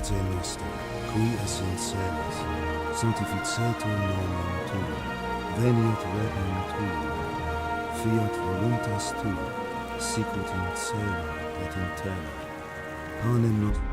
Pater noster, qui es in celis, sanctificetur nomen tuum, veniat regnum tuum, fiat voluntas tua, sicut in caelo et in terra. Panem nostrum.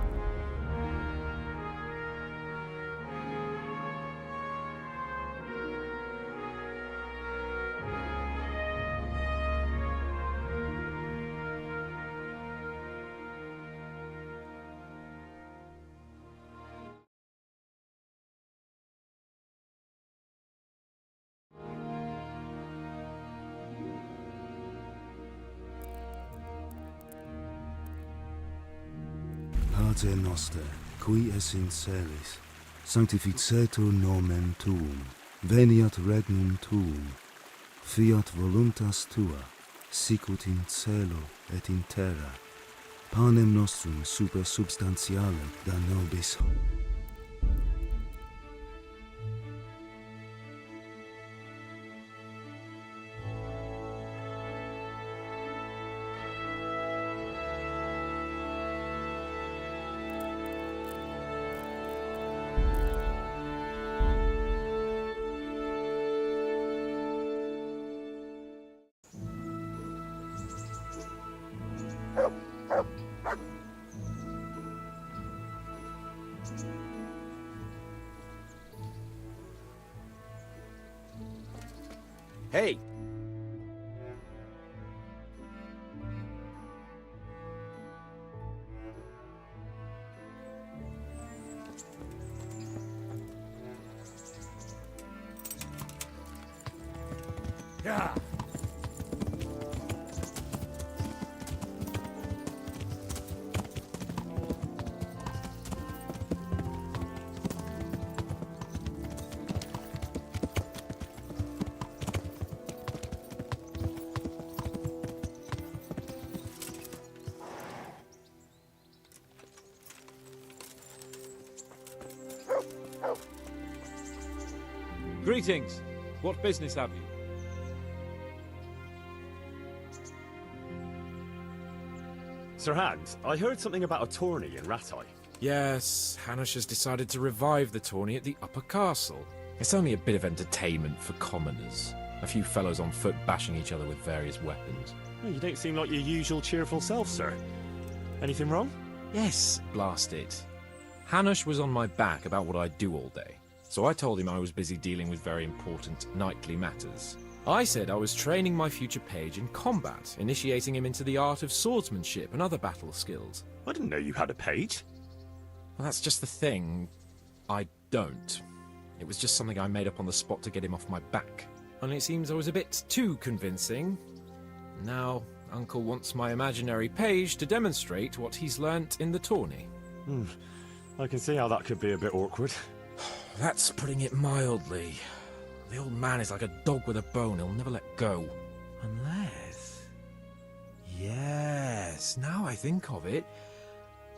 Pater noster, qui es in celis, sanctificetur nomen tuum, veniat regnum tuum, fiat voluntas tua, sicut in caelo et in terra. Panem nostrum super substantialem da nobis hodie. Hey! Yeah. Greetings. What business have you? Sir Hans, I heard something about a tourney in Rattay. Yes, Hanush has decided to revive the tourney at the Upper Castle. It's only a bit of entertainment for commoners. A few fellows on foot bashing each other with various weapons. You don't seem like your usual cheerful self, sir. Anything wrong? Yes, blast it. Hanush was on my back about what I'd do all day, so I told him I was busy dealing with very important knightly matters. I said I was training my future page in combat, initiating him into the art of swordsmanship and other battle skills. I didn't know you had a page. Well, that's just the thing. I don't. It was just something I made up on the spot to get him off my back. Only it seems I was a bit too convincing. Now, Uncle wants my imaginary page to demonstrate what he's learnt in the tourney. I can see how that could be a bit awkward. That's putting it mildly. The old man is like a dog with a bone, he'll never let go. Unless... Yes, now I think of it.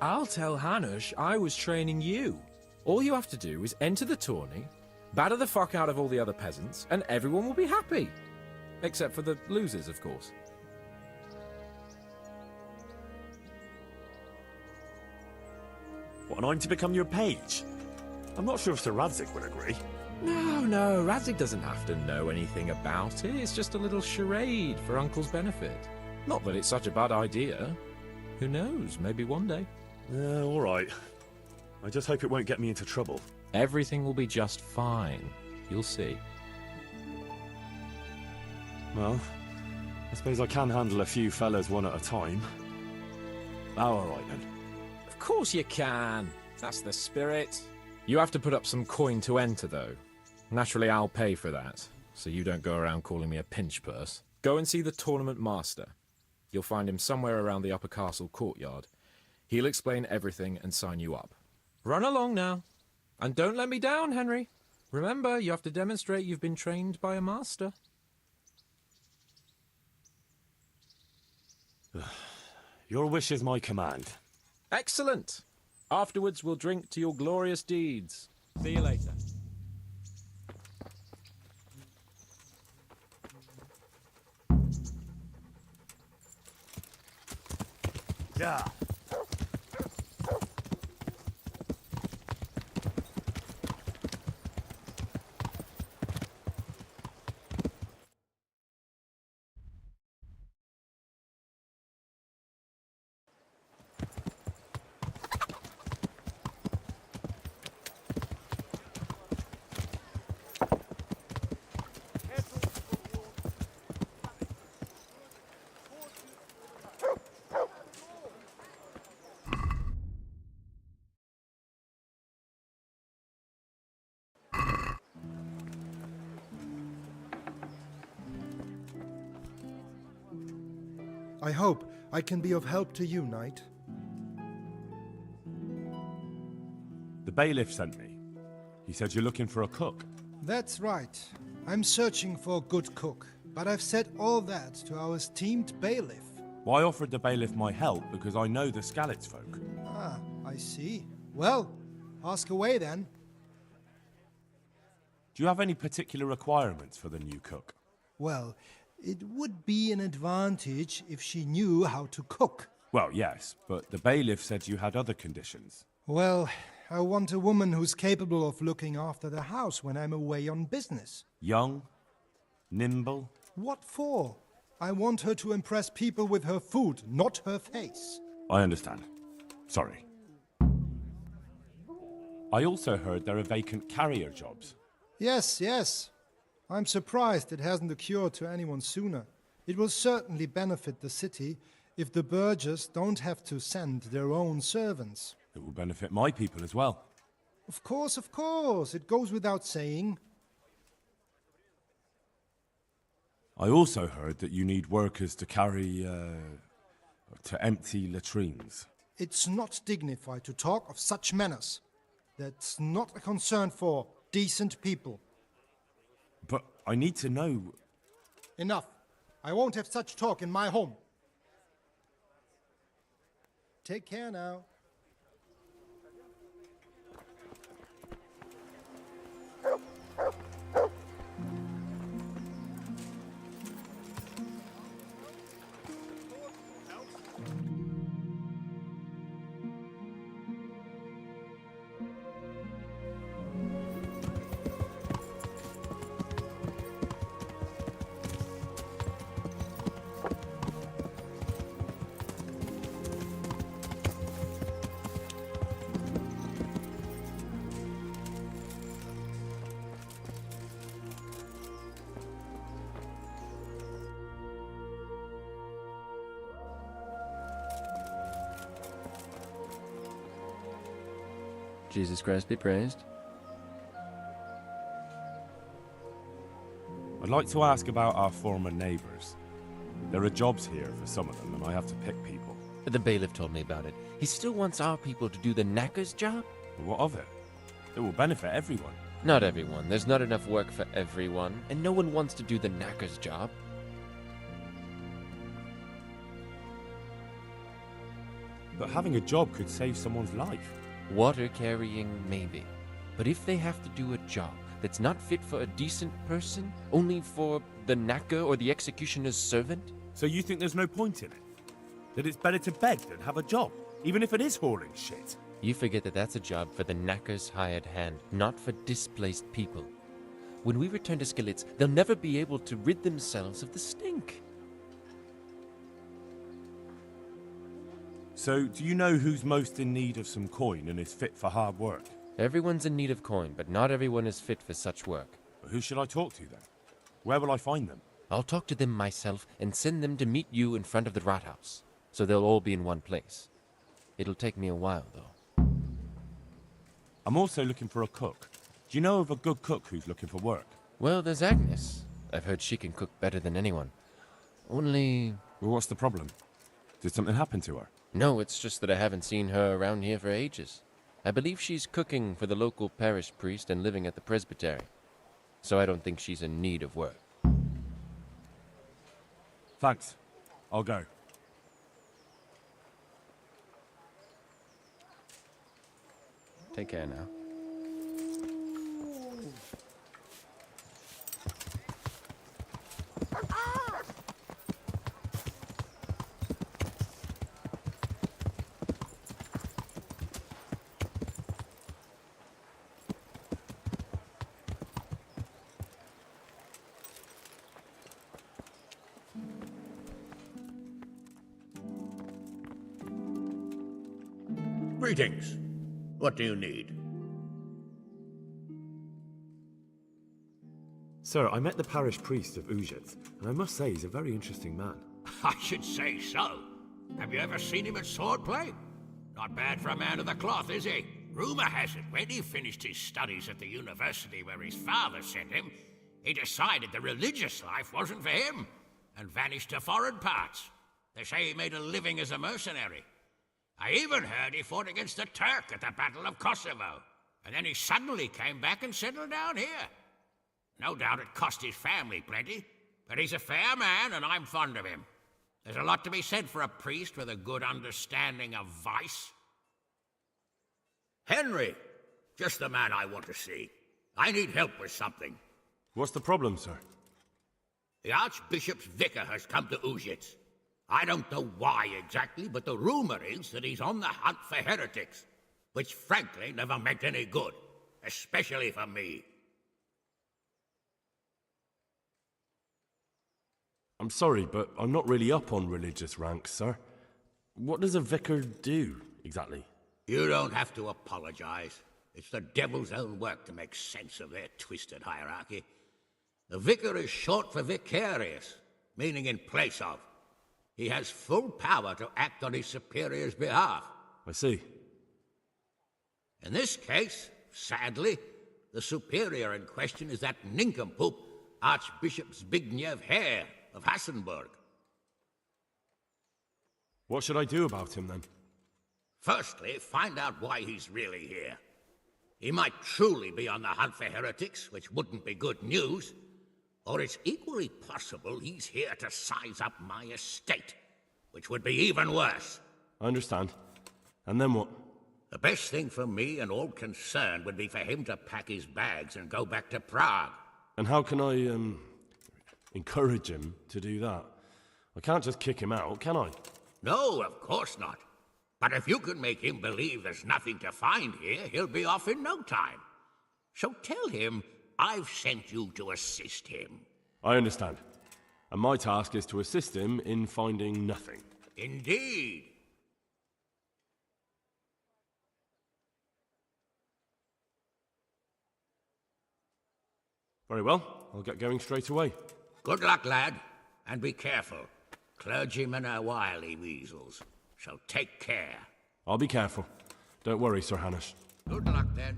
I'll tell Hanush I was training you. All you have to do is enter the tourney, batter the fuck out of all the other peasants, and everyone will be happy. Except for the losers, of course. What, and I'm to become your page? I'm not sure if Sir Radzik would agree. No, Radzik doesn't have to know anything about it. It's just a little charade for Uncle's benefit. Not that it's such a bad idea. Who knows, maybe one day. All right. I just hope it won't get me into trouble. Everything will be just fine. You'll see. Well, I suppose I can handle a few fellas one at a time. Oh, all right then. Of course you can. That's the spirit. You have to put up some coin to enter, though. Naturally, I'll pay for that, so you don't go around calling me a pinch purse. Go and see the tournament master. You'll find him somewhere around the Upper Castle courtyard. He'll explain everything and sign you up. Run along now. And don't let me down, Henry. Remember, you have to demonstrate you've been trained by a master. Your wish is my command. Excellent. Afterwards, we'll drink to your glorious deeds. See you later. Yeah. I hope I can be of help to you, knight. The bailiff sent me. He said you're looking for a cook. That's right. I'm searching for a good cook, but I've said all that to our esteemed bailiff. Well, I offered the bailiff my help because I know the Skalitz folk. Ah, I see. Well, ask away then. Do you have any particular requirements for the new cook? Well, it would be an advantage if she knew how to cook. Well, yes, but the bailiff said you had other conditions. Well, I want a woman who's capable of looking after the house when I'm away on business. Young? Nimble? What for? I want her to impress people with her food, not her face. I understand. Sorry. I also heard there are vacant carrier jobs. Yes, yes. I'm surprised it hasn't occurred to anyone sooner. It will certainly benefit the city if the burghers don't have to send their own servants. It will benefit my people as well. Of course, it goes without saying. I also heard that you need workers to carry, to empty latrines. It's not dignified to talk of such manners. That's not a concern for decent people. But I need to know... Enough. I won't have such talk in my home. Take care now. Jesus Christ be praised. I'd like to ask about our former neighbours. There are jobs here for some of them, and I have to pick people. The bailiff told me about it. He still wants our people to do the knacker's job? But what of it? It will benefit everyone. Not everyone. There's not enough work for everyone, and no one wants to do the knacker's job. But having a job could save someone's life. Water carrying, maybe. But if they have to do a job that's not fit for a decent person, only for the knacker or the executioner's servant? So you think there's no point in it? That it's better to beg than have a job, even if it is hauling shit? You forget that that's a job for the knacker's hired hand, not for displaced people. When we return to Skalitz, they'll never be able to rid themselves of the stink. So, do you know who's most in need of some coin and is fit for hard work? Everyone's in need of coin, but not everyone is fit for such work. Well, who should I talk to then? Where will I find them? I'll talk to them myself and send them to meet you in front of the Rathaus, so they'll all be in one place. It'll take me a while, though. I'm also looking for a cook. Do you know of a good cook who's looking for work? Well, there's Agnes. I've heard she can cook better than anyone. Only... Well, what's the problem? Did something happen to her? No, it's just that I haven't seen her around here for ages. I believe she's cooking for the local parish priest and living at the presbytery. So I don't think she's in need of work. Thanks. I'll go. Take care now. Greetings. What do you need? Sir, I met the parish priest of Uzhitz, and I must say he's a very interesting man. I should say so. Have you ever seen him at swordplay? Not bad for a man of the cloth, is he? Rumor has it, when he finished his studies at the university where his father sent him, he decided the religious life wasn't for him, and vanished to foreign parts. They say he made a living as a mercenary. I even heard he fought against the Turk at the Battle of Kosovo. And then he suddenly came back and settled down here. No doubt it cost his family plenty, but he's a fair man and I'm fond of him. There's a lot to be said for a priest with a good understanding of vice. Henry, just the man I want to see. I need help with something. What's the problem, sir? The Archbishop's vicar has come to Uzhitz. I don't know why exactly, but the rumor is that he's on the hunt for heretics, which frankly never meant any good, especially for me. I'm sorry, but I'm not really up on religious ranks, sir. What does a vicar do, exactly? You don't have to apologize. It's the devil's own work to make sense of their twisted hierarchy. The vicar is short for vicarious, meaning in place of. He has full power to act on his superior's behalf. I see. In this case, sadly, the superior in question is that nincompoop, Archbishop Zbigniew Hare of Hassenburg. What should I do about him, then? Firstly, find out why he's really here. He might truly be on the hunt for heretics, which wouldn't be good news. Or it's equally possible he's here to size up my estate, which would be even worse. I understand. And then what? The best thing for me and all concerned would be for him to pack his bags and go back to Prague. And how can I, encourage him to do that? I can't just kick him out, can I? No, of course not. But if you can make him believe there's nothing to find here, he'll be off in no time. So tell him I've sent you to assist him. I understand. And my task is to assist him in finding nothing. Indeed. Very well. I'll get going straight away. Good luck, lad. And be careful. Clergymen are wily weasels. So take care. I'll be careful. Don't worry, Sir Hanush. Good luck, then.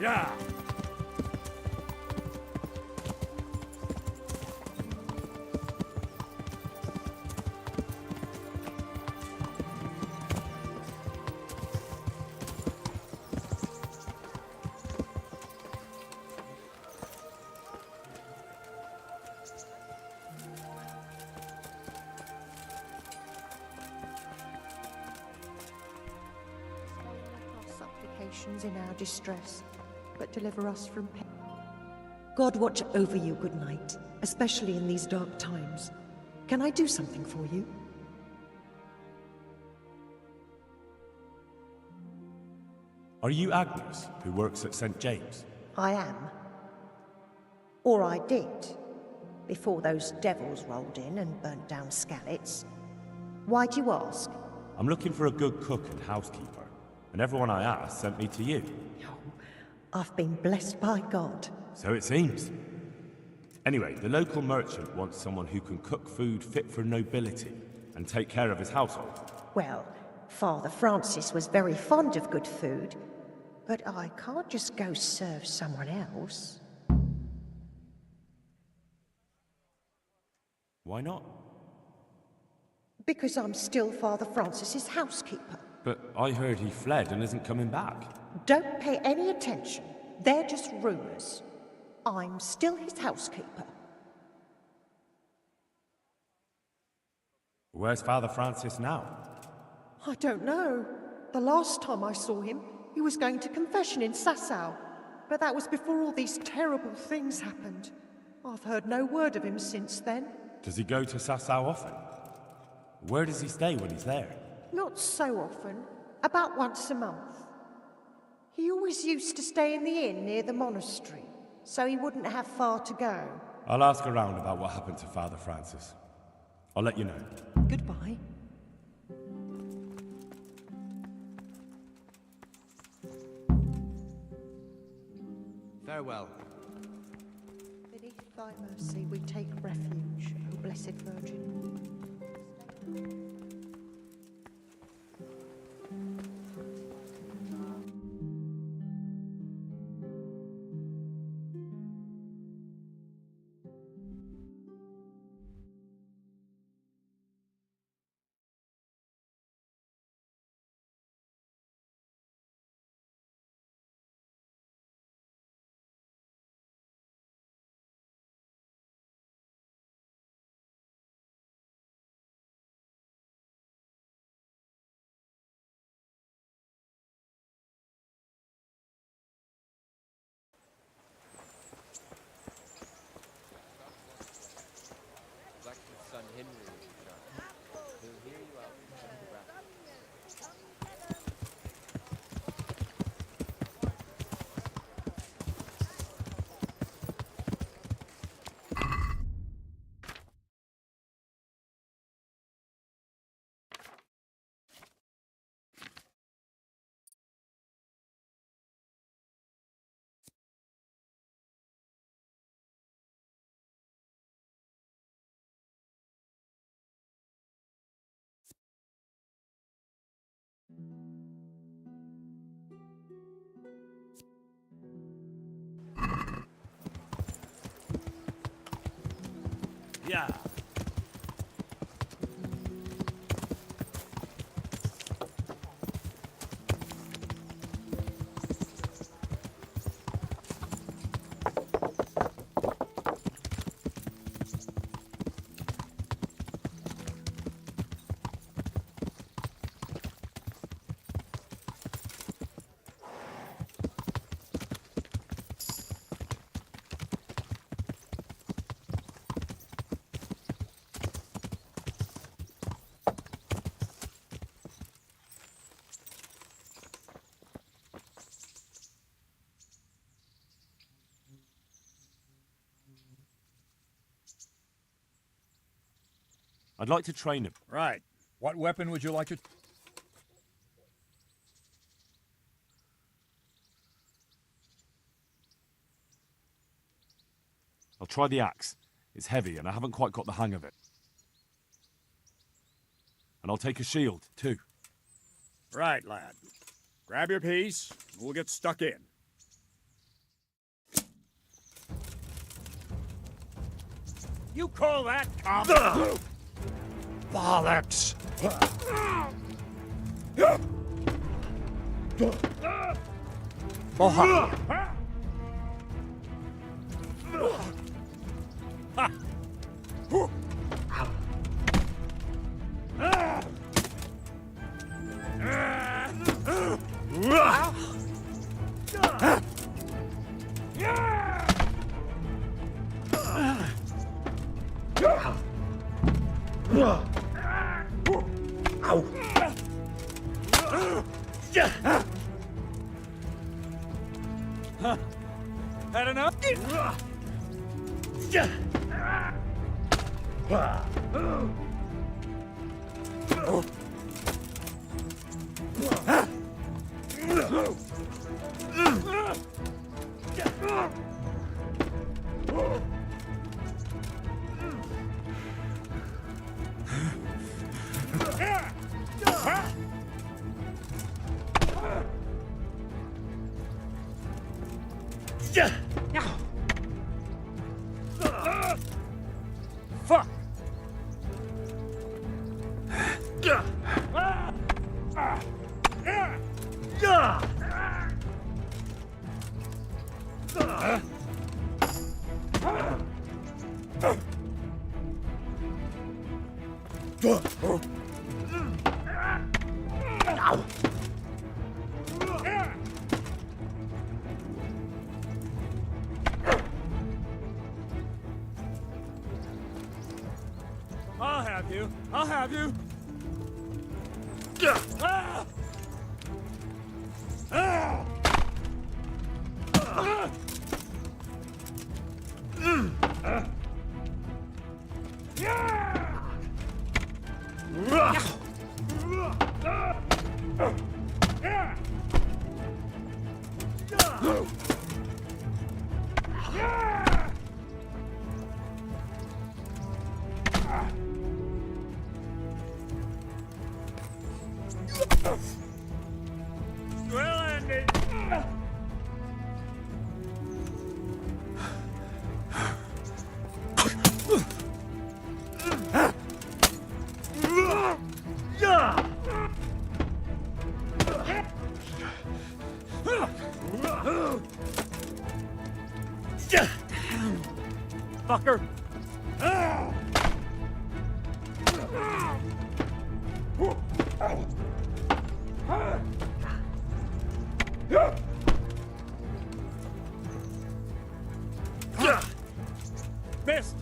Yeah! Supplications in our distress, but deliver us from pain. God watch over you, good knight, especially in these dark times. Can I do something for you? Are you Agnes, who works at St. James? I am. Or I did, before those devils rolled in and burnt down Skalitz. Why do you ask? I'm looking for a good cook and housekeeper, and everyone I asked sent me to you. Oh, I've been blessed by God. So it seems. Anyway, the local merchant wants someone who can cook food fit for nobility and take care of his household. Well, Father Francis was very fond of good food, but I can't just go serve someone else. Why not? Because I'm still Father Francis's housekeeper. But I heard he fled and isn't coming back. Don't pay any attention. They're just rumors. I'm still his housekeeper. Where's Father Francis now? I don't know. The last time I saw him, he was going to confession in Sasau. But that was before all these terrible things happened. I've heard no word of him since then. Does he go to Sasau often? Where does he stay when he's there? Not so often. About once a month. He always used to stay in the inn near the monastery, so he wouldn't have far to go. I'll ask around about what happened to Father Francis. I'll let you know. Goodbye. Farewell. Beneath thy mercy we take refuge, O Blessed Virgin. Blacksmith's son Henry will be shot. He'll hear you out and send you back. Yeah. I'd like to train him. Right. What weapon would you like to... I'll try the axe. It's heavy and I haven't quite got the hang of it. And I'll take a shield, too. Right, lad. Grab your piece, and we'll get stuck in. You call that combat? Bollocks! Had enough? Fuck! I'll have you. I'll have you. Ah! Ah! Ah! Well ended. Fucker. Missed.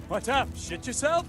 What's up? Shit yourself?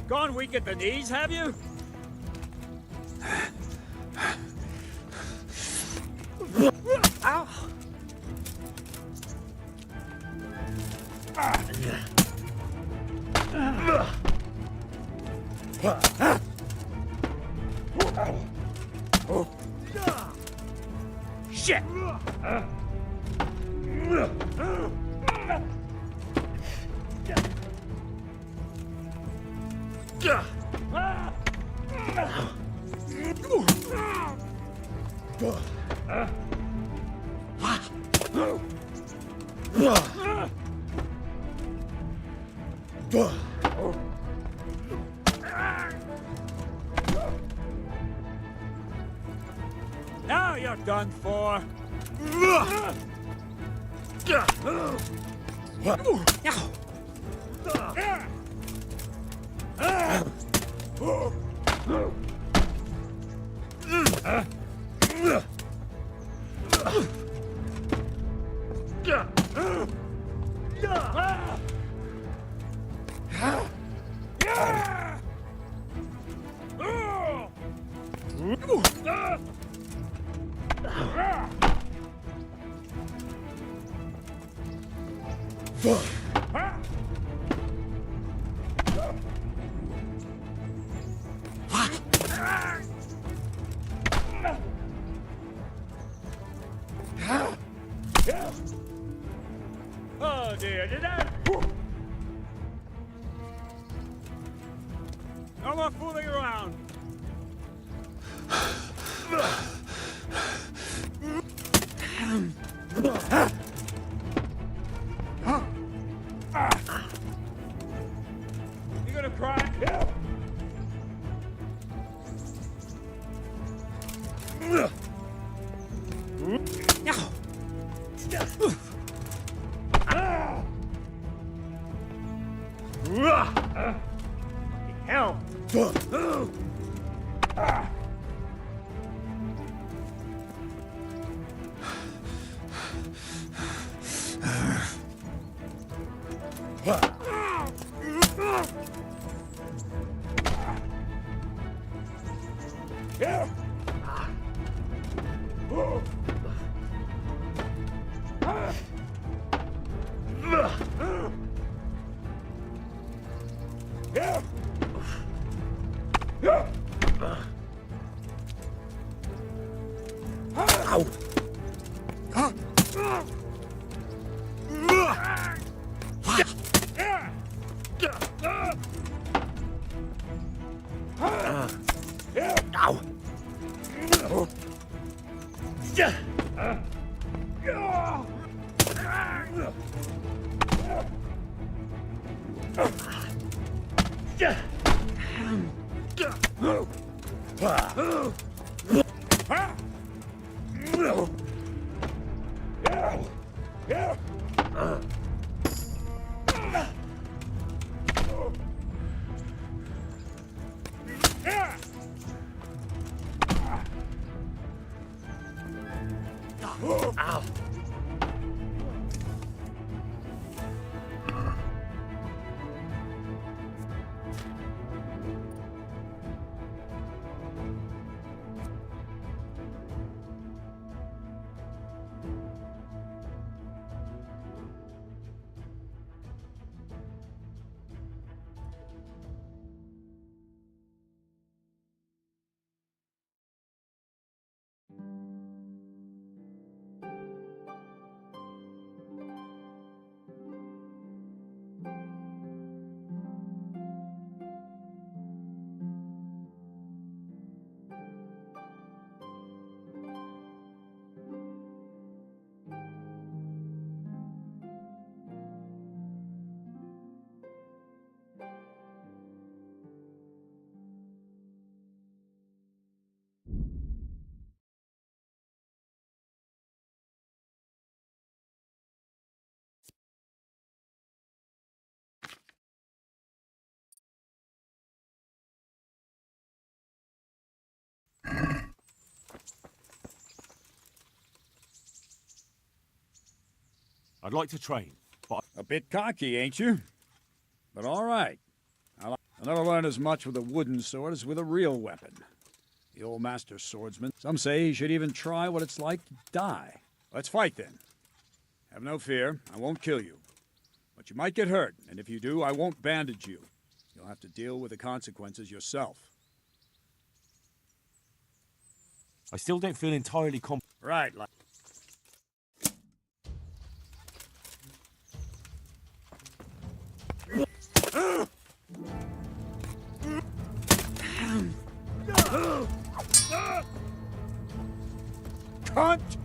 Gone weak at the knees, have you? Ow! Shit! Now you're done for. Oh dear, did that? No more fooling around. You gonna cry? Hell! I'd like to train, but A bit cocky, ain't you? But all right. I'll never learn as much with a wooden sword as with a real weapon. The old master swordsman. Some say he should even try what it's like to die. Let's fight then. Have no fear, I won't kill you. But you might get hurt, and if you do, I won't bandage you. You'll have to deal with the consequences yourself. I still don't feel entirely Right, like. Cunt!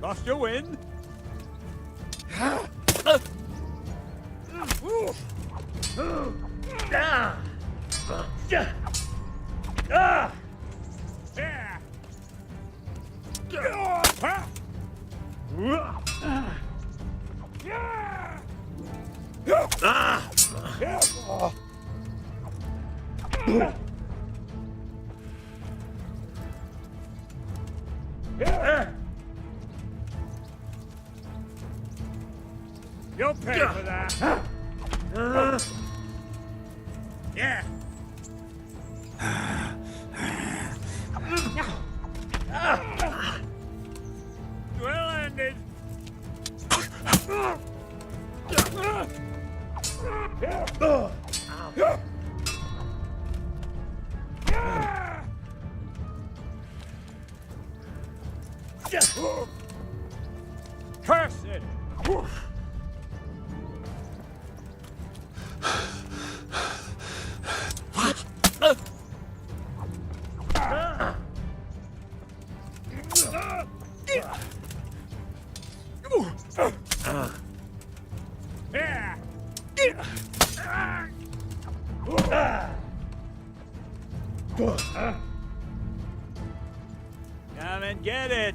Lost your wind? You'll pay for that. Yeah. Well ended. Curse it! Come and get it!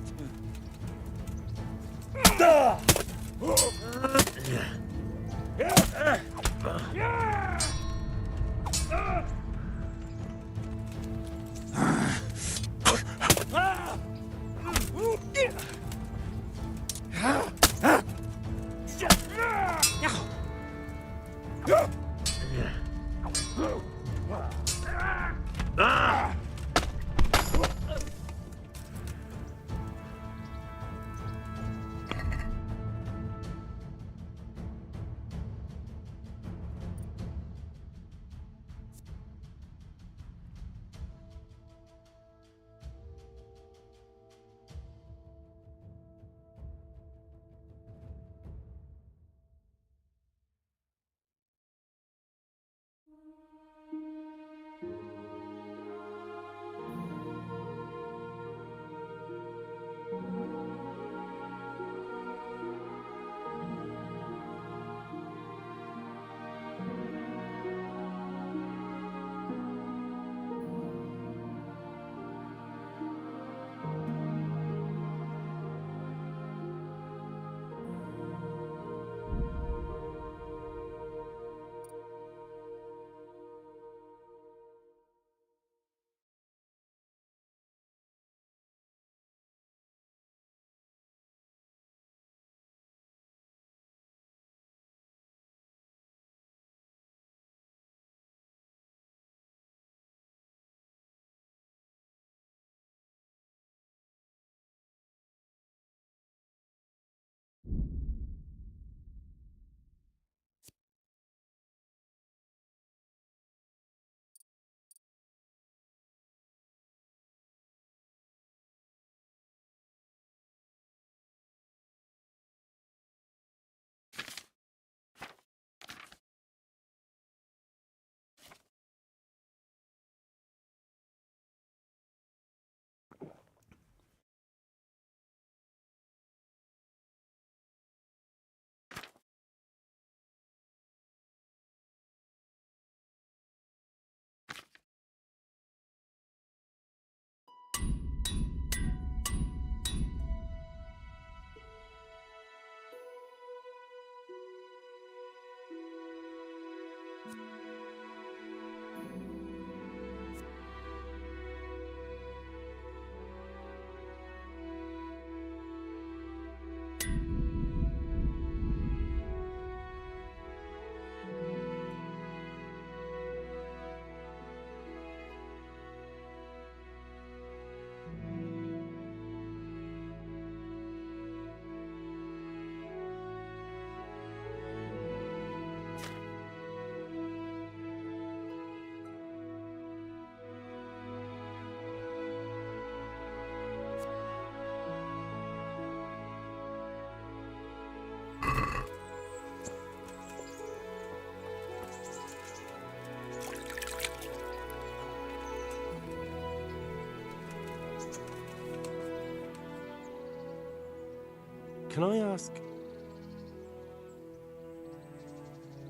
Can I ask?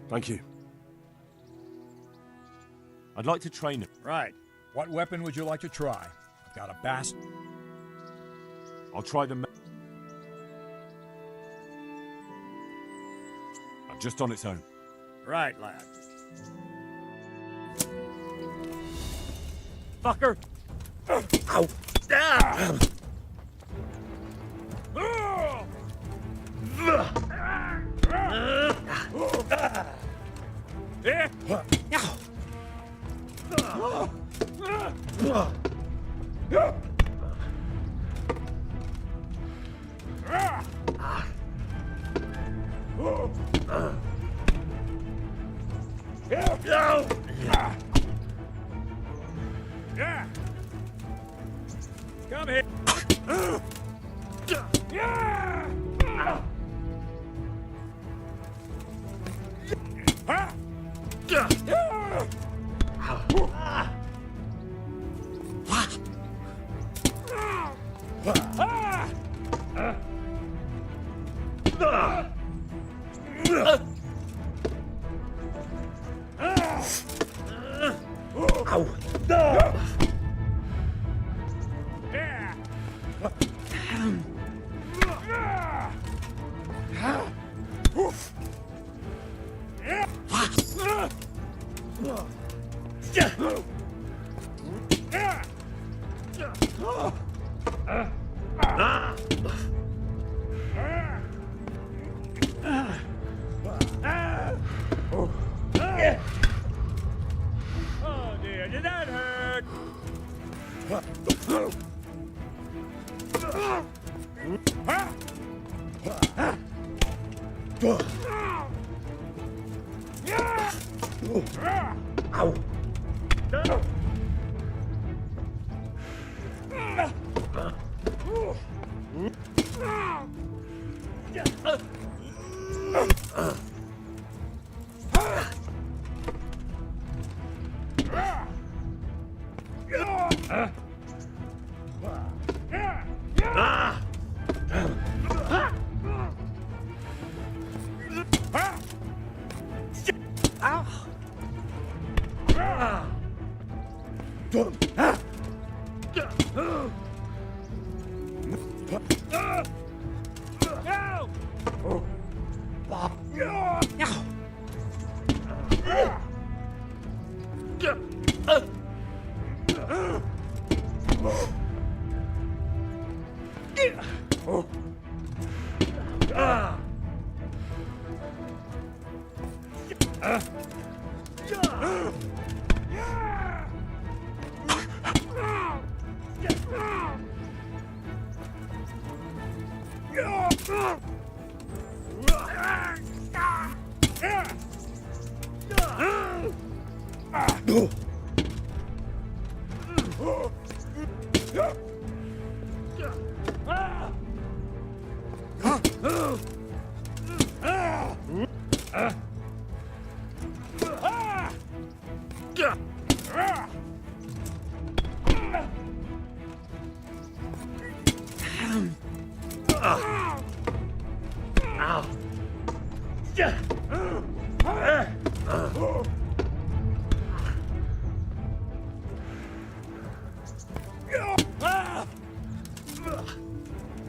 Thank you. I'd like to train him. Right. What weapon would you like to try? I've got a bast... I'll try the... Just on its own. Right, lad. Fucker! Ow! Ah! Yeah. Come here. Yeah. Oh dear, did that hurt?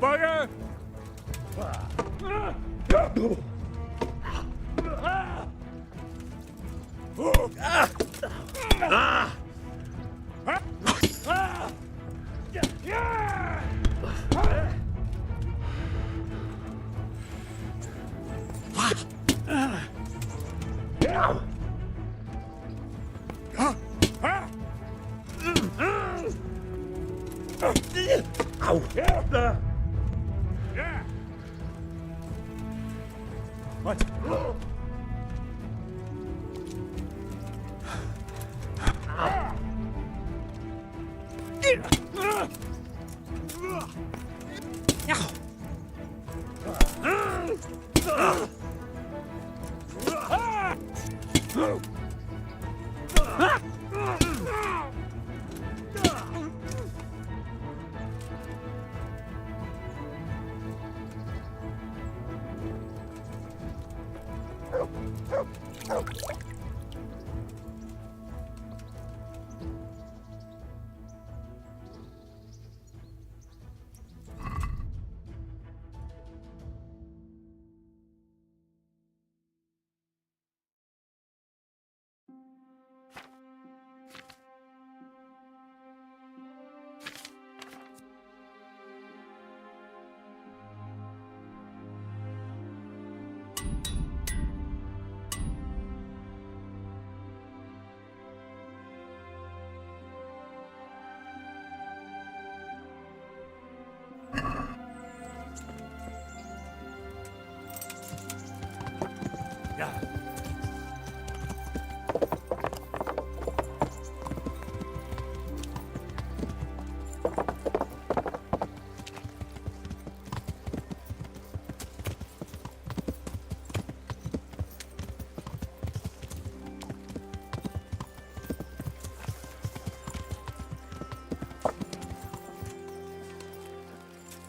Bugger! What?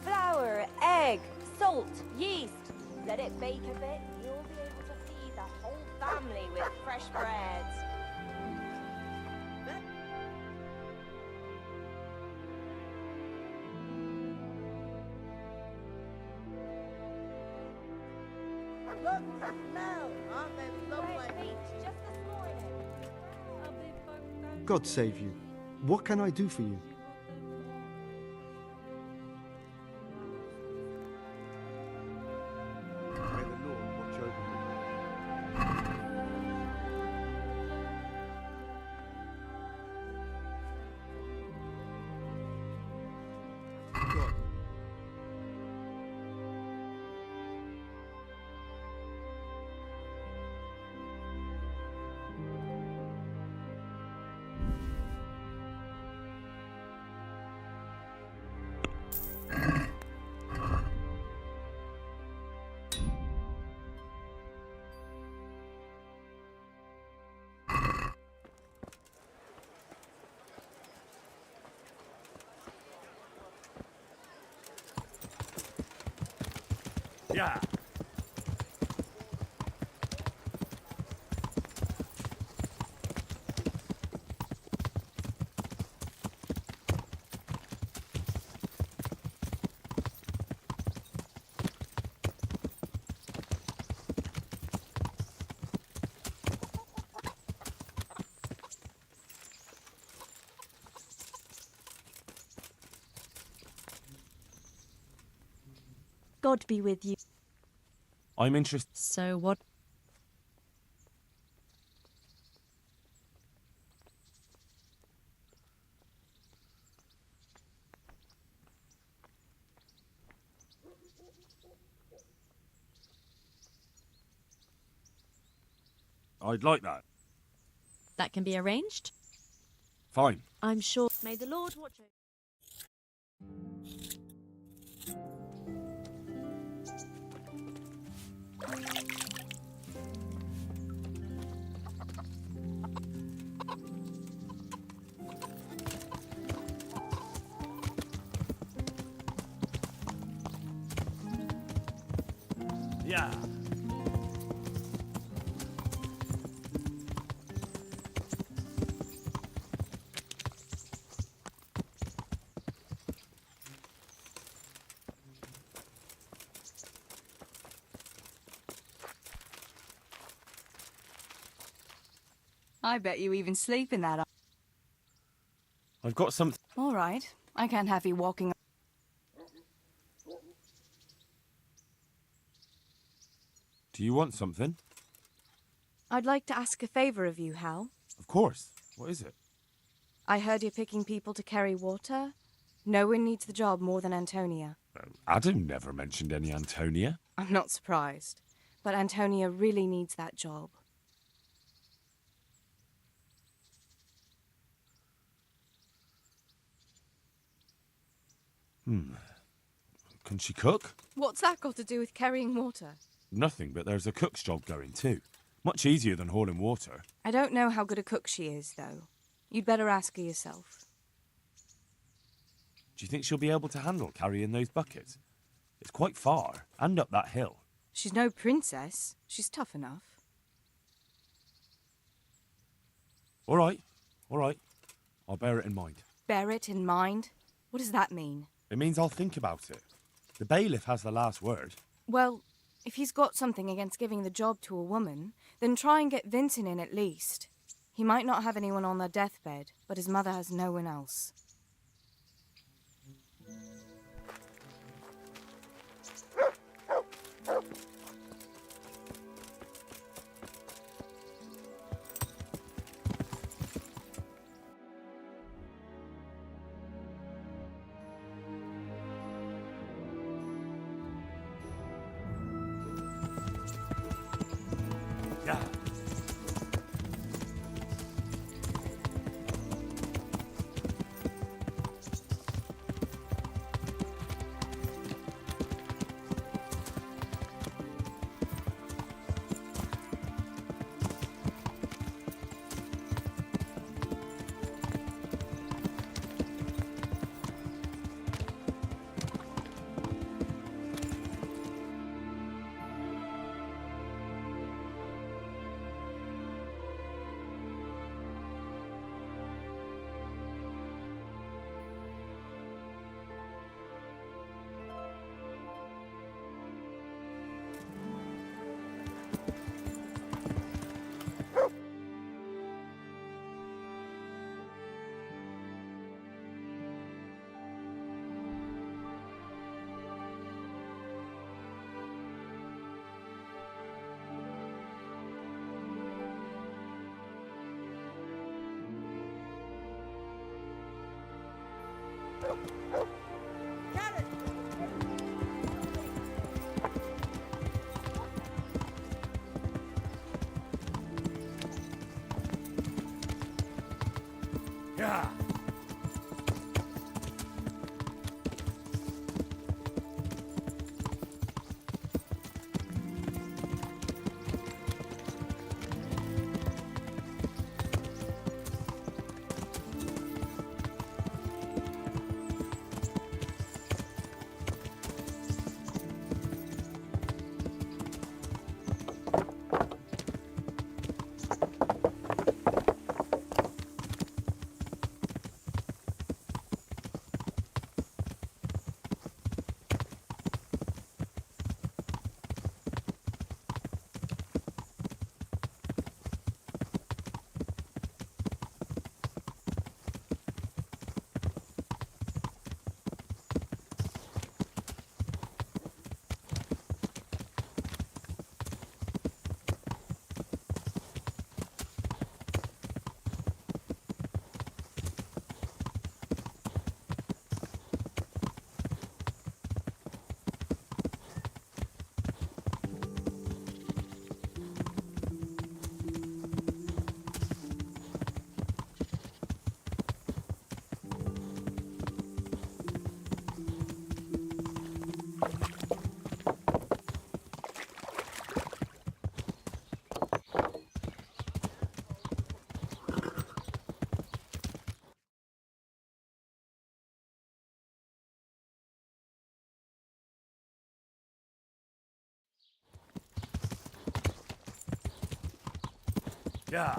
Flour, egg, salt, yeast. Let it bake a bit, you'll be able to feed the whole family with fresh breads. Look, smell. Aren't they lovely? Fresh meat, just this morning. God save you. What can I do for you? May the Lord watch over you. God. Yeah. God be with you. I'm interested. So what? I'd like that. That can be arranged? Fine. I'm sure. May the Lord watch over. Yeah. I bet you even sleep in that. I've got something. All right. I can't have you walking. Do you want something? I'd like to ask a favor of you, Hal. Of course. What is it? I heard you're picking people to carry water. No one needs the job more than Antonia. Adam never mentioned any Antonia. I'm not surprised. But Antonia really needs that job. Can she cook? What's that got to do with carrying water? Nothing, but there's a cook's job going too. Much easier than hauling water. I don't know how good a cook she is, though. You'd better ask her yourself. Do you think she'll be able to handle carrying those buckets? It's quite far, and up that hill. She's no princess. She's tough enough. All right. I'll bear it in mind. Bear it in mind? What does that mean? It means I'll think about it. The bailiff has the last word. Well, if he's got something against giving the job to a woman, then try and get Vincent in at least. He might not have anyone on their deathbed, but his mother has no one else. Yeah. Yeah. Yeah.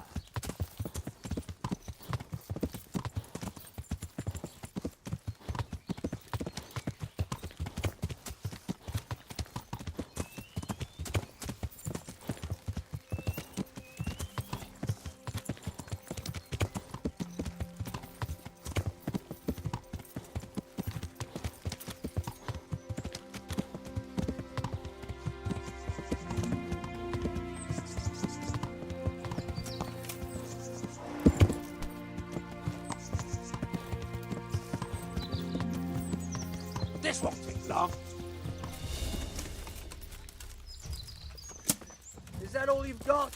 This won't take long. Is that all you've got?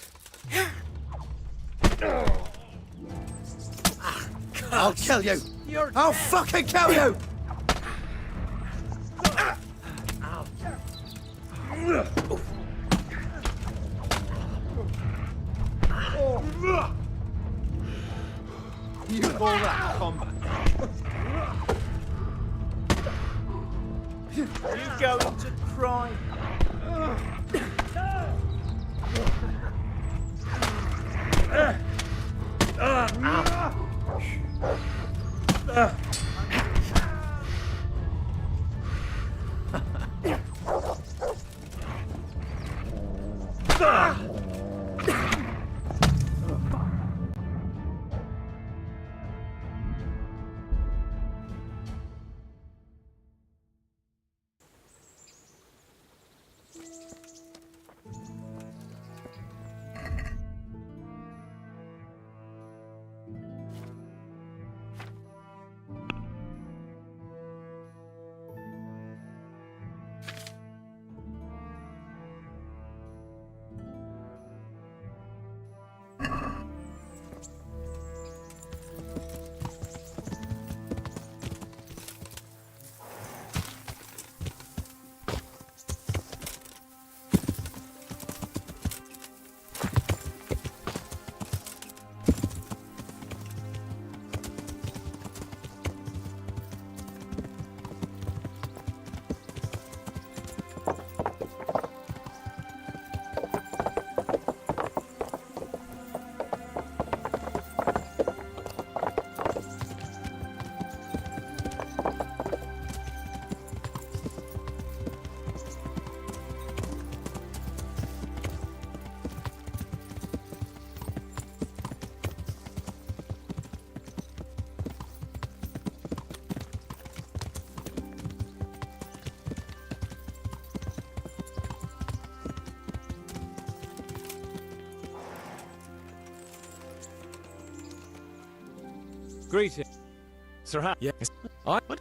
I'll kill you! I'll fucking kill you! You call that combat? You going to cry? Greetings. Sir Ha. Yes. I. What?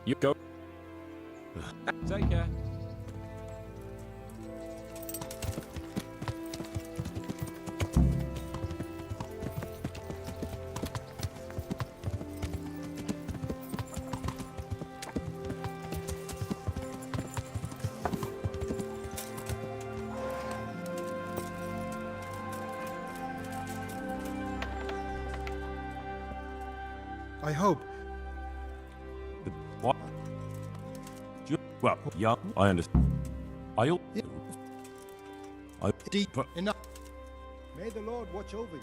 You go. Take care. I hope. What? Well, yeah, I understand. I'll. Deep enough. May the Lord watch over you.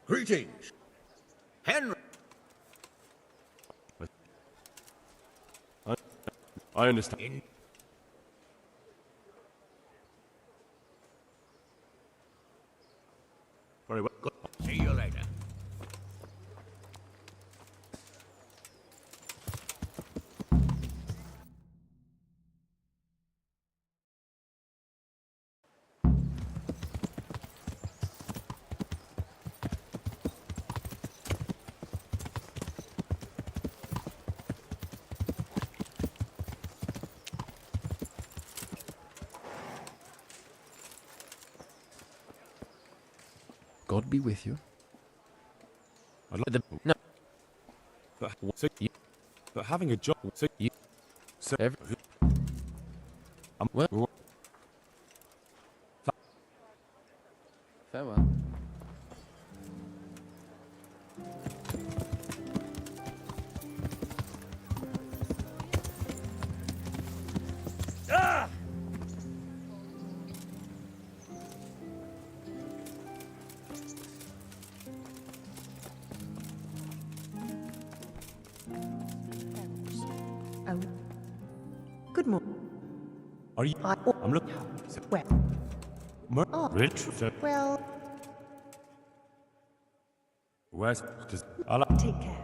Greetings. Henry. I understand. Very well. Good. See you later. God be with you. I'd like No. But having a job. Well. Farewell. Good morning. Are you? I'm looking. Well. Rich. Well. Where's? Take care.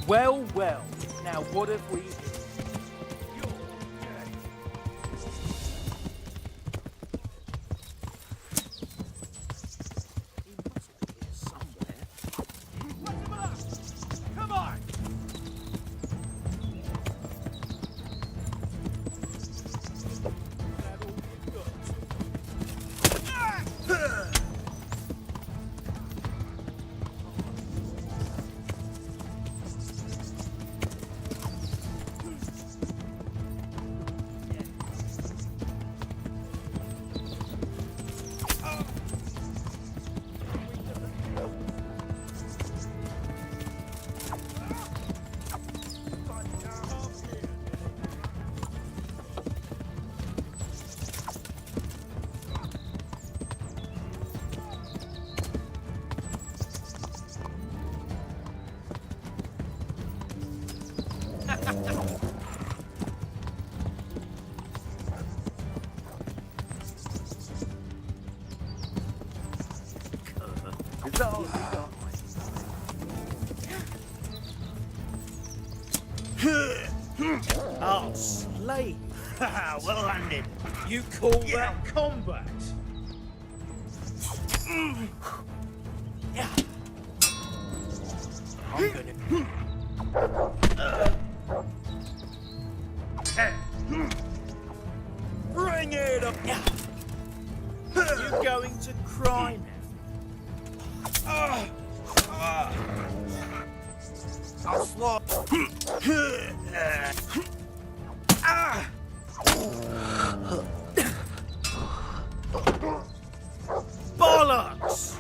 Well, well. Now what have we here? Come on! Is that all you got? Oh, slave. Well landed. You call that combat? I'm gonna... Bring it up! You're going to cry now. I'll slap. Bollocks!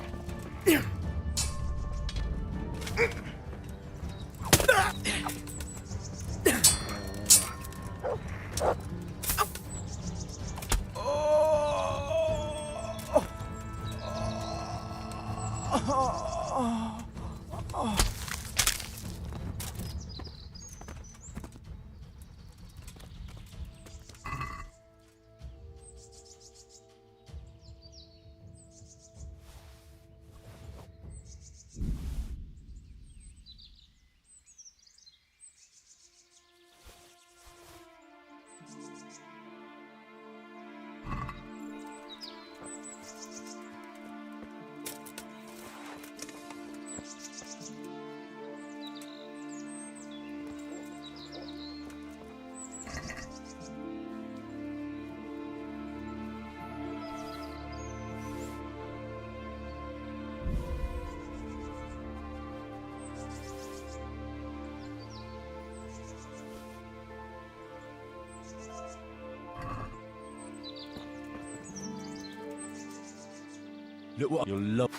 Look what you'll love.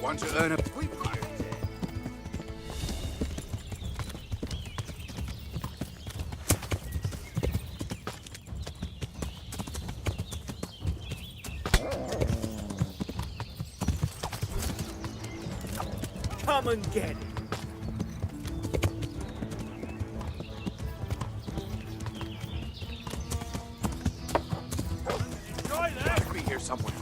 Want to earn a... Come and get it. Must be here somewhere.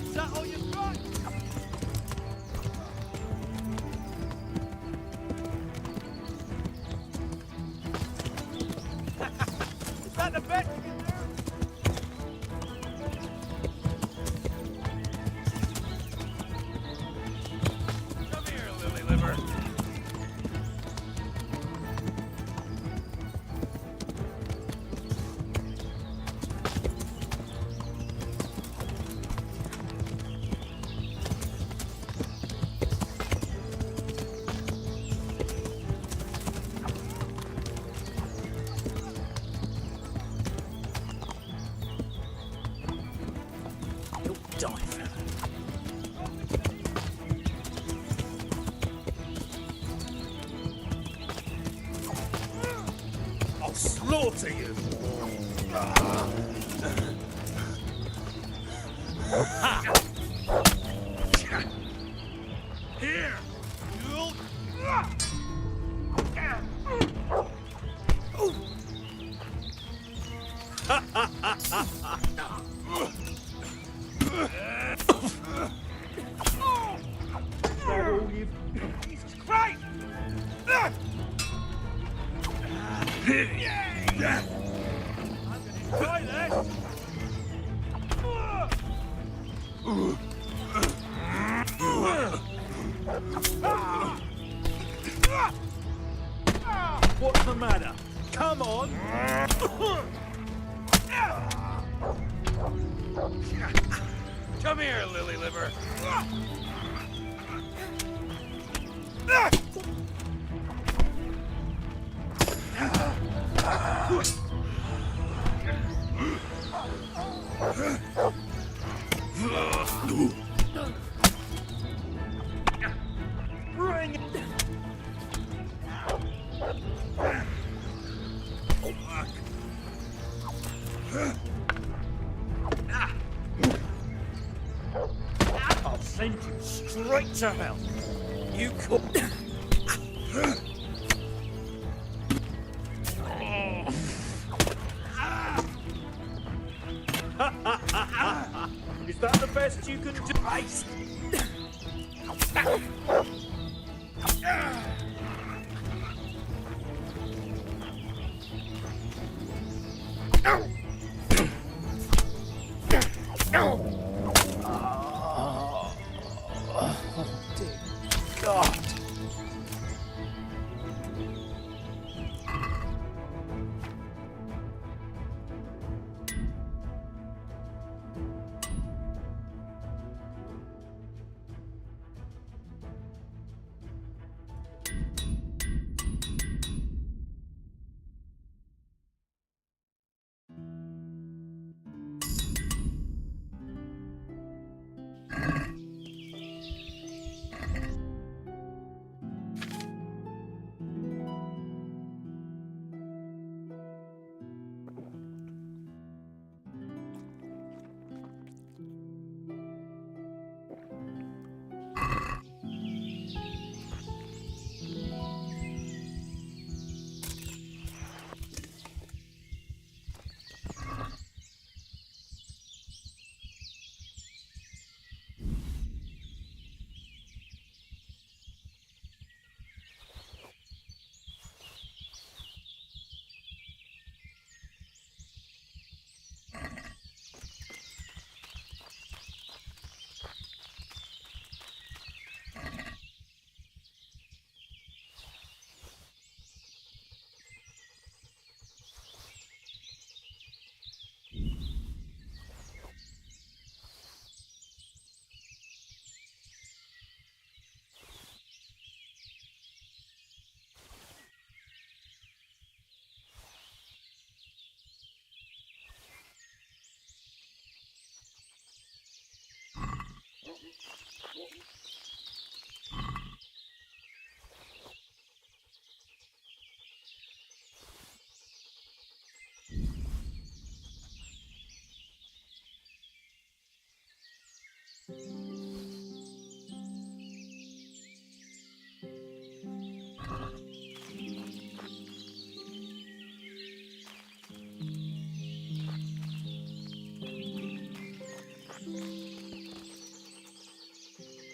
Is that all you've got? I'll slaughter you! Ha! Here! You'll... Jesus Christ! I'm gonna try this! What's the matter? Come on! Come here, lily liver! Bring it! I'll send you straight to hell. You could. Is that the best you can do? Ice. God.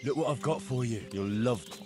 Look what I've got for you. You'll love it.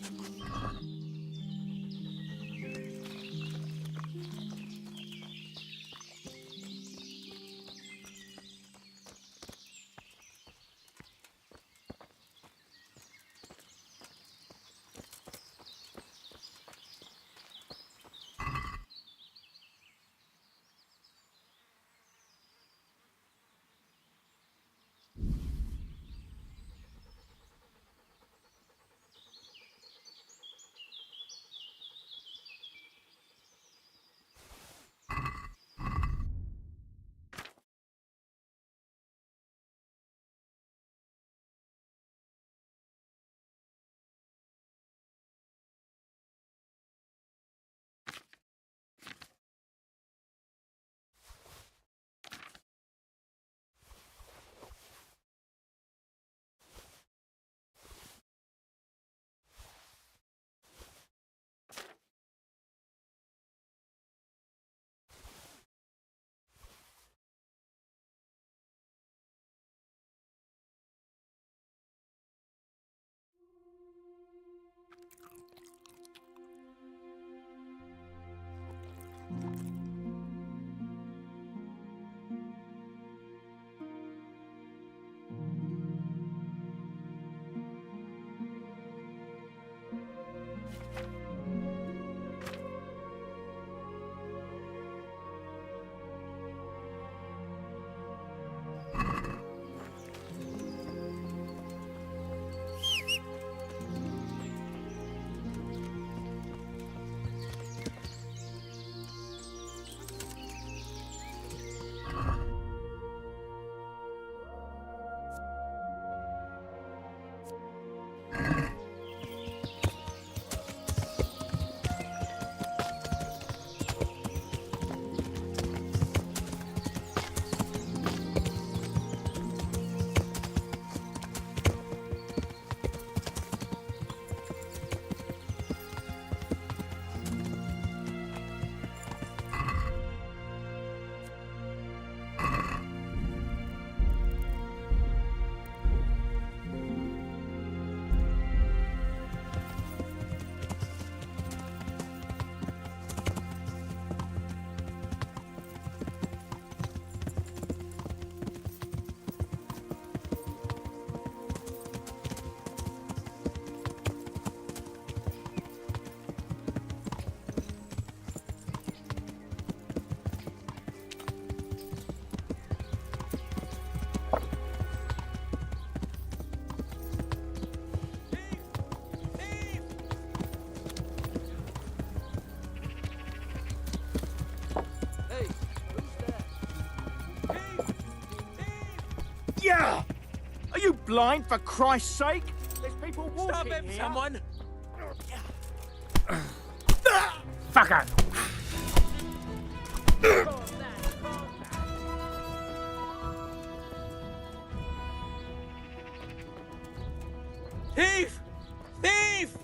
Yeah! Are you blind, for Christ's sake? There's people walking Stop him, here. someone! Fucker! Thief! Thief!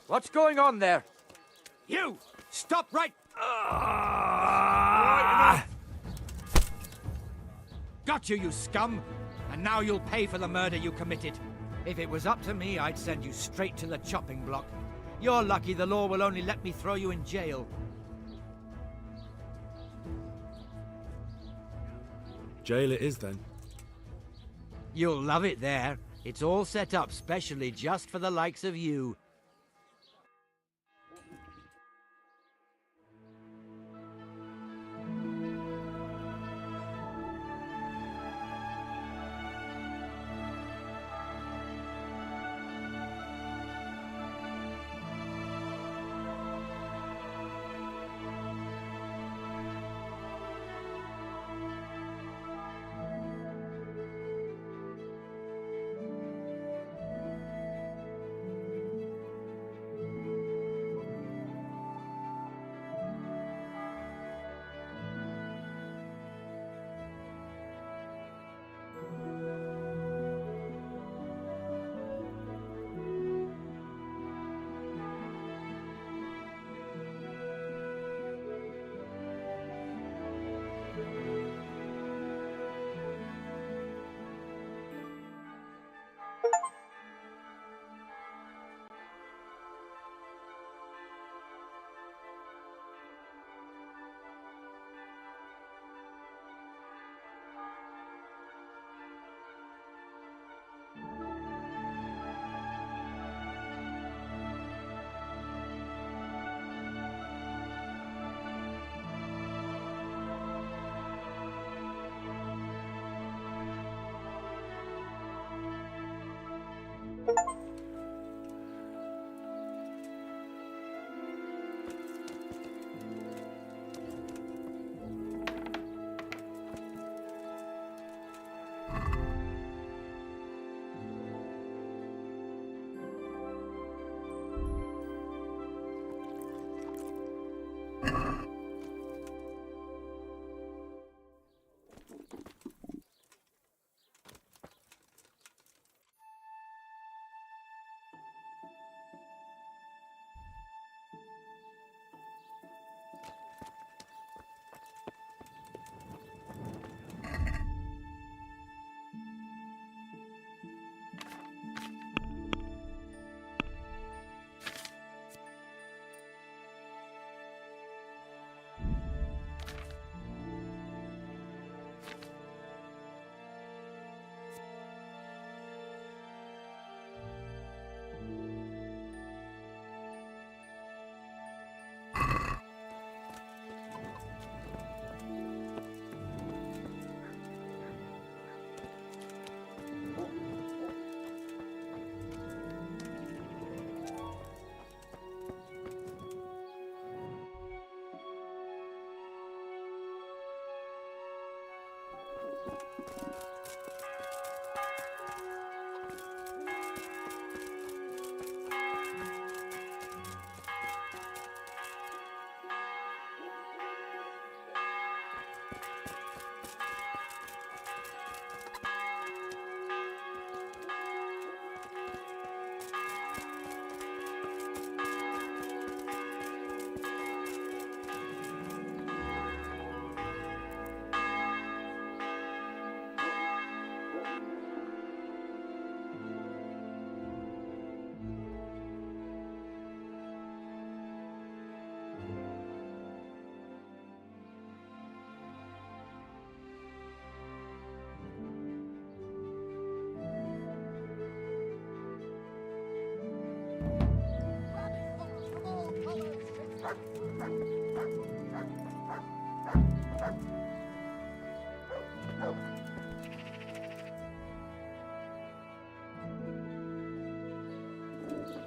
What's going on there? You! Stop right... Got you, you scum! And now you'll pay for the murder you committed. If it was up to me, I'd send you straight to the chopping block. You're lucky the law will only let me throw you in jail. Jail it is, then. You'll love it there. It's all set up specially just for the likes of you.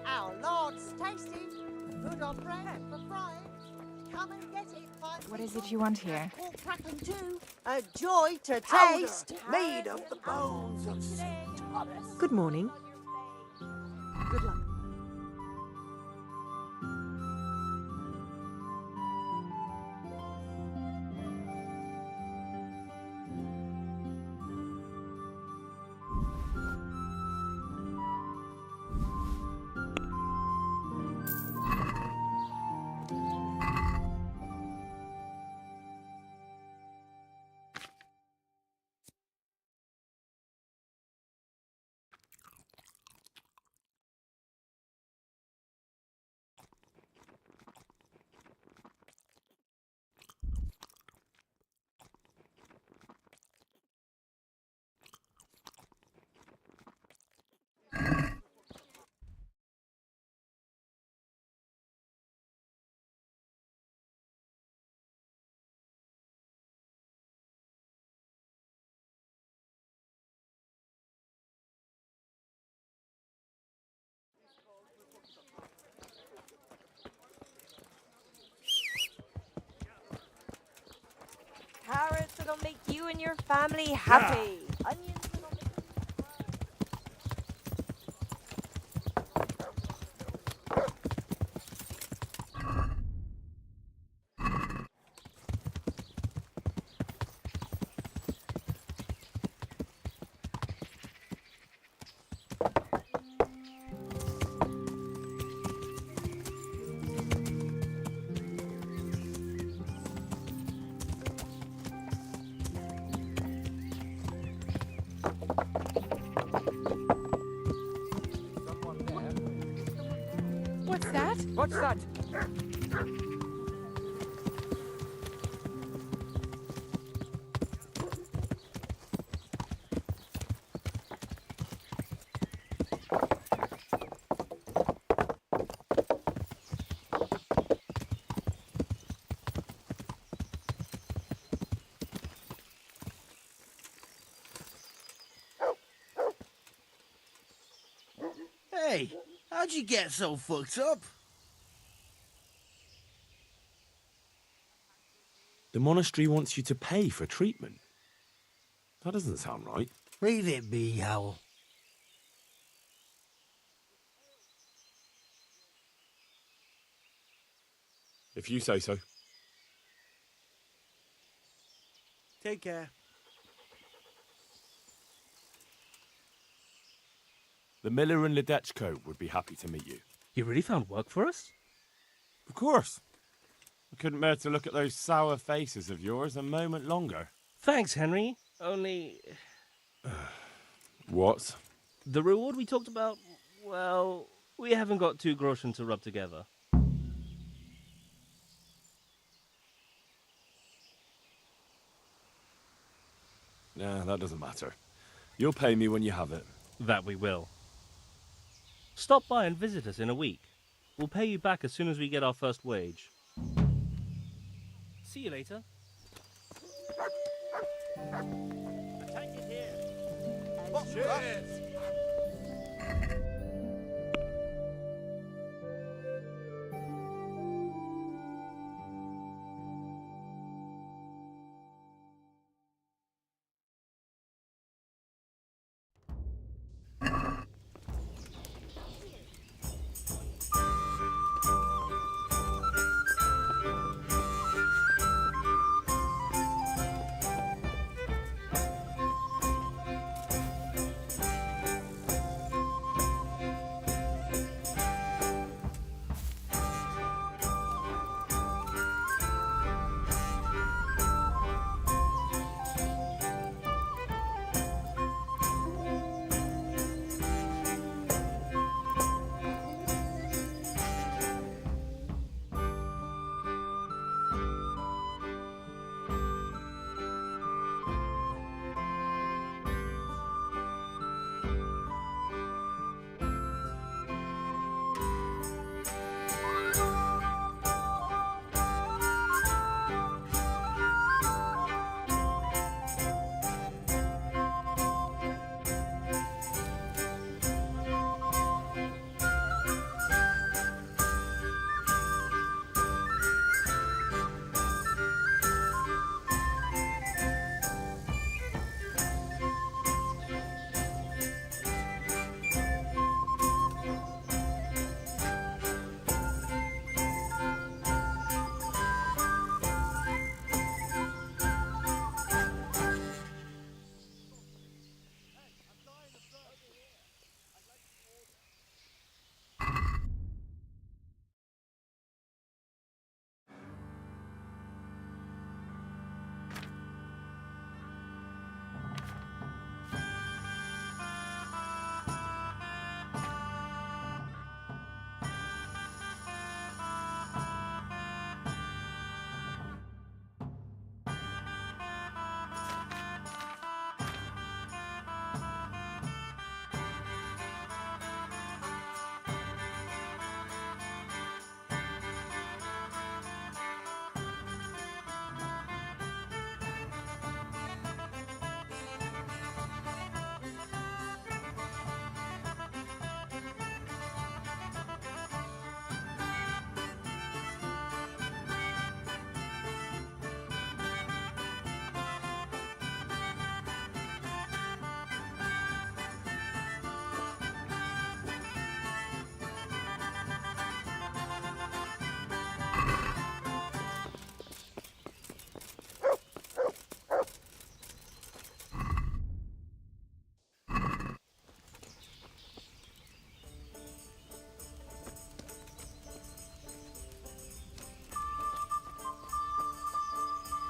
Our Lord's tasty. Good on bread for frying. Come and get it. What is it you want here? Crackling too. A joy to Powder taste. made of the bones of St. Thomas. Good morning. Good luck. Carrots that'll make you and your family happy. Onions that'll make What's that? What's that? Hey, how'd you get so fucked up? The monastery wants you to pay for treatment. That doesn't sound right. Leave it be, Howl. If you say so. Take care. The miller and Ledechko would be happy to meet you. You really found work for us? Of course. I couldn't bear to look at those sour faces of yours a moment longer. Thanks, Henry. Only... What? The reward we talked about, well, we haven't got 2 groschen to rub together. Nah, that doesn't matter. You'll pay me when you have it. That we will. Stop by and visit us in a week. We'll pay you back as soon as we get our first wage. See you later. Take it here. Cheers.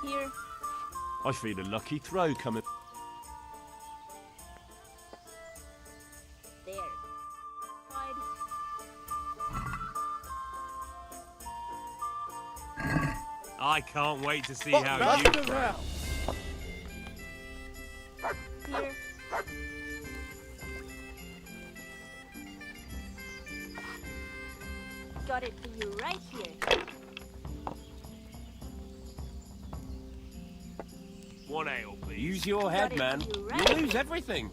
Here. I feel a lucky throw coming. There. Wide. I can't wait to see What how you the hell? Here. Got it for you right here. One ale, please. Use your head, head, man. man. You right. You'll lose everything.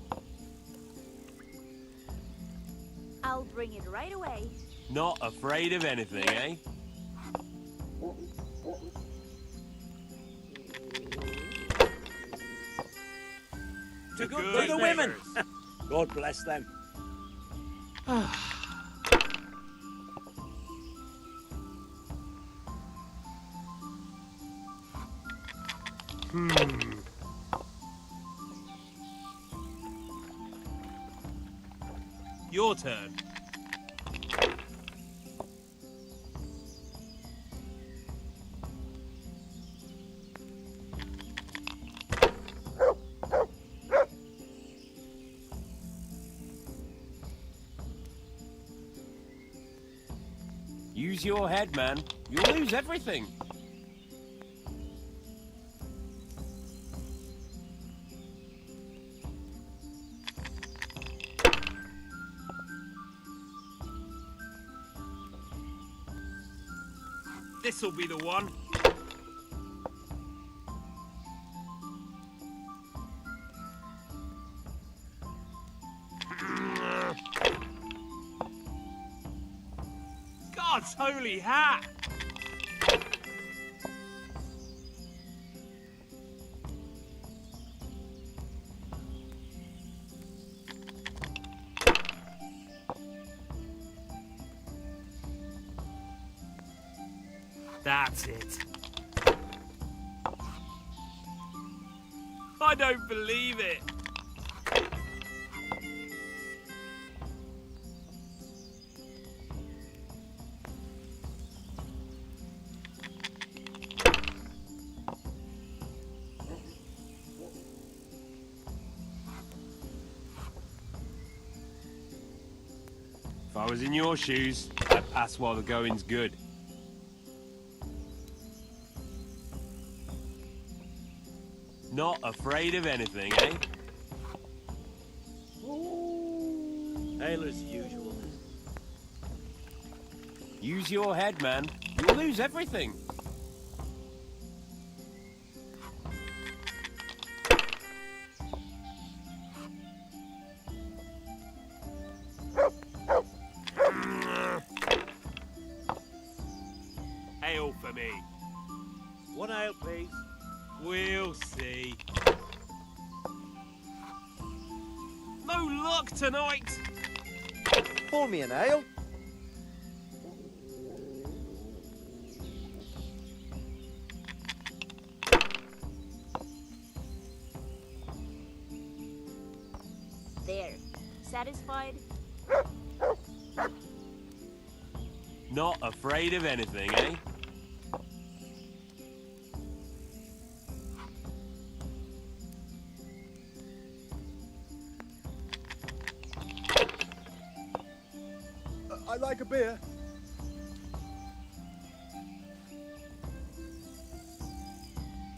I'll bring it right away. Not afraid of anything, eh? To the women. God bless them. Your turn. Use your head, man. You'll lose everything. This'll be the one. God's holy hat! That's it. I don't believe it. If I was in your shoes, I'd pass while the going's good. Not afraid of anything, eh? Ale as usual. Use your head, man. You'll lose everything. Ale for me. One ale, please. We'll see. No luck tonight! Pour me an ale. There. Satisfied? Not afraid of anything, eh? I'd like a beer.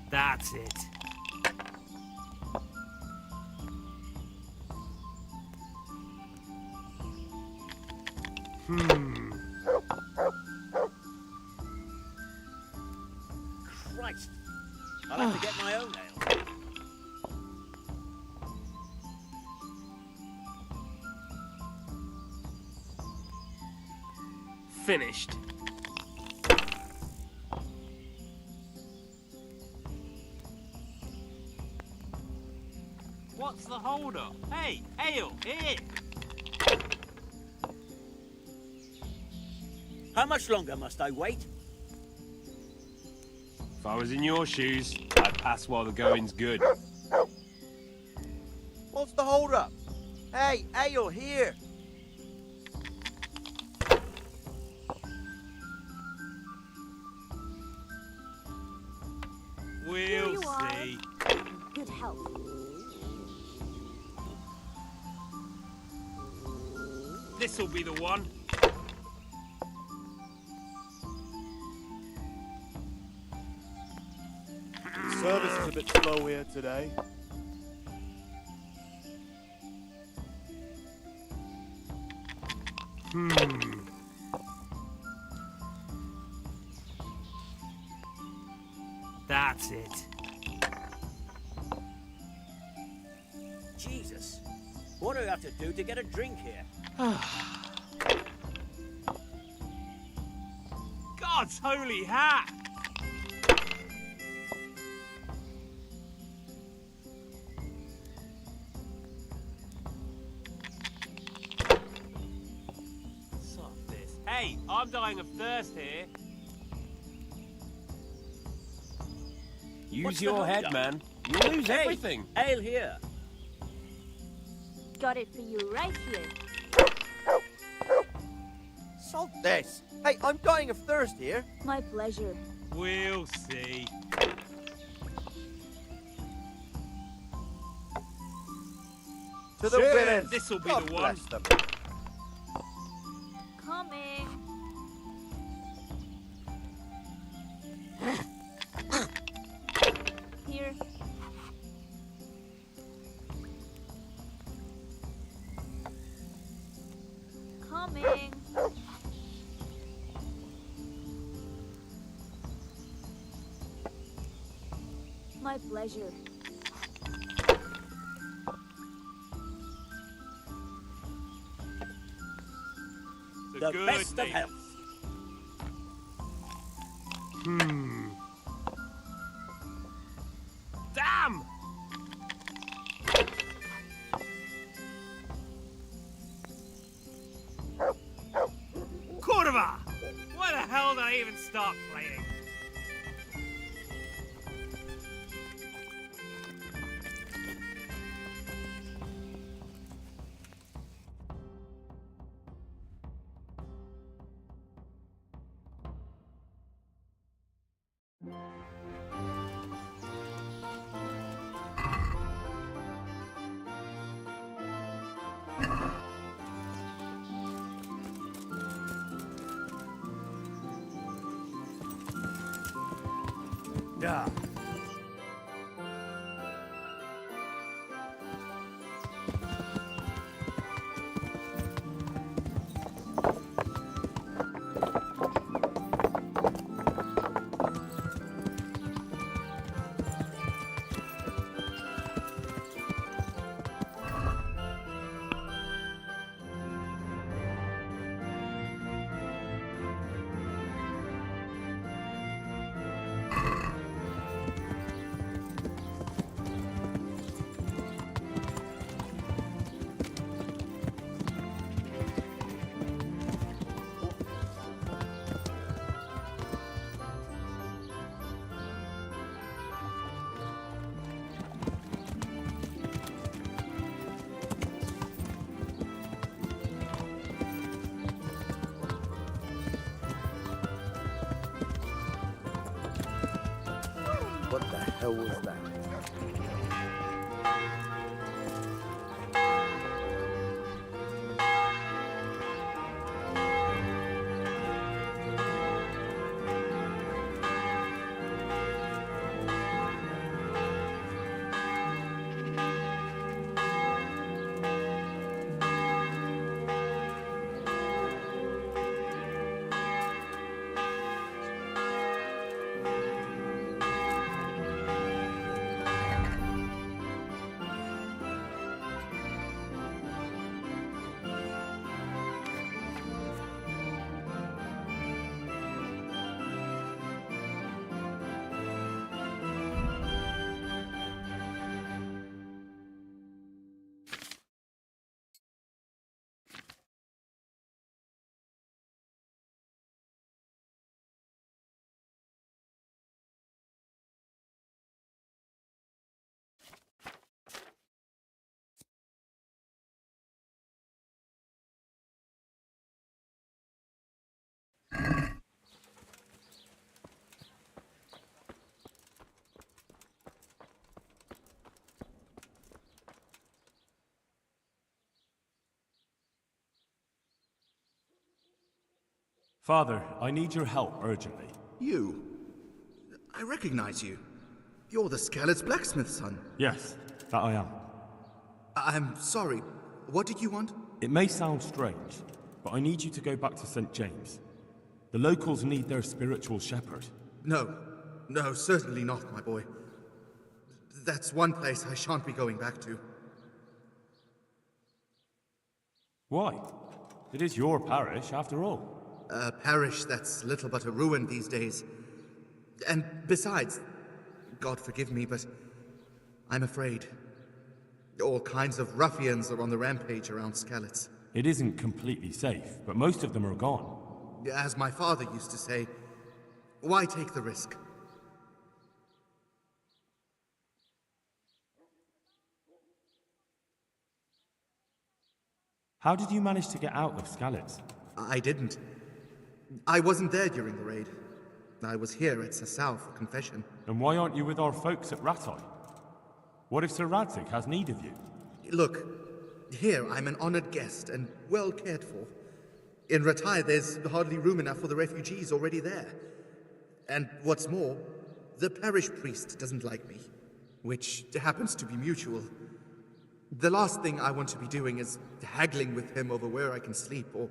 That's it. Christ. I'll have to get my own ale. Finished. What's the hold-up? Hey, ale, here! How much longer must I wait? If I was in your shoes, I'd pass while the going's good. What's the hold up? Hey, ale here. Here We'll you are. see. Good health. This'll be the one. Service is a bit slow here today. That's it. Jesus. What do I have to do to get a drink here? God's holy hat! Stop this. Hey, I'm dying of thirst here. Use What's the your hold head, up? man. You'll lose Hey, everything. Ale here. Got it for you right here. Salt this. Hey, I'm dying of thirst here. My pleasure. We'll see. To the Cheers. women. This'll be God the one. bless them. Coming. Here. Coming. My pleasure. The, The good best of neighbours. health. Damn! Cordova! Why the hell did I even start playing? Yeah. What the hell was that? Father, I need your help urgently. You? I recognize you. You're the Skelett's blacksmith's son. Yes, that I am. I'm sorry. What did you want? It may sound strange, but I need you to go back to St. James. The locals need their spiritual shepherd. No, certainly not, my boy. That's one place I shan't be going back to. Why? It is your parish, after all. A parish that's little but a ruin these days. And besides, God forgive me, but I'm afraid. All kinds of ruffians are on the rampage around Skalitz. It isn't completely safe, but most of them are gone. As my father used to say, why take the risk? How did you manage to get out of Skalitz? I didn't. I wasn't there during the raid. I was here at Sasau for confession. And why aren't you with our folks at Rattay? What if Sir Radzig has need of you? Look, here I'm an honored guest and well cared for. In Rattay, there's hardly room enough for the refugees already there. And what's more, the parish priest doesn't like me, which happens to be mutual. The last thing I want to be doing is haggling with him over where I can sleep or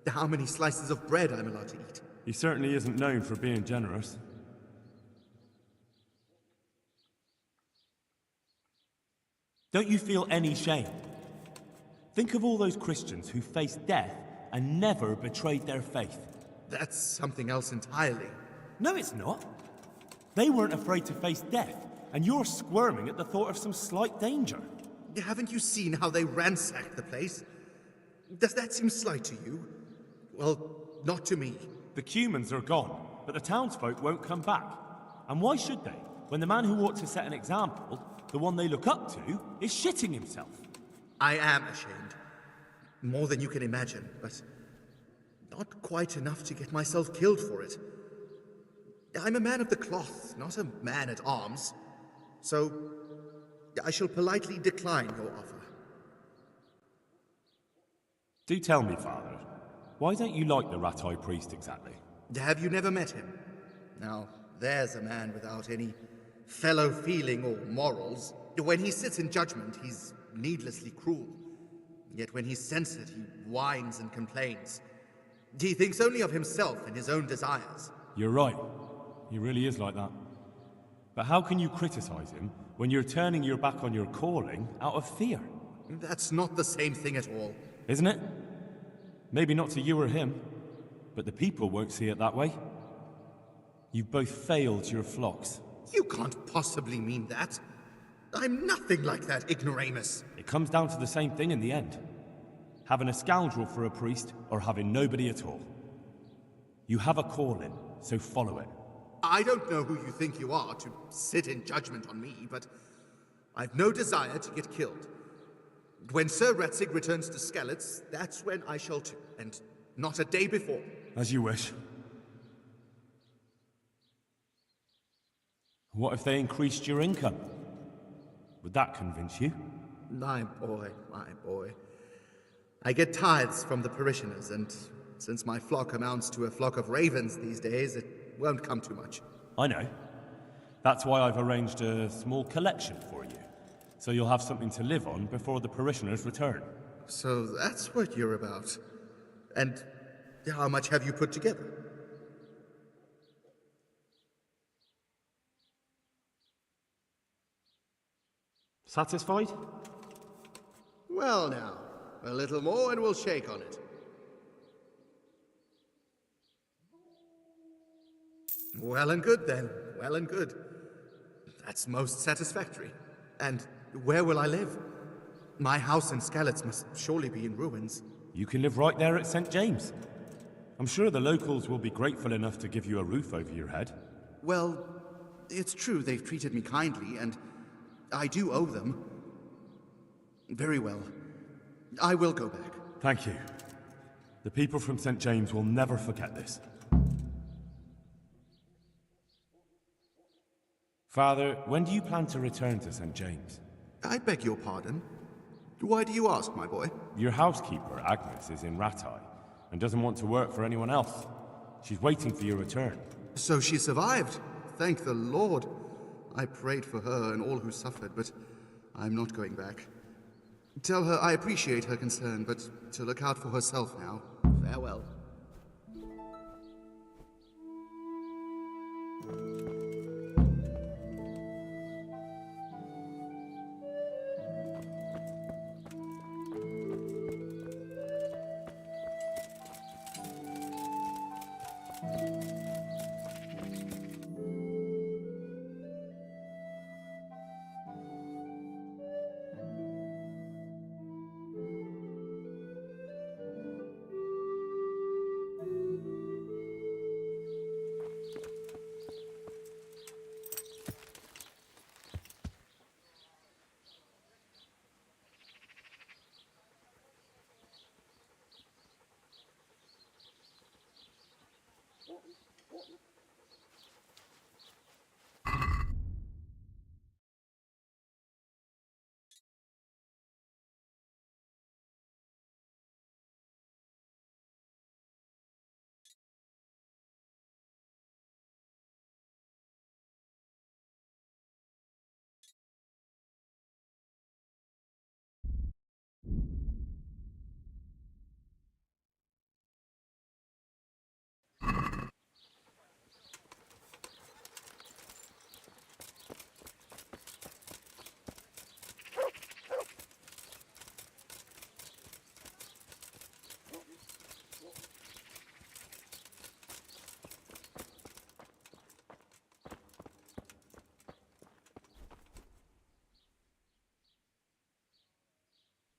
how many slices of bread I'm allowed to eat. He certainly isn't known for being generous. Don't you feel any shame? Think of all those Christians who faced death and never betrayed their faith. That's something else entirely. No, it's not. They weren't afraid to face death, and you're squirming at the thought of some slight danger. Haven't you seen how they ransacked the place? Does that seem slight to you? Well, not to me. The Cumans are gone, but the townsfolk won't come back. And why should they, when the man who ought to set an example, the one they look up to, is shitting himself? I am ashamed. More than you can imagine, but not quite enough to get myself killed for it. I'm a man of the cloth, not a man at arms. So, I shall politely decline your offer. Do tell me, Father, why don't you like the Rattay priest exactly? Have you never met him? Now, there's a man without any fellow feeling or morals. When he sits in judgment, he's needlessly cruel. Yet when he's censored, he whines and complains. He thinks only of himself and his own desires. You're right. He really is like that. But how can you criticize him when you're turning your back on your calling out of fear? That's not the same thing at all. Isn't it? Maybe not to you or him, but the people won't see it that way. You've both failed your flocks. You can't possibly mean that. I'm nothing like that ignoramus. It comes down to the same thing in the end. Having a scoundrel for a priest or having nobody at all. You have a calling, so follow it. I don't know who you think you are to sit in judgment on me, but I've no desire to get killed. When Sir Radzig returns to Skalitz, that's when I shall too, and not a day before. As you wish. What if they increased your income? Would that convince you? My boy, my boy. I get tithes from the parishioners, and since my flock amounts to a flock of ravens these days, it won't come too much. I know. That's why I've arranged a small collection for you, so you'll have something to live on before the parishioners return. So that's what you're about. And how much have you put together? Satisfied? Well now, a little more and we'll shake on it. Well and good then, well and good. That's most satisfactory. And where will I live? My house in Skalitz must surely be in ruins. You can live right there at St. James. I'm sure the locals will be grateful enough to give you a roof over your head. Well, it's true they've treated me kindly, and I do owe them. Very well. I will go back. Thank you. The people from St. James will never forget this. Father, when do you plan to return to St. James? I beg your pardon. Why do you ask, my boy? Your housekeeper, Agnes, is in Rattay and doesn't want to work for anyone else. She's waiting for your return. So she survived. Thank the Lord. I prayed for her and all who suffered, but I'm not going back. Tell her I appreciate her concern, but to look out for herself now. Farewell.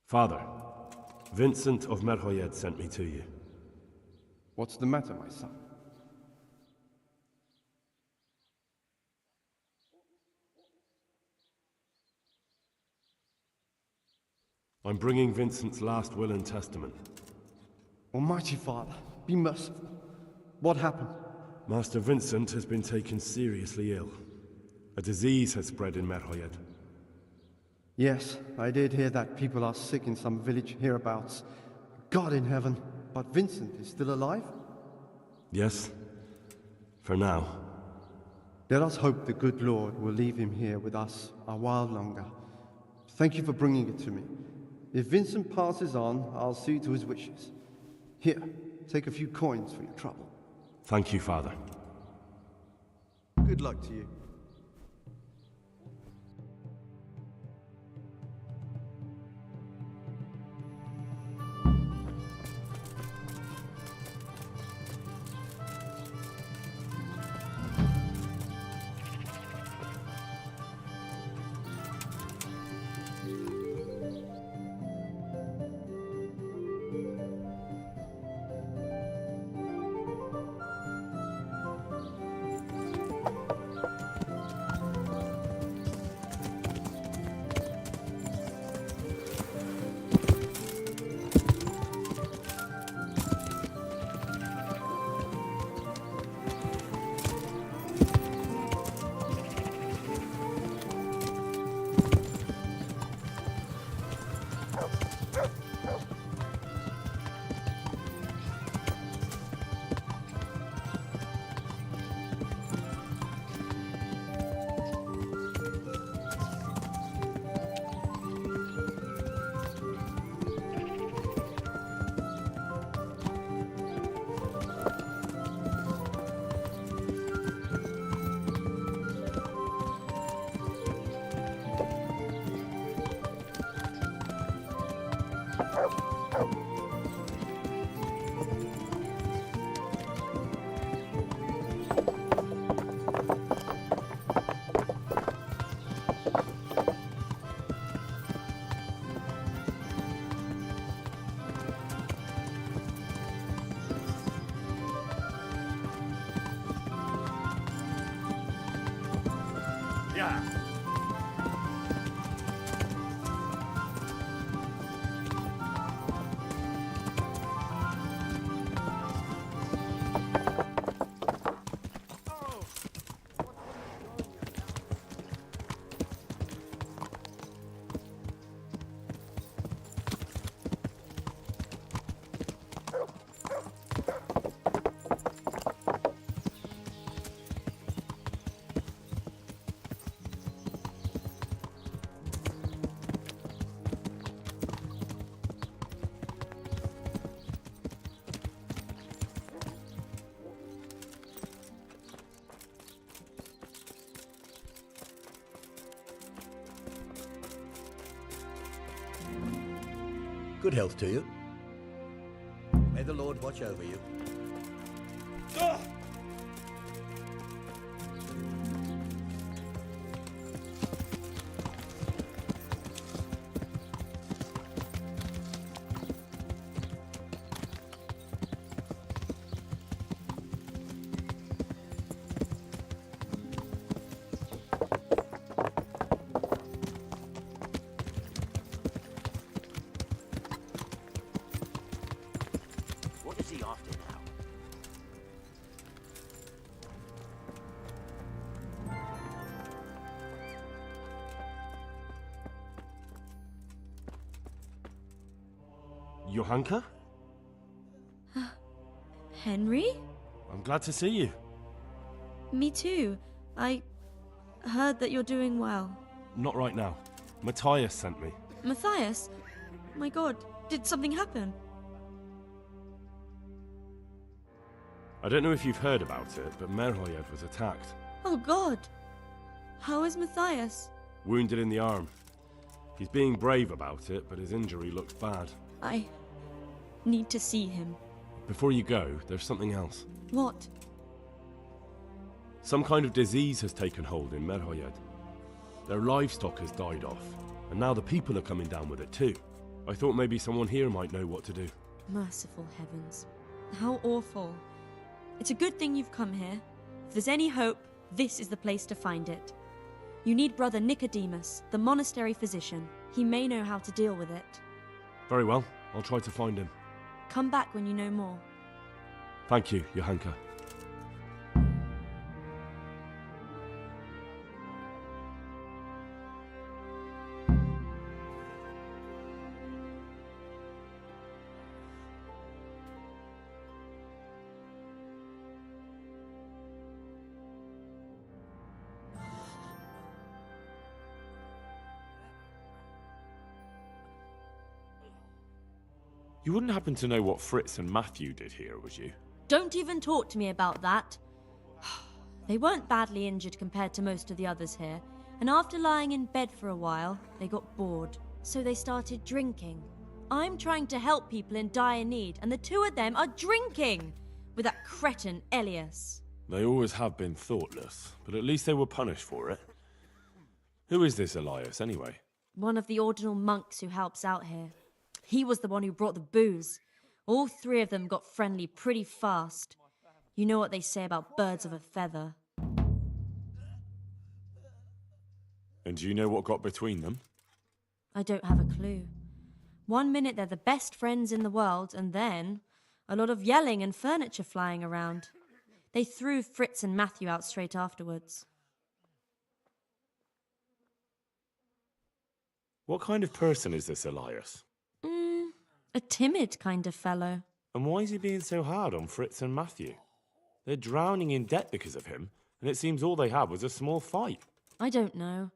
Father, Vincent of Merhoyed sent me to you. What's the matter, my son? I'm bringing Vincent's last will and testament. Almighty Father, be merciful. What happened? Master Vincent has been taken seriously ill. A disease has spread in Merhoyed. Yes, I did hear that people are sick in some village hereabouts. God in heaven, but Vincent is still alive? Yes, for now. Let us hope the good Lord will leave him here with us a while longer. Thank you for bringing it to me. If Vincent passes on, I'll see to his wishes. Here, take a few coins for your trouble. Thank you, Father. Good luck to you. Good health to you. May the Lord watch over you. What is he after now? Johanka? Henry? I'm glad to see you. Me too. I heard that you're doing well. Not right now. Matthias sent me. Matthias? My god, did something happen? I don't know if you've heard about it, but Merhoyed was attacked. Oh god. How is Matthias? Wounded in the arm. He's being brave about it, but his injury looks bad. I need to see him. Before you go, there's something else. What? Some kind of disease has taken hold in Merhoyed. Their livestock has died off, and now the people are coming down with it too. I thought maybe someone here might know what to do. Merciful heavens. How awful. It's a good thing you've come here. If there's any hope, this is the place to find it. You need Brother Nicodemus, the monastery physician. He may know how to deal with it. Very well, I'll try to find him. Come back when you know more. Thank you, Johanka. You wouldn't happen to know what Fritz and Matthew did here, would you? Don't even talk to me about that. They weren't badly injured compared to most of the others here, and after lying in bed for a while, they got bored. So they started drinking. I'm trying to help people in dire need, and the two of them are drinking! With that cretin Elias. They always have been thoughtless, but at least they were punished for it. Who is this Elias, anyway? One of the ordinal monks who helps out here. He was the one who brought the booze. All three of them got friendly pretty fast. You know what they say about birds of a feather. And do you know what got between them? I don't have a clue. One minute they're the best friends in the world, and then a lot of yelling and furniture flying around. They threw Fritz and Matthew out straight afterwards. What kind of person is this Elias? A timid kind of fellow. And why is he being so hard on Fritz and Matthew? They're drowning in debt because of him, and it seems all they had was a small fight. I don't know.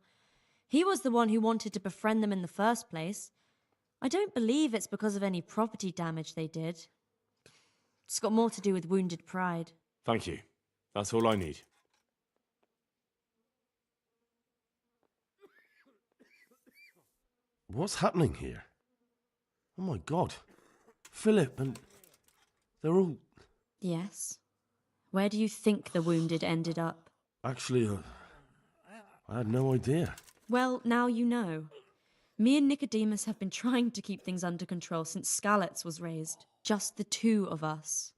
He was the one who wanted to befriend them in the first place. I don't believe it's because of any property damage they did. It's got more to do with wounded pride. Thank you. That's all I need. What's happening here? Oh my god. Philip and... they're all... Yes. Where do you think the wounded ended up? Actually, I had no idea. Well, now you know. Me and Nicodemus have been trying to keep things under control since Skalitz was raised. Just the two of us.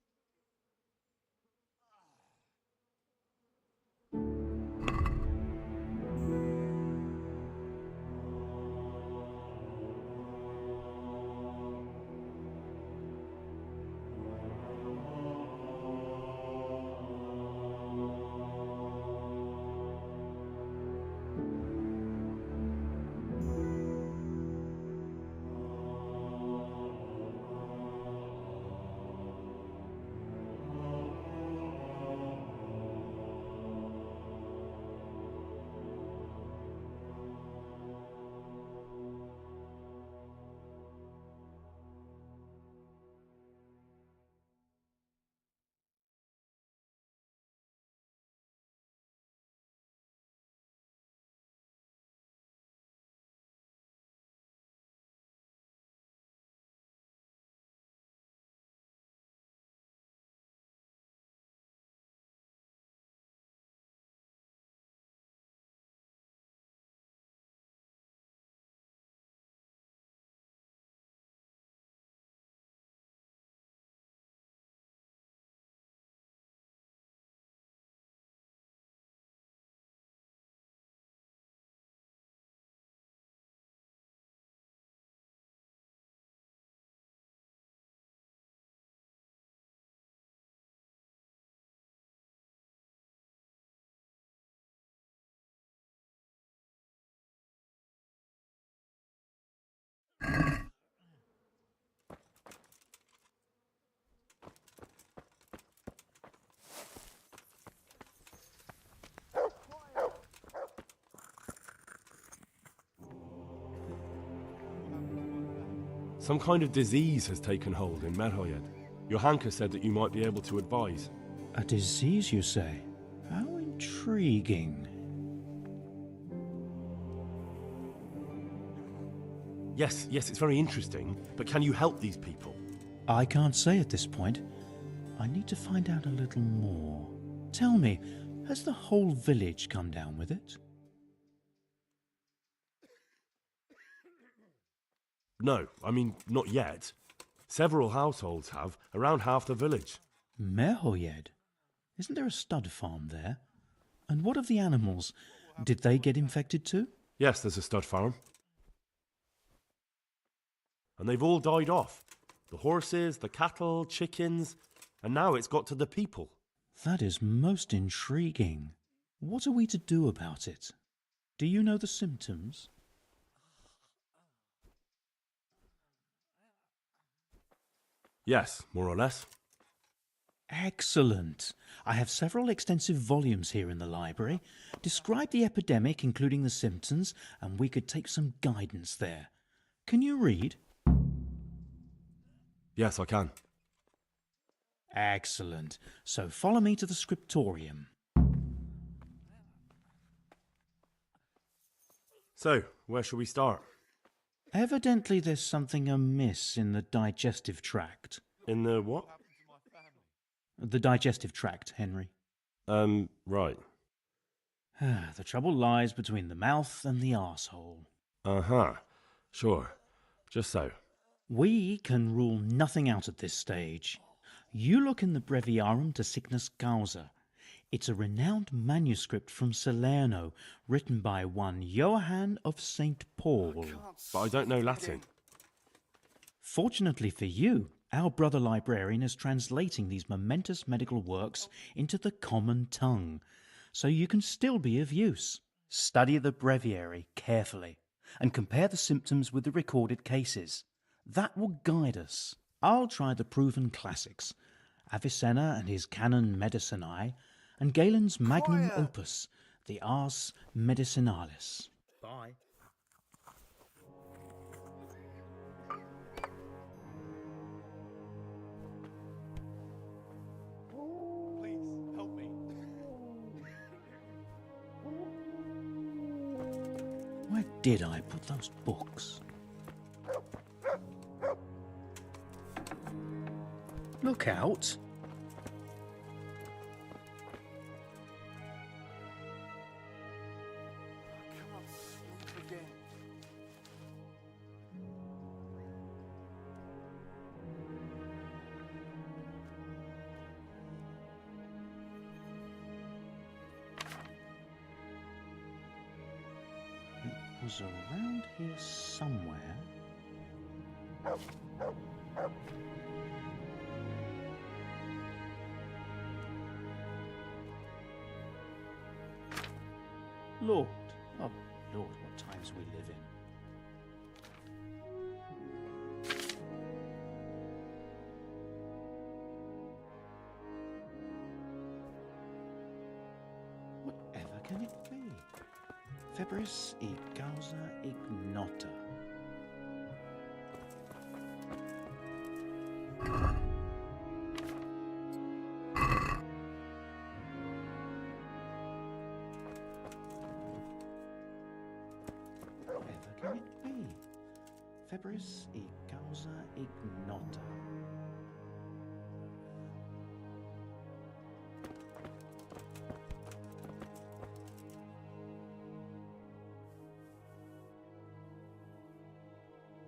Some kind of disease has taken hold in Merhoyed. Your Hanka said that you might be able to advise. A disease, you say? How intriguing. Yes, it's very interesting, but can you help these people? I can't say at this point. I need to find out a little more. Tell me, has the whole village come down with it? No, I mean, not yet. Several households have, around half the village. Merhoyed? Isn't there a stud farm there? And what of the animals? Did they get infected too? Yes, there's a stud farm. And they've all died off. The horses, the cattle, chickens, and now it's got to the people. That is most intriguing. What are we to do about it? Do you know the symptoms? Yes, more or less. Excellent. I have several extensive volumes here in the library. Describe the epidemic, including the symptoms, and we could take some guidance there. Can you read? Yes, I can. Excellent. So follow me to the scriptorium. So, where shall we start? Evidently there's something amiss in the digestive tract. In the what? The digestive tract, Henry. Right. The trouble lies between the mouth and the arsehole. Uh-huh. Sure. Just so. We can rule nothing out at this stage. You look in the Breviarum to Sickness Causa. It's a renowned manuscript from Salerno, written by one Johann of St. Paul. But I don't know Latin. Fortunately for you, our brother librarian is translating these momentous medical works into the common tongue, so you can still be of use. Study the breviary carefully and compare the symptoms with the recorded cases. That will guide us. I'll try the proven classics, Avicenna and his Canon Medicinae, and Galen's magnum opus, the Ars Medicinalis. Bye. Please, help me. Where did I put those books? Look out! I can't sleep again. It was around here somewhere. Lord, oh Lord, what times we live in. Whatever can it be? Febris e causa ignota. Whatever can it be? Febris e causa ignota.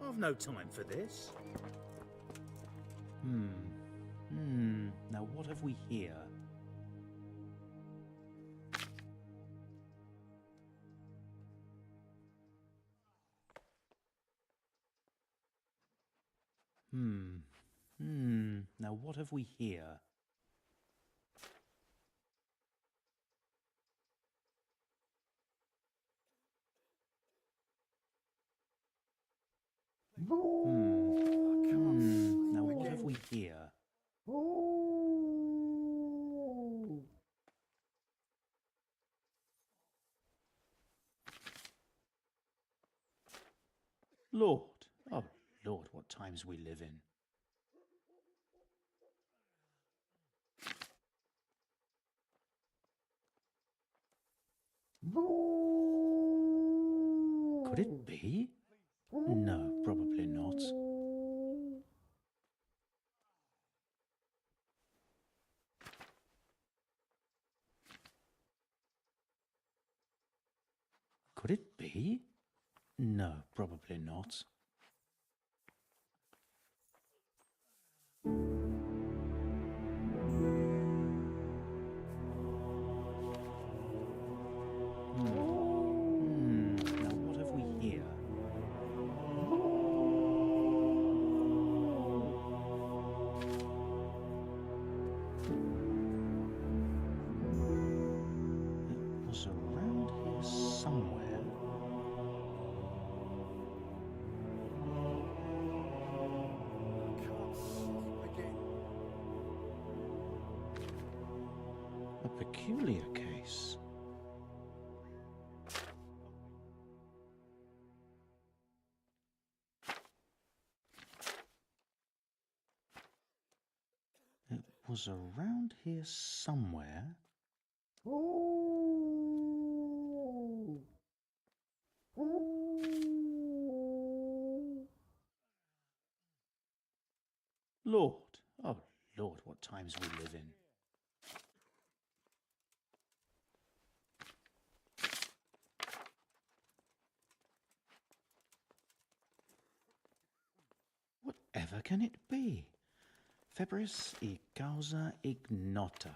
I've no time for this. Now what have we here? Now what have we here? Now what have we here? Lord, oh Lord, what times we live in. Could it be? No, probably not. Could it be? No, probably not. Now what have we here? It was around here somewhere. A peculiar case. It was around here somewhere. Lord, oh Lord, what times we live in. Whatever can it be? Febris e causa ignota.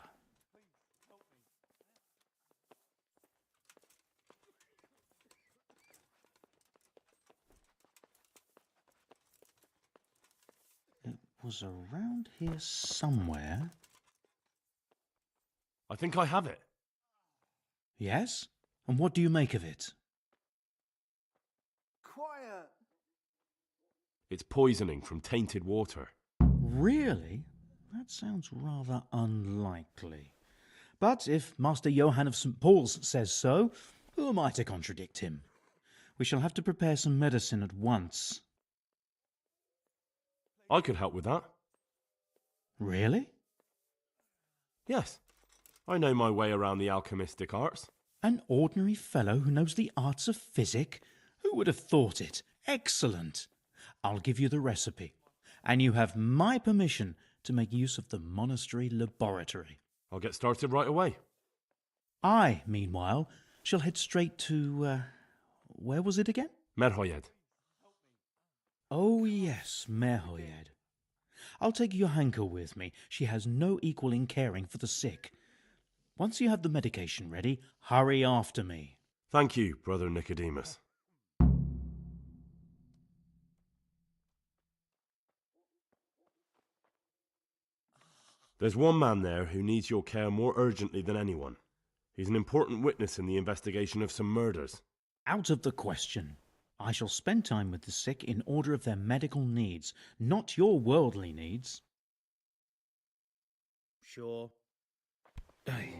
It was around here somewhere. I think I have it. Yes? And what do you make of it? Quiet! It's poisoning from tainted water. Really? That sounds rather unlikely. But if Master Johann of St. Paul's says so, who am I to contradict him? We shall have to prepare some medicine at once. I could help with that. Really? Yes. I know my way around the alchemistic arts. An ordinary fellow who knows the arts of physic? Who would have thought it? Excellent! I'll give you the recipe, and you have my permission to make use of the monastery laboratory. I'll get started right away. I, meanwhile, shall head straight to, where was it again? Merhoyed. Oh yes, Merhoyed. I'll take Johanka with me. She has no equal in caring for the sick. Once you have the medication ready, hurry after me. Thank you, Brother Nicodemus. There's one man there who needs your care more urgently than anyone. He's an important witness in the investigation of some murders. Out of the question. I shall spend time with the sick in order of their medical needs, not your worldly needs. Sure. Aye.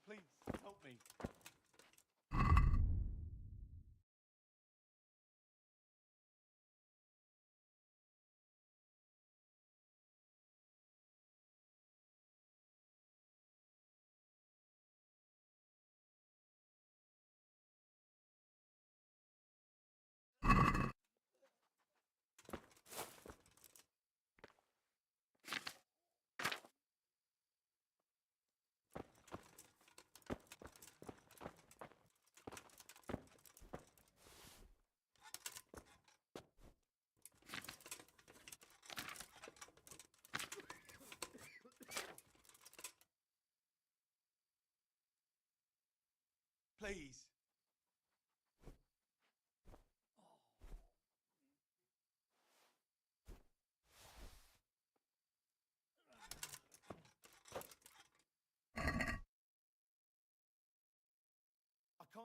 Please, help me.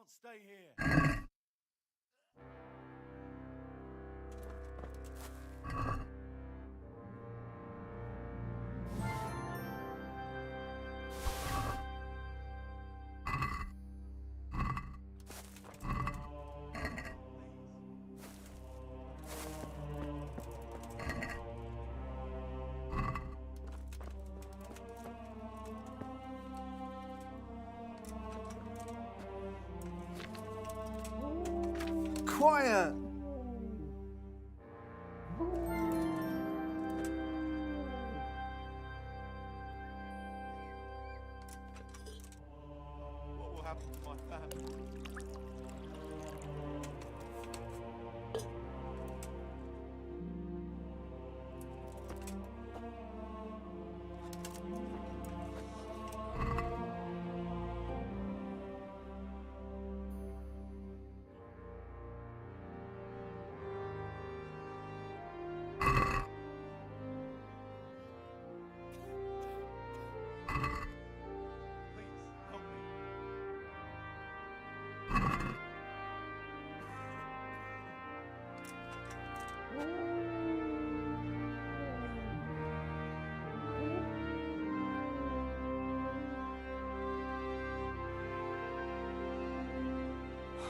can't stay here. Quiet! What will happen to my family?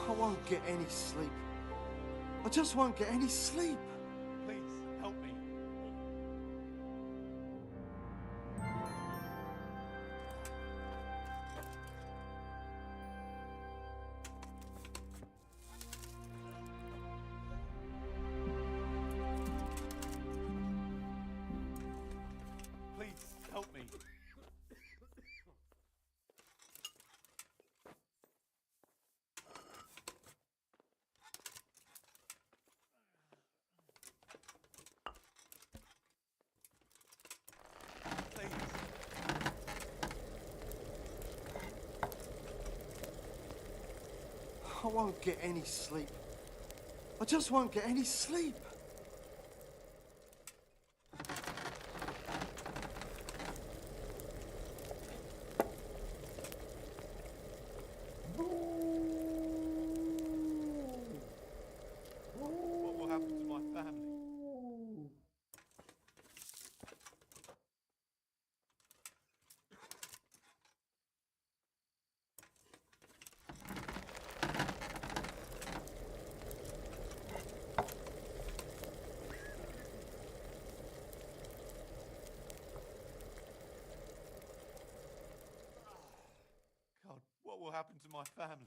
I won't get any sleep. I just won't get any sleep. Please, help me. Please, help me. I won't get any sleep. I just won't get any sleep. What will happen to my family? God, what will happen to my family?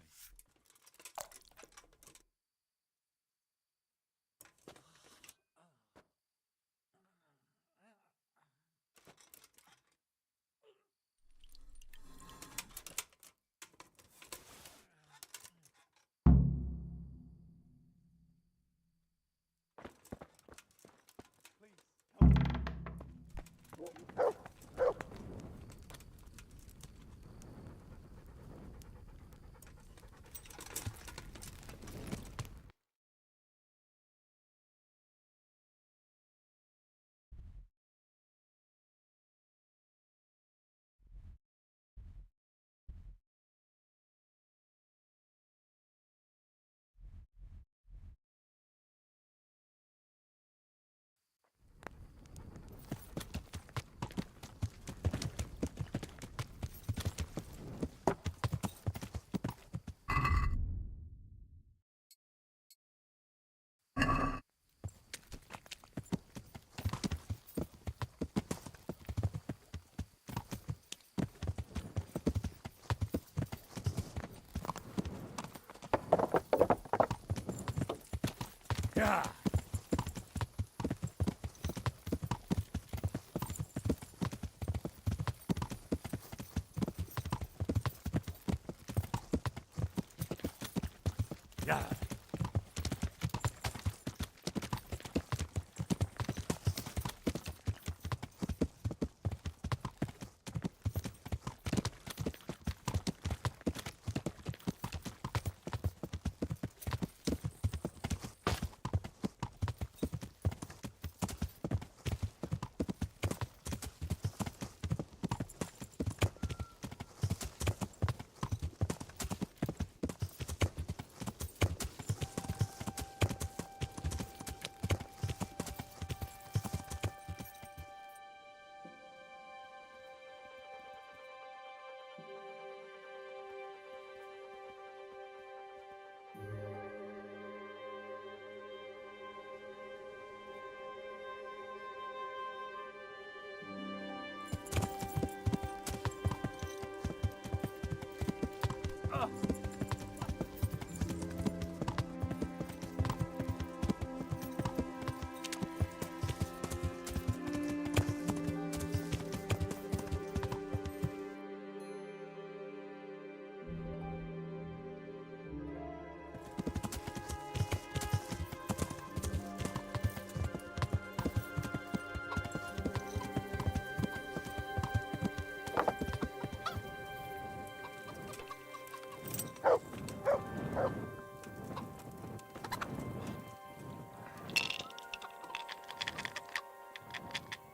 Yeah. Yeah.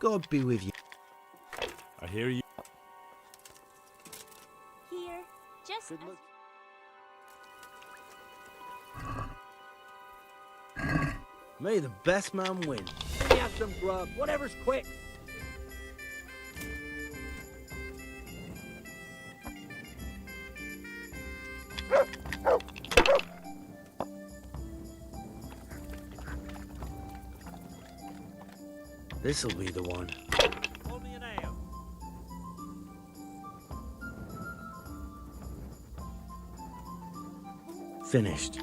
God be with you. I hear you. Here, just Good luck. May the best man win. Let me have some grub. Whatever's quick. This'll be the one. Hold me an ale. Finished.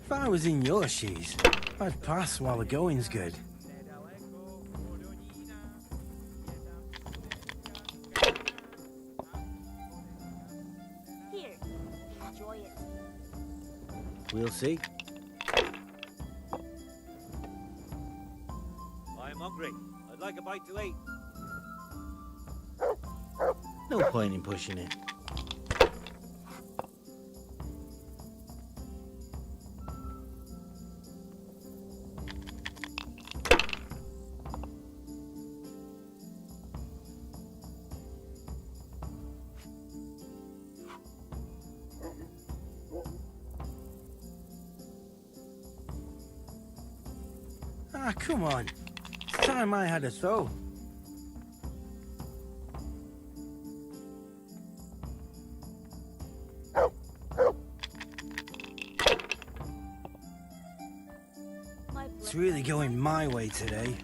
If I was in your shoes, I'd pass while the going's good. here. Enjoy it. We'll see. I'm hungry. I'd like a bite to eat. No point in pushing it. Ah, come on. It's time I had a throw. It's really going my way today.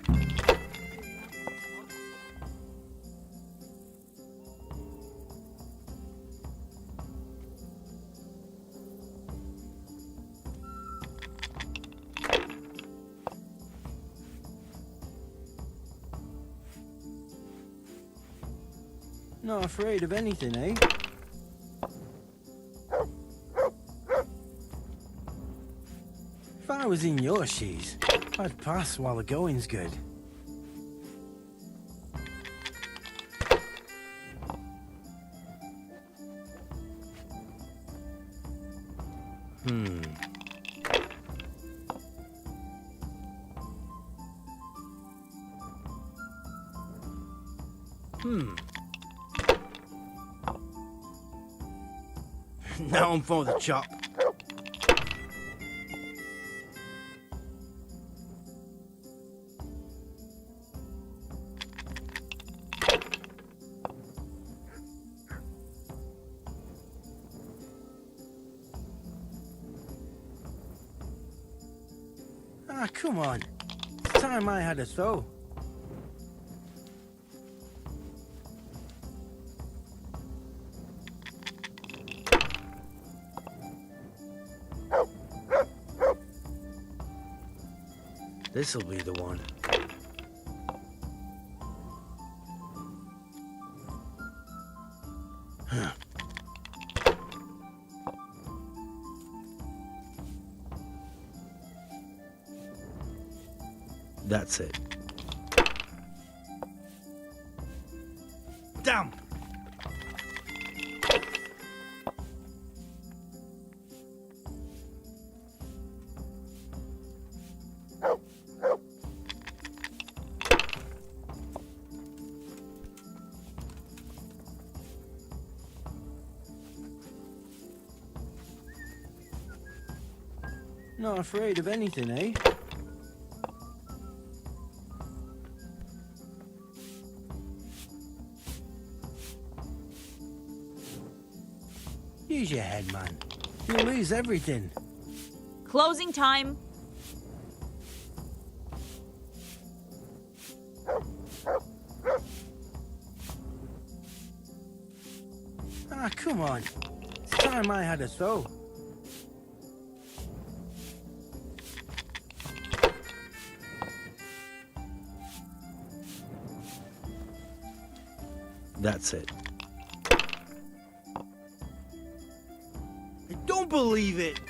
Not afraid of anything, eh? If I was in your shoes, I'd pass while the going's good. Hmm. Now I'm for the chop. Ah, come on. It's time I had a throw. This'll be the one. Huh. That's it. Damn! Not afraid of anything, eh? Use your head, man. You'll lose everything. Closing time. Ah, come on. It's time I had a throw. That's it. I don't believe it!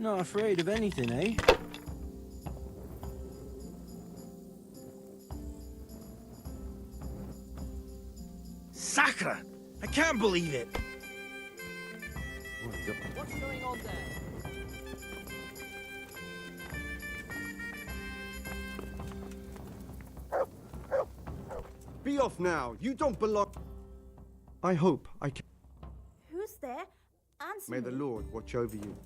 Not afraid of anything, eh? Sacre! I can't believe it! What's going on there? Be off now. You don't belong. I hope I can. Who's there? Answer May me. the Lord watch over you.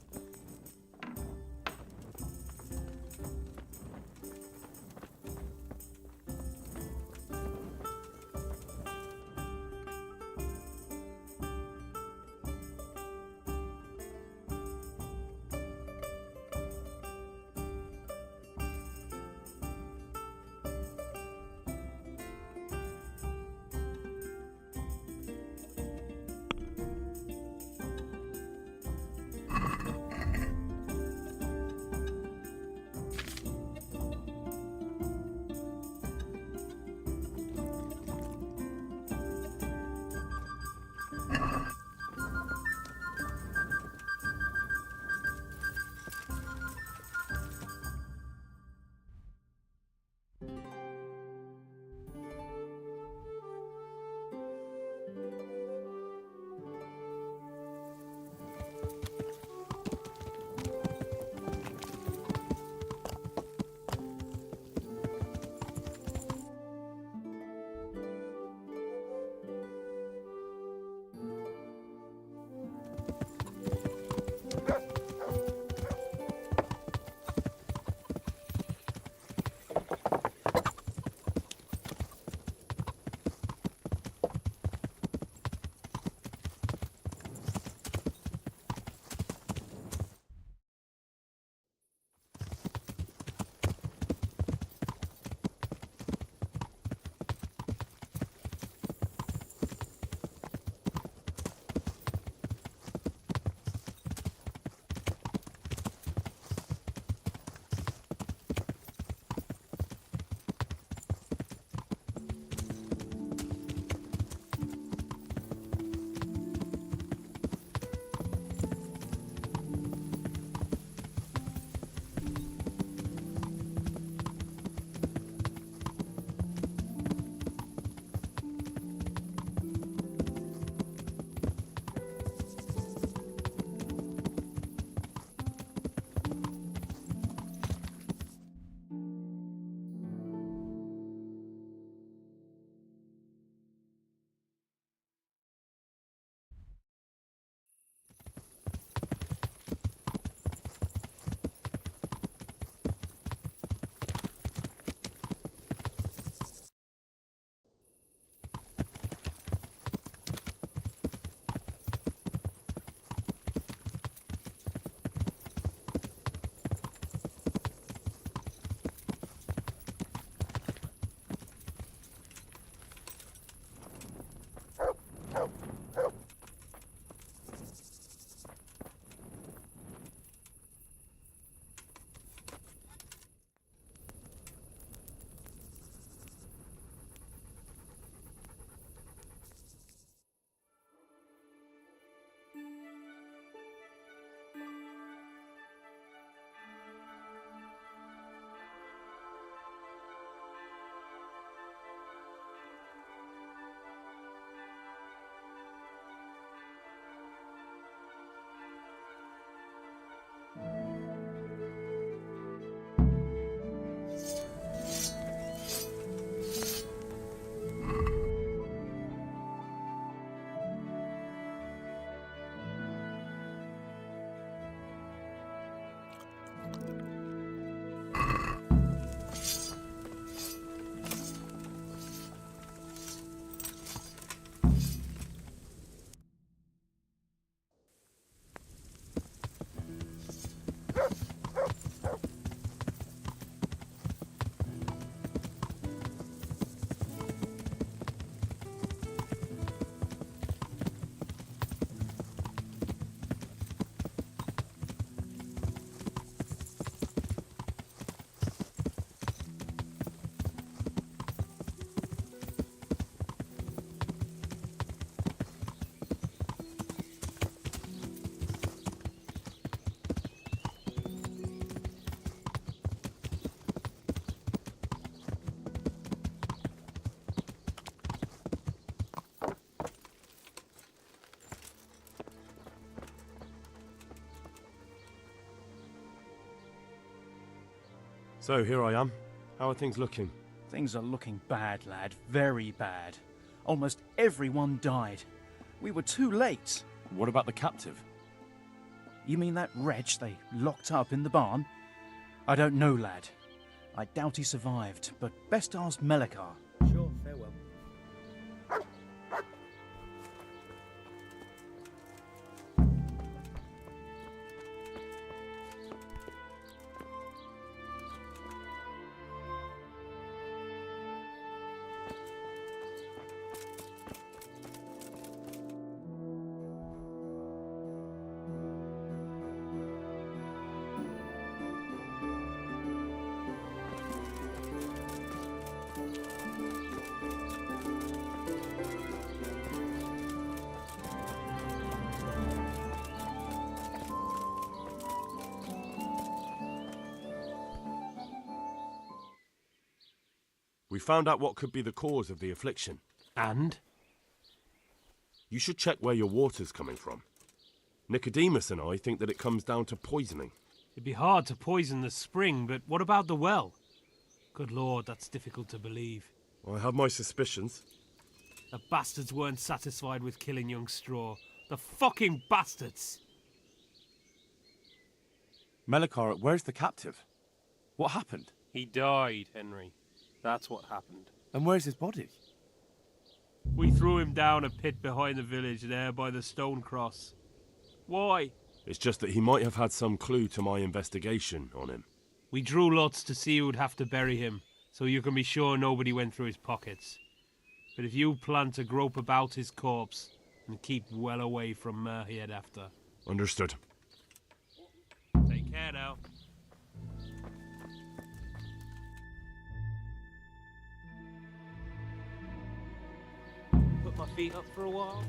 So here I am. How are things looking? Things are looking bad, lad. Very bad. Almost everyone died. We were too late. What about the captive? You mean that wretch they locked up in the barn? I don't know, lad. I doubt he survived, but best ask Melikar. Sure, farewell. We found out what could be the cause of the affliction. And? You should check where your water's coming from. Nicodemus and I think that it comes down to poisoning. It'd be hard to poison the spring, but what about the well? Good lord, that's difficult to believe. I have my suspicions. The bastards weren't satisfied with killing young Straw. The fucking bastards! Melikar, where's the captive? What happened? He died, Henry. That's what happened. And where's his body? We threw him down a pit behind the village there by the stone cross. Why? It's just that he might have had some clue to my investigation on him. We drew lots to see who would have to bury him, so you can be sure nobody went through his pockets. But if you plan to grope about his corpse, and keep well away from Merhead after. Understood. Take care now. Put my feet up for a while.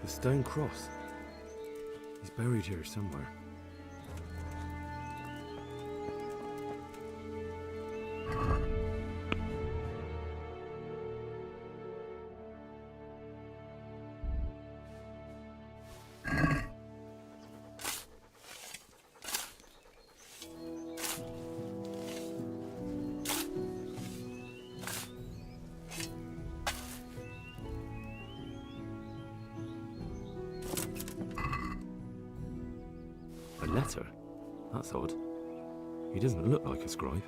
The stone cross. He's buried here somewhere. A letter? That's odd. He doesn't look like a scribe.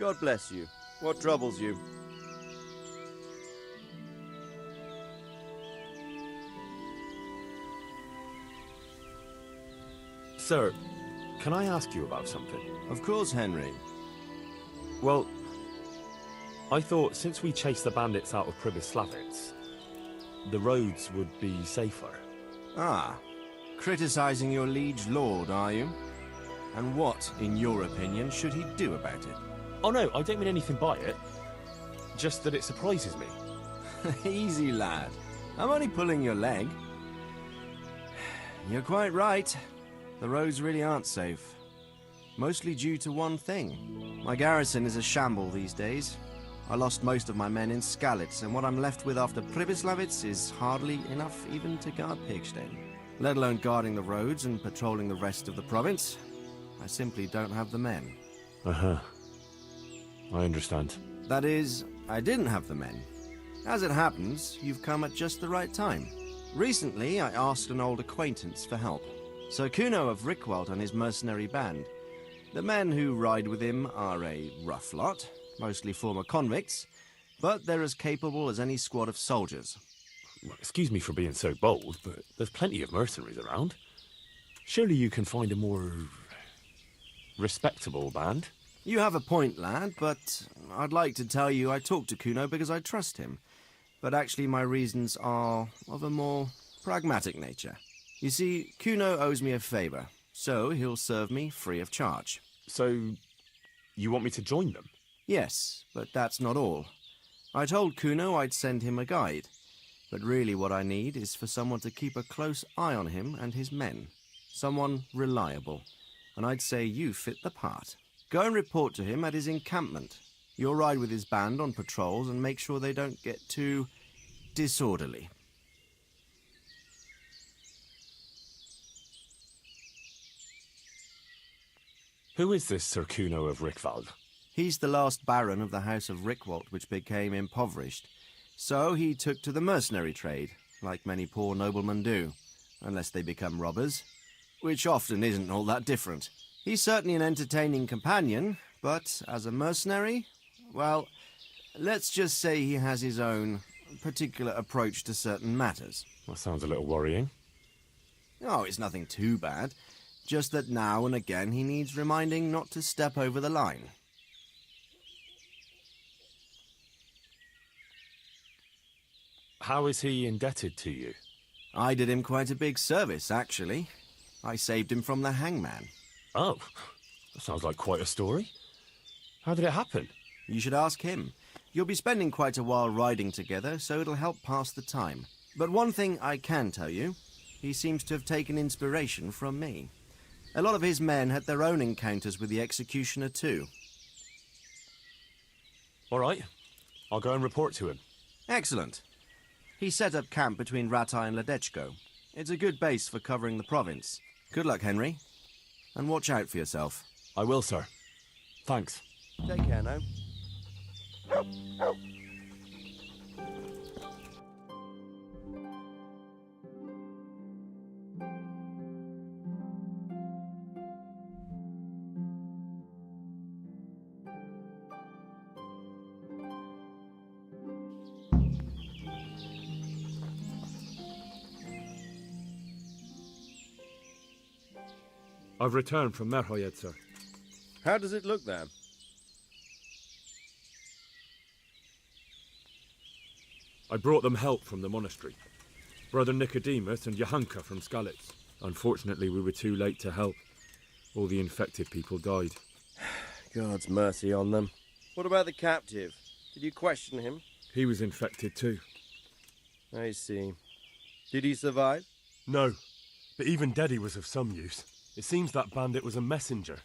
God bless you. What troubles you? Sir, can I ask you about something? Of course, Henry. Well, I thought since we chased the bandits out of Pribyslavitz, the roads would be safer. Ah, criticizing your liege lord, are you? And what, in your opinion, should he do about it? Oh no, I don't mean anything by it. Just that it surprises me. Easy, lad. I'm only pulling your leg. You're quite right. The roads really aren't safe. Mostly due to one thing. My garrison is a shamble these days. I lost most of my men in Skalitz, and what I'm left with after Pribyslavitz is hardly enough even to guard Pigstein. Let alone guarding the roads and patrolling the rest of the province. I simply don't have the men. Uh-huh. I understand. That is, I didn't have the men. As it happens, you've come at just the right time. Recently, I asked an old acquaintance for help. Sir Kuno of Rickwald and his mercenary band. The men who ride with him are a rough lot, mostly former convicts, but they're as capable as any squad of soldiers. Excuse me for being so bold, but there's plenty of mercenaries around. Surely you can find a more respectable band? You have a point, lad, but I'd like to tell you I talked to Kuno because I trust him. But actually my reasons are of a more pragmatic nature. You see, Kuno owes me a favor, so he'll serve me free of charge. So, you want me to join them? Yes, but that's not all. I told Kuno I'd send him a guide, but really what I need is for someone to keep a close eye on him and his men. Someone reliable, and I'd say you fit the part. Go and report to him at his encampment. You'll ride with his band on patrols and make sure they don't get too disorderly. Who is this Sir Kuno of Rickwald? He's the last baron of the House of Rickwald, which became impoverished. So he took to the mercenary trade, like many poor noblemen do, unless they become robbers, which often isn't all that different. He's certainly an entertaining companion, but as a mercenary, well, let's just say he has his own particular approach to certain matters. That sounds a little worrying. Oh, it's nothing too bad. Just that now and again he needs reminding not to step over the line. How is he indebted to you? I did him quite a big service, actually. I saved him from the hangman. Oh, that sounds like quite a story. How did it happen? You should ask him. You'll be spending quite a while riding together, so it'll help pass the time. But one thing I can tell you, he seems to have taken inspiration from me. A lot of his men had their own encounters with the executioner too. All right, I'll go and report to him. Excellent. He set up camp between Ratai and Ledechko. It's a good base for covering the province. Good luck, Henry. And watch out for yourself. I will, sir. Thanks. Take care now. I've returned from Merhoyed, sir. How does it look there? I brought them help from the monastery. Brother Nicodemus and Johanka from Skalitz. Unfortunately, we were too late to help. All the infected people died. God's mercy on them. What about the captive? Did you question him? He was infected too. I see. Did he survive? No, but even dead he was of some use. It seems that bandit was a messenger.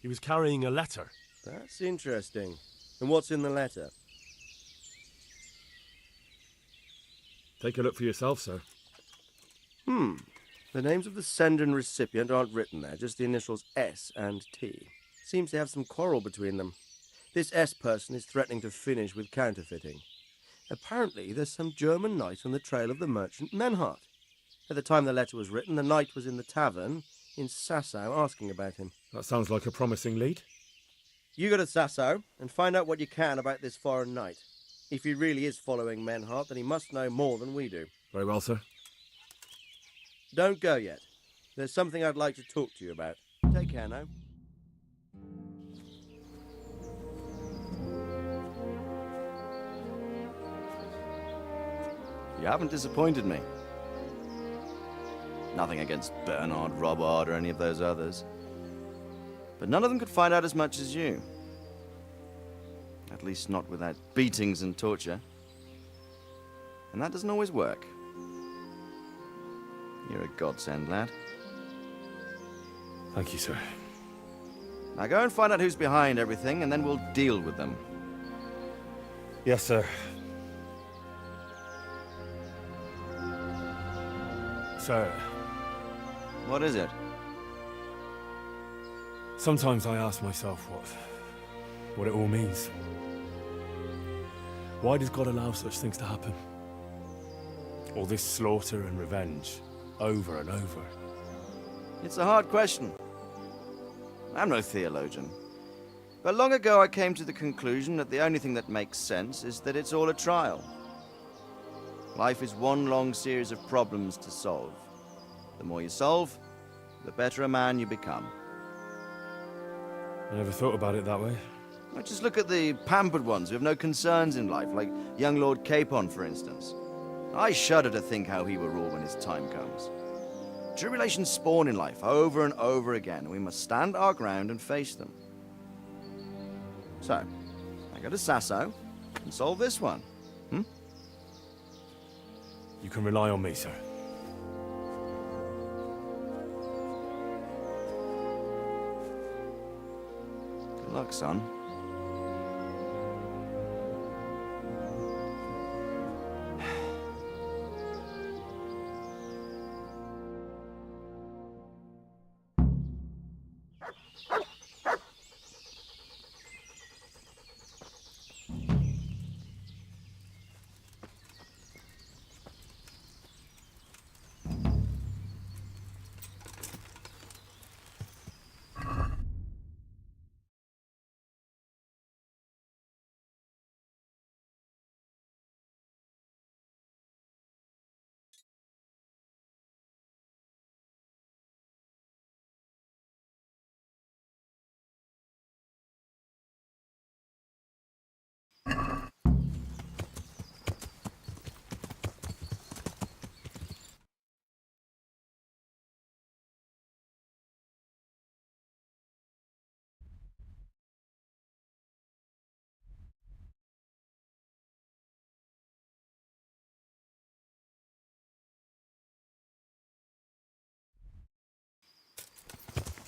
He was carrying a letter. That's interesting. And what's in the letter? Take a look for yourself, sir. The names of the sender and recipient aren't written there, just the initials S and T. Seems to have some quarrel between them. This S person is threatening to finish with counterfeiting. Apparently, there's some German knight on the trail of the merchant Menhart. At the time the letter was written, the knight was in the tavern in Sasau asking about him. That sounds like a promising lead. You go to Sasau and find out what you can about this foreign knight. If he really is following Menhart, then he must know more than we do. Very well, sir. Don't go yet. There's something I'd like to talk to you about. Take care now. You haven't disappointed me. Nothing against Bernard, Robert, or any of those others. But none of them could find out as much as you. At least not without beatings and torture. And that doesn't always work. You're a godsend, lad. Thank you, sir. Now go and find out who's behind everything, and then we'll deal with them. Yes, sir. Sir. What is it? Sometimes I ask myself what it all means. Why does God allow such things to happen? All this slaughter and revenge, over and over. It's a hard question. I'm no theologian. But long ago I came to the conclusion that the only thing that makes sense is that it's all a trial. Life is one long series of problems to solve. The more you solve, the better a man you become. I never thought about it that way. Now just look at the pampered ones who have no concerns in life, like young Lord Capon, for instance. I shudder to think how he will rule when his time comes. Tribulations spawn in life over and over again, and we must stand our ground and face them. So, I go to Sasau and solve this one. You can rely on me, sir. Good luck, son.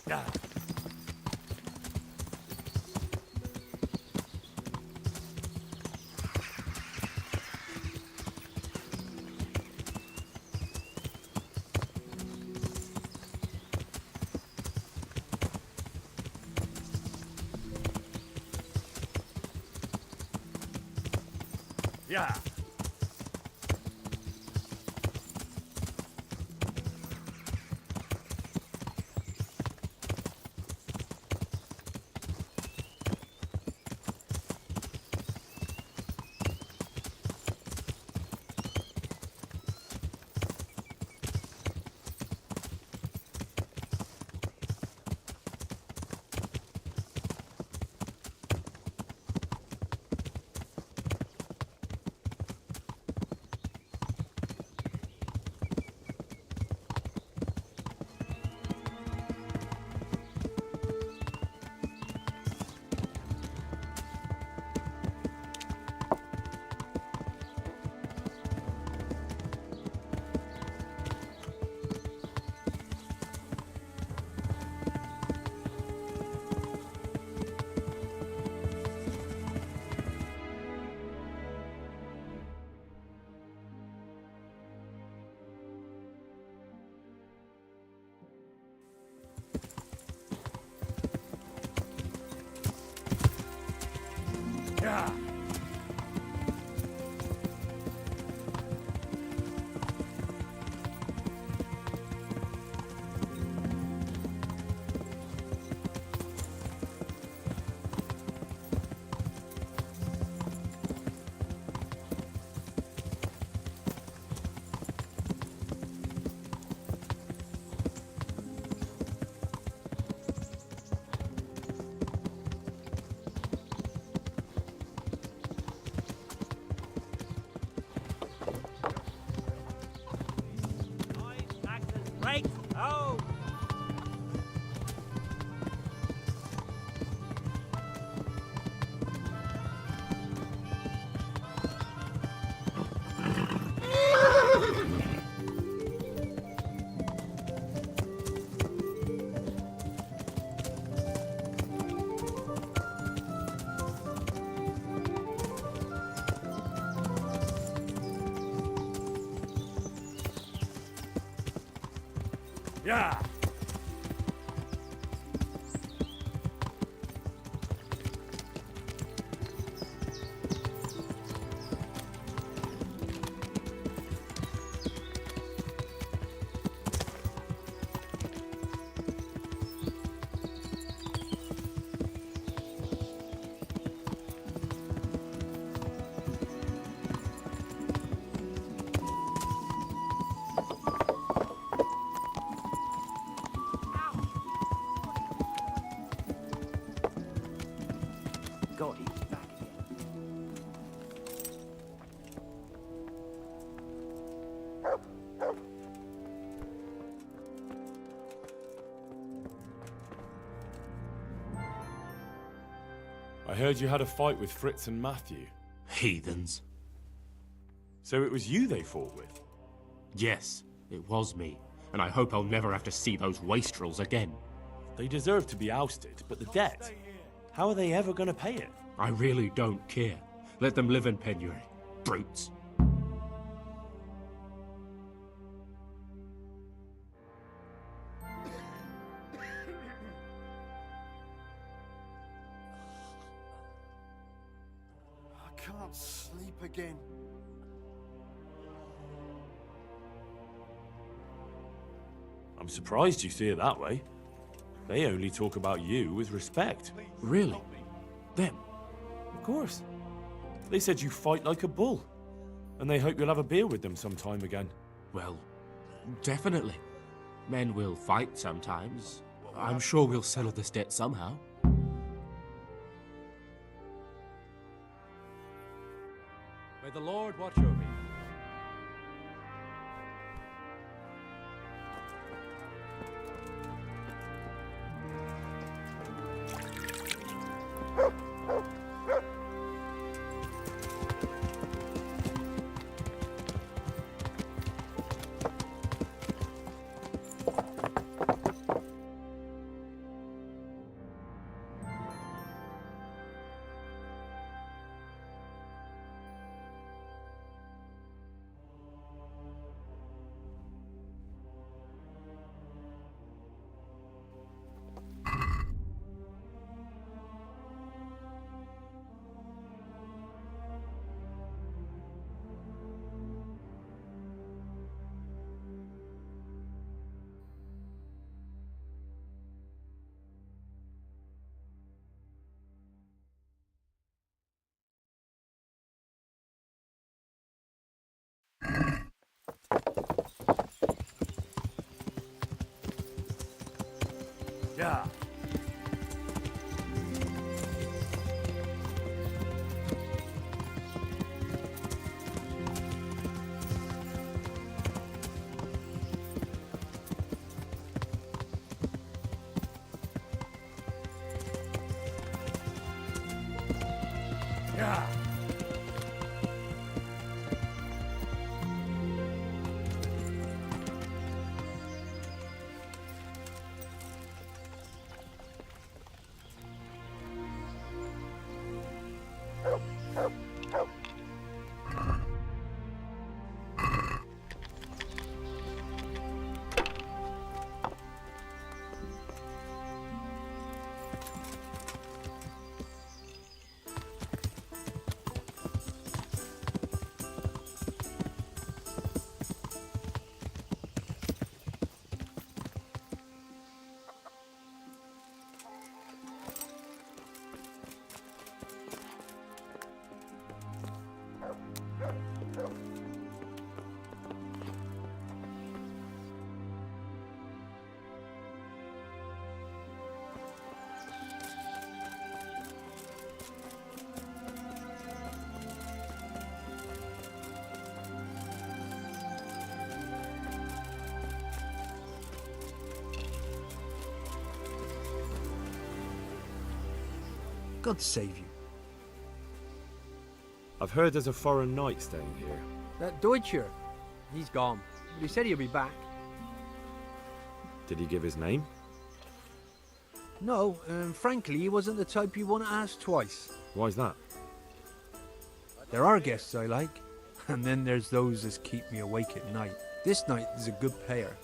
Yeah. Yeah. Right. Oh. Yeah. God, he's back again. I heard you had a fight with Fritz and Matthew. Heathens. So it was you they fought with? Yes, it was me. And I hope I'll never have to see those wastrels again. They deserve to be ousted, but the debt? How are they ever going to pay it? I really don't care. Let them live in penury. Brutes. I can't sleep again. I'm surprised you see it that way. They only talk about you with respect. Really? Them? Of course. They said you fight like a bull. And they hope you'll have a beer with them sometime again. Well, definitely. Men will fight sometimes. I'm sure we'll settle this debt somehow. May the Lord watch over you. Yeah. Yeah. God save you. I've heard there's a foreign knight staying here. That Deutscher. He's gone. But he said he'll be back. Did he give his name? No, frankly, he wasn't the type you want to ask twice. Why's that? There are guests I like, and then there's those that keep me awake at night. This knight is a good payer,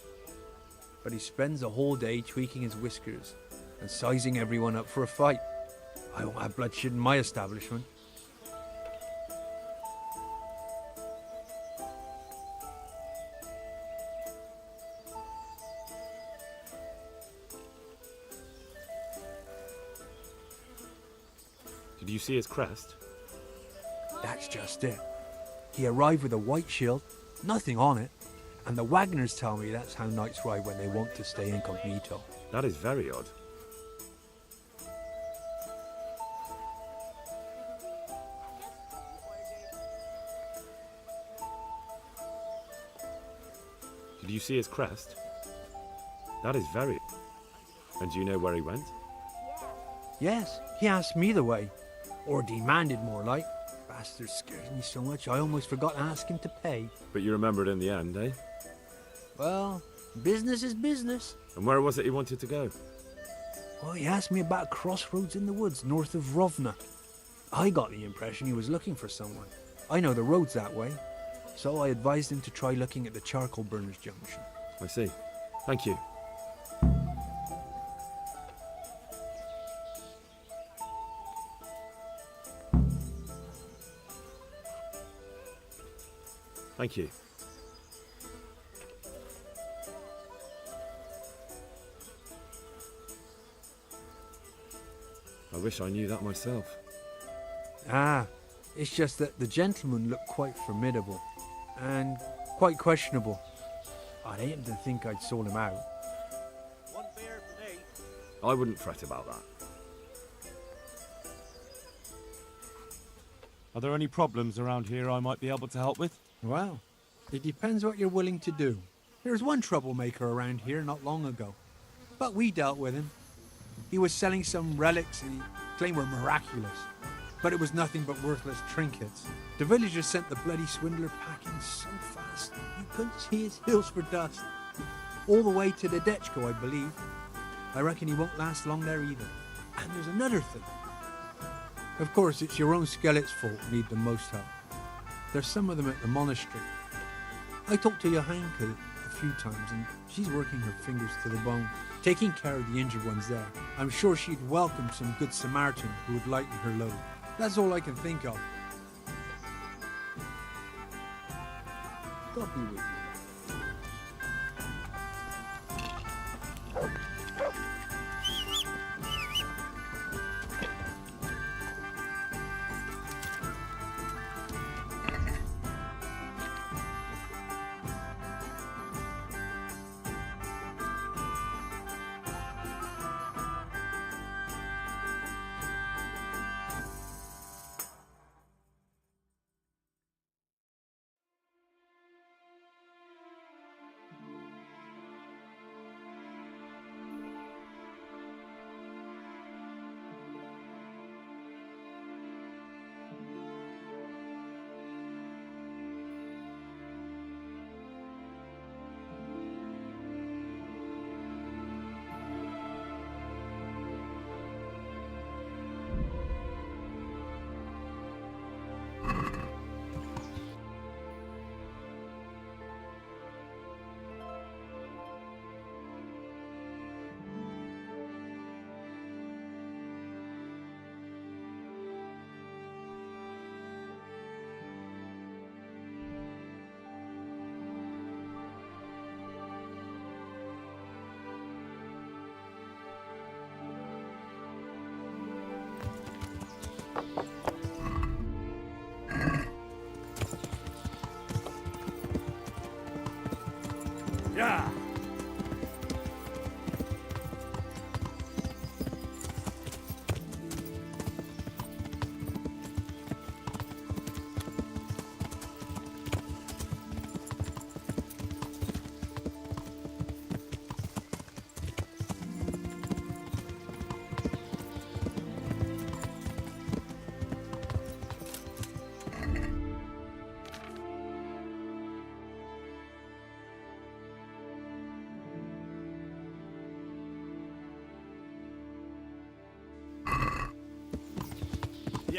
but he spends the whole day tweaking his whiskers and sizing everyone up for a fight. I won't have bloodshed in my establishment. Did you see his crest? That's just it. He arrived with a white shield, nothing on it, and the Wagners tell me that's how knights ride when they want to stay incognito. That is very odd. Did you see his crest? That is very... And do you know where he went? Yes, he asked me the way. Or demanded, more like. Bastard scares me so much I almost forgot to ask him to pay. But you remembered in the end, eh? Well, business is business. And where was it he wanted to go? Well, he asked me about a crossroads in the woods north of Rovna. I got the impression he was looking for someone. I know the roads that way, so I advised him to try looking at the charcoal burners junction. I see. Thank you. Thank you. I wish I knew that myself. Ah, it's just that the gentleman looked quite formidable and quite questionable. I'd hate him to think I'd sold him out. One beer for me. I wouldn't fret about that. Are there any problems around here I might be able to help with? Well, it depends what you're willing to do. There was one troublemaker around here not long ago, but we dealt with him. He was selling some relics he claimed were miraculous, but it was nothing but worthless trinkets. The villagers sent the bloody swindler packing so fast you couldn't see his heels for dust. All the way to the Dechko, I believe. I reckon he won't last long there either. And there's another thing. Of course, it's your own skelet's fault need the most help. There's some of them at the monastery. I talked to Johanka a few times, and she's working her fingers to the bone, taking care of the injured ones there. I'm sure she'd welcome some good Samaritan who would lighten her load. That's all I can think of. God be with you.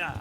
Yeah.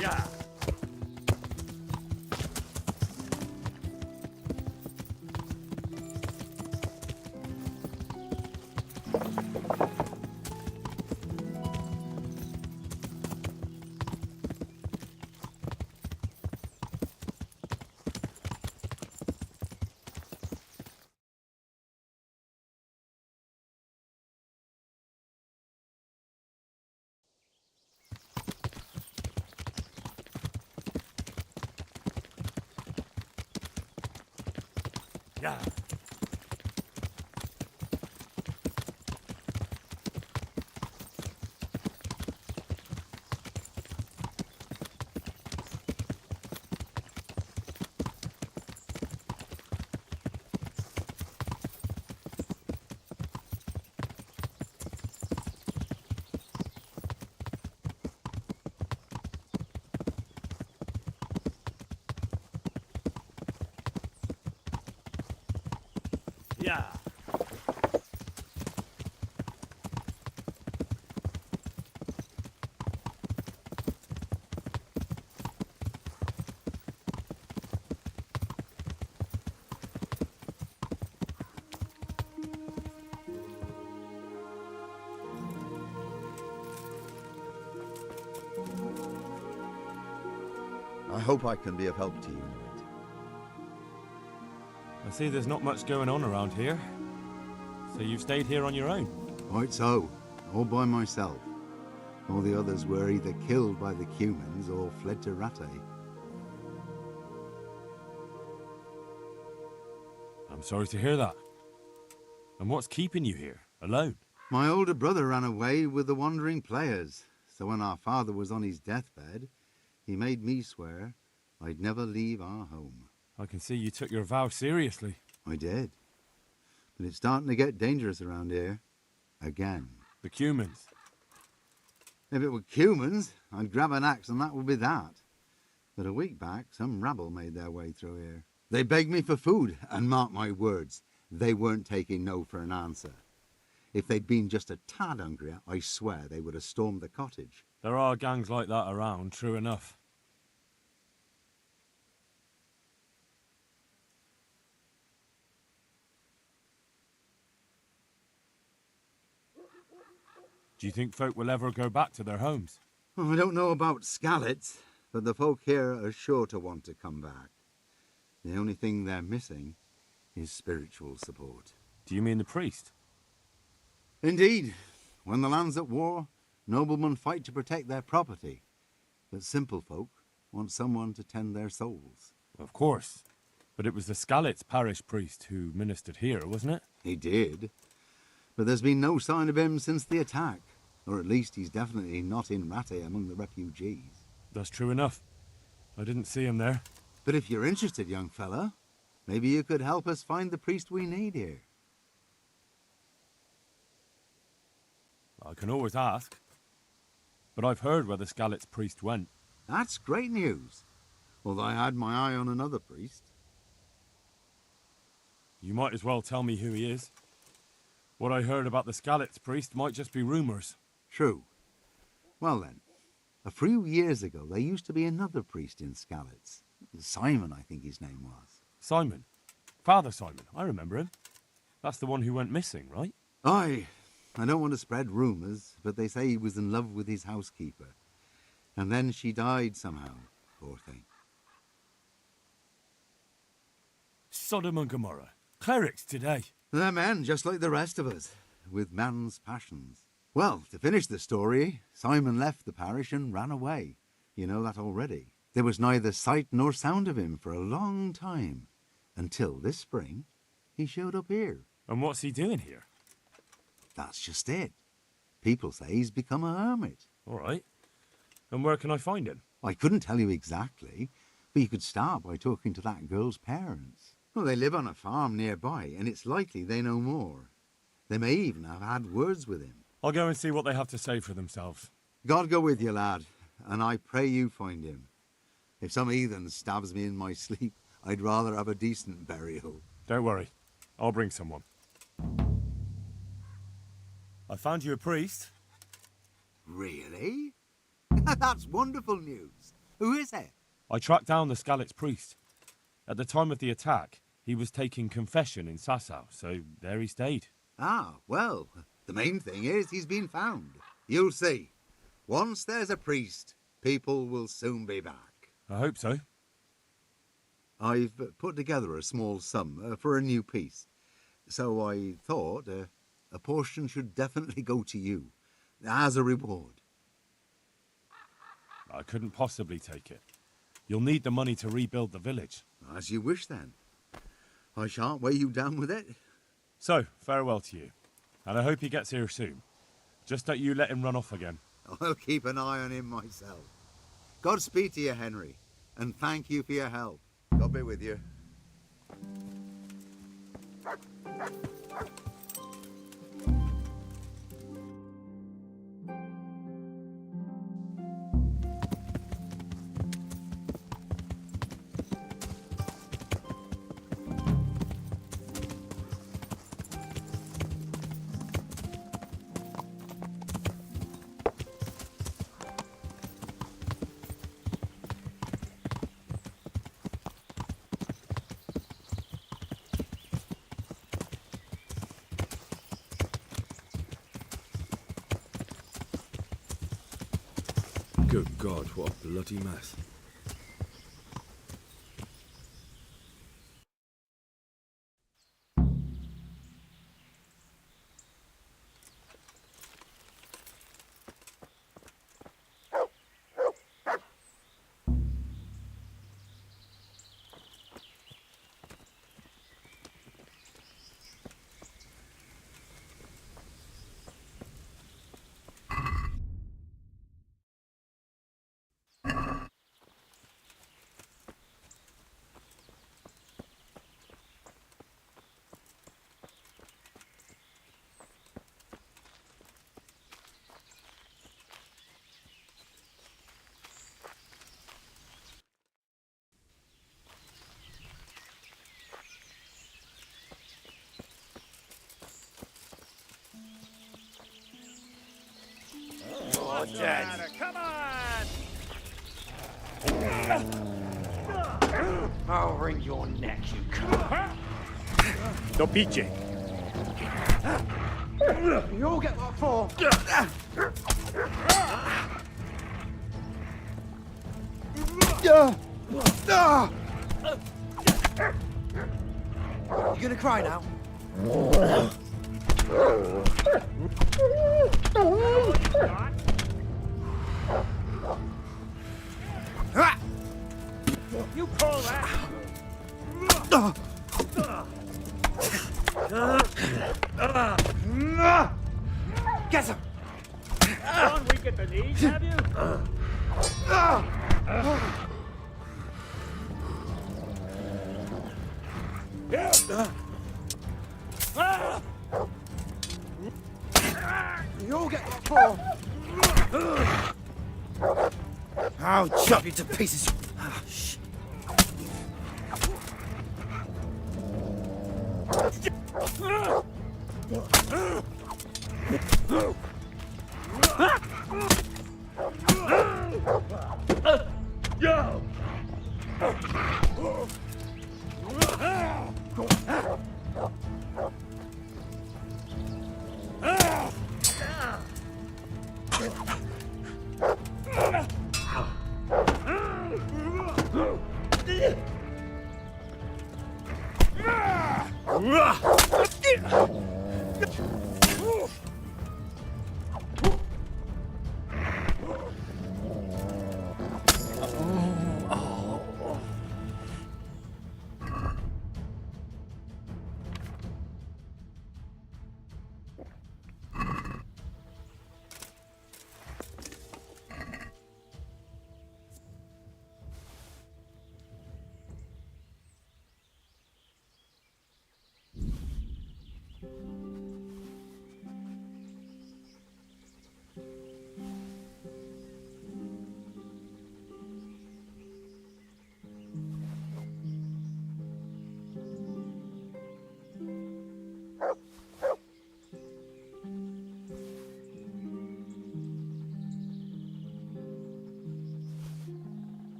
Yeah. Yeah. Yeah. I hope I can be of help to you, Knight. I see there's not much going on around here. So you've stayed here on your own? Quite so, all by myself. All the others were either killed by the Cumans or fled to Rattay. I'm sorry to hear that. And what's keeping you here, alone? My older brother ran away with the wandering players, so when our father was on his deathbed, he made me swear I'd never leave our home. I can see you took your vow seriously. I did. But it's starting to get dangerous around here. Again. The Cumans. If it were Cumans, I'd grab an axe and that would be that. But a week back, some rabble made their way through here. They begged me for food, and mark my words, they weren't taking no for an answer. If they'd been just a tad hungrier, I swear they would have stormed the cottage. There are gangs like that around, true enough. Do you think folk will ever go back to their homes? I don't know about Scallots, but the folk here are sure to want to come back. The only thing they're missing is spiritual support. Do you mean the priest? Indeed. When the land's at war, noblemen fight to protect their property. But simple folk want someone to tend their souls. Of course. But it was the Scallots parish priest who ministered here, wasn't it? He did. But there's been no sign of him since the attack. Or at least he's definitely not in Rattay among the refugees. That's true enough. I didn't see him there. But if you're interested, young fella, maybe you could help us find the priest we need here. I can always ask. But I've heard where the Scallots priest went. That's great news. Although I had my eye on another priest. You might as well tell me who he is. What I heard about the Scallots priest might just be rumours. True. Well then, a few years ago there used to be another priest in Scallots. Simon, I think his name was. Simon? Father Simon, I remember him. That's the one who went missing, right? Aye. I don't want to spread rumours, but they say he was in love with his housekeeper. And then she died somehow, poor thing. Sodom and Gomorrah. Clerics today. They're men, just like the rest of us, with man's passions. Well, to finish the story, Simon left the parish and ran away. You know that already. There was neither sight nor sound of him for a long time. Until this spring, he showed up here. And what's he doing here? That's just it. People say he's become a hermit. All right. And where can I find him? I couldn't tell you exactly, but you could start by talking to that girl's parents. Well, they live on a farm nearby, and it's likely they know more. They may even have had words with him. I'll go and see what they have to say for themselves. God go with you, lad, and I pray you find him. If some heathen stabs me in my sleep, I'd rather have a decent burial. Don't worry. I'll bring someone. I found you a priest. Really? That's wonderful news. Who is it? I tracked down the Scallots priest. At the time of the attack, he was taking confession in Sasau, so there he stayed. Ah, well, the main thing is he's been found. You'll see. Once there's a priest, people will soon be back. I hope so. I've put together a small sum for a new piece. So I thought a portion should definitely go to you, as a reward. I couldn't possibly take it. You'll need the money to rebuild the village. As you wish, then. I shan't weigh you down with it. So, farewell to you. And I hope he gets here soon. Just don't you let him run off again. I'll keep an eye on him myself. Godspeed to you, Henry, and thank you for your help. God be with you. Good God, what a bloody mess. You're dead. Come on! I'll wring your neck, you cunt. No piche. You all get what for? You gonna cry now? You call that? Get him! Gone weak at the knees, have you? You all get what for? I'll chop you to pieces. Ah, shit. Yo!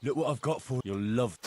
Look what I've got for you. You'll love.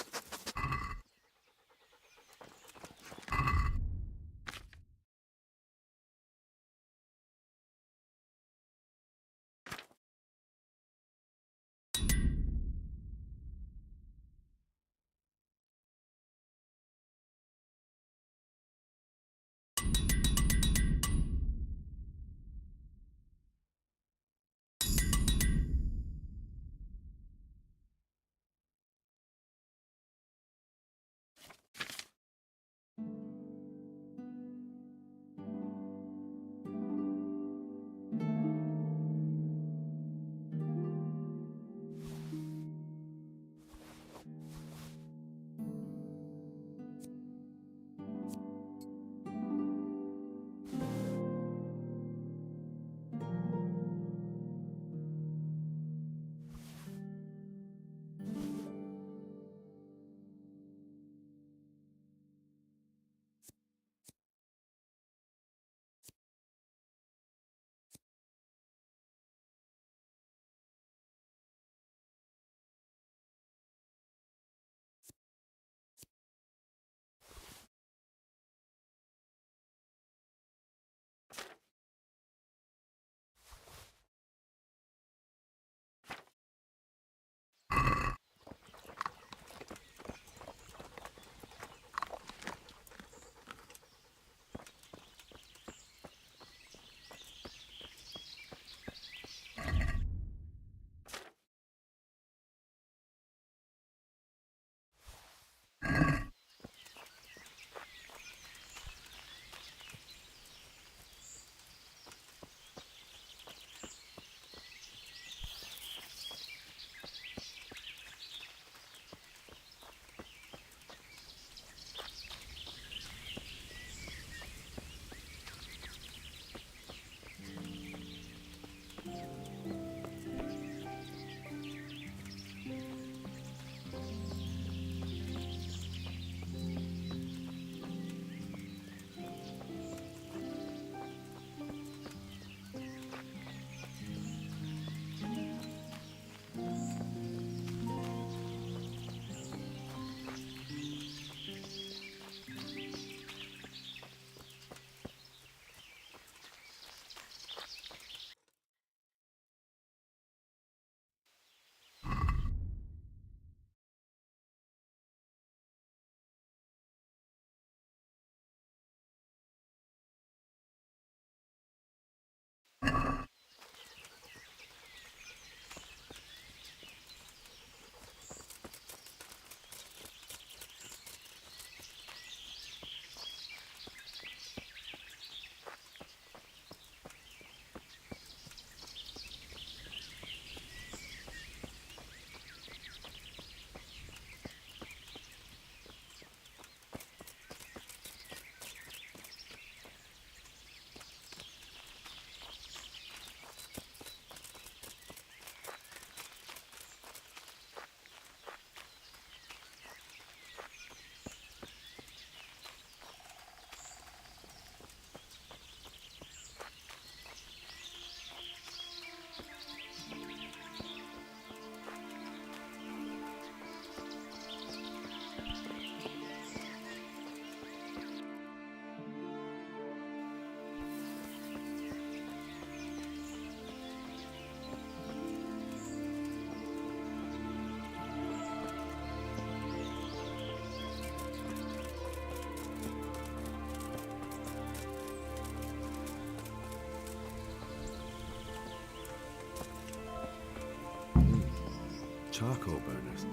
charcoal burners.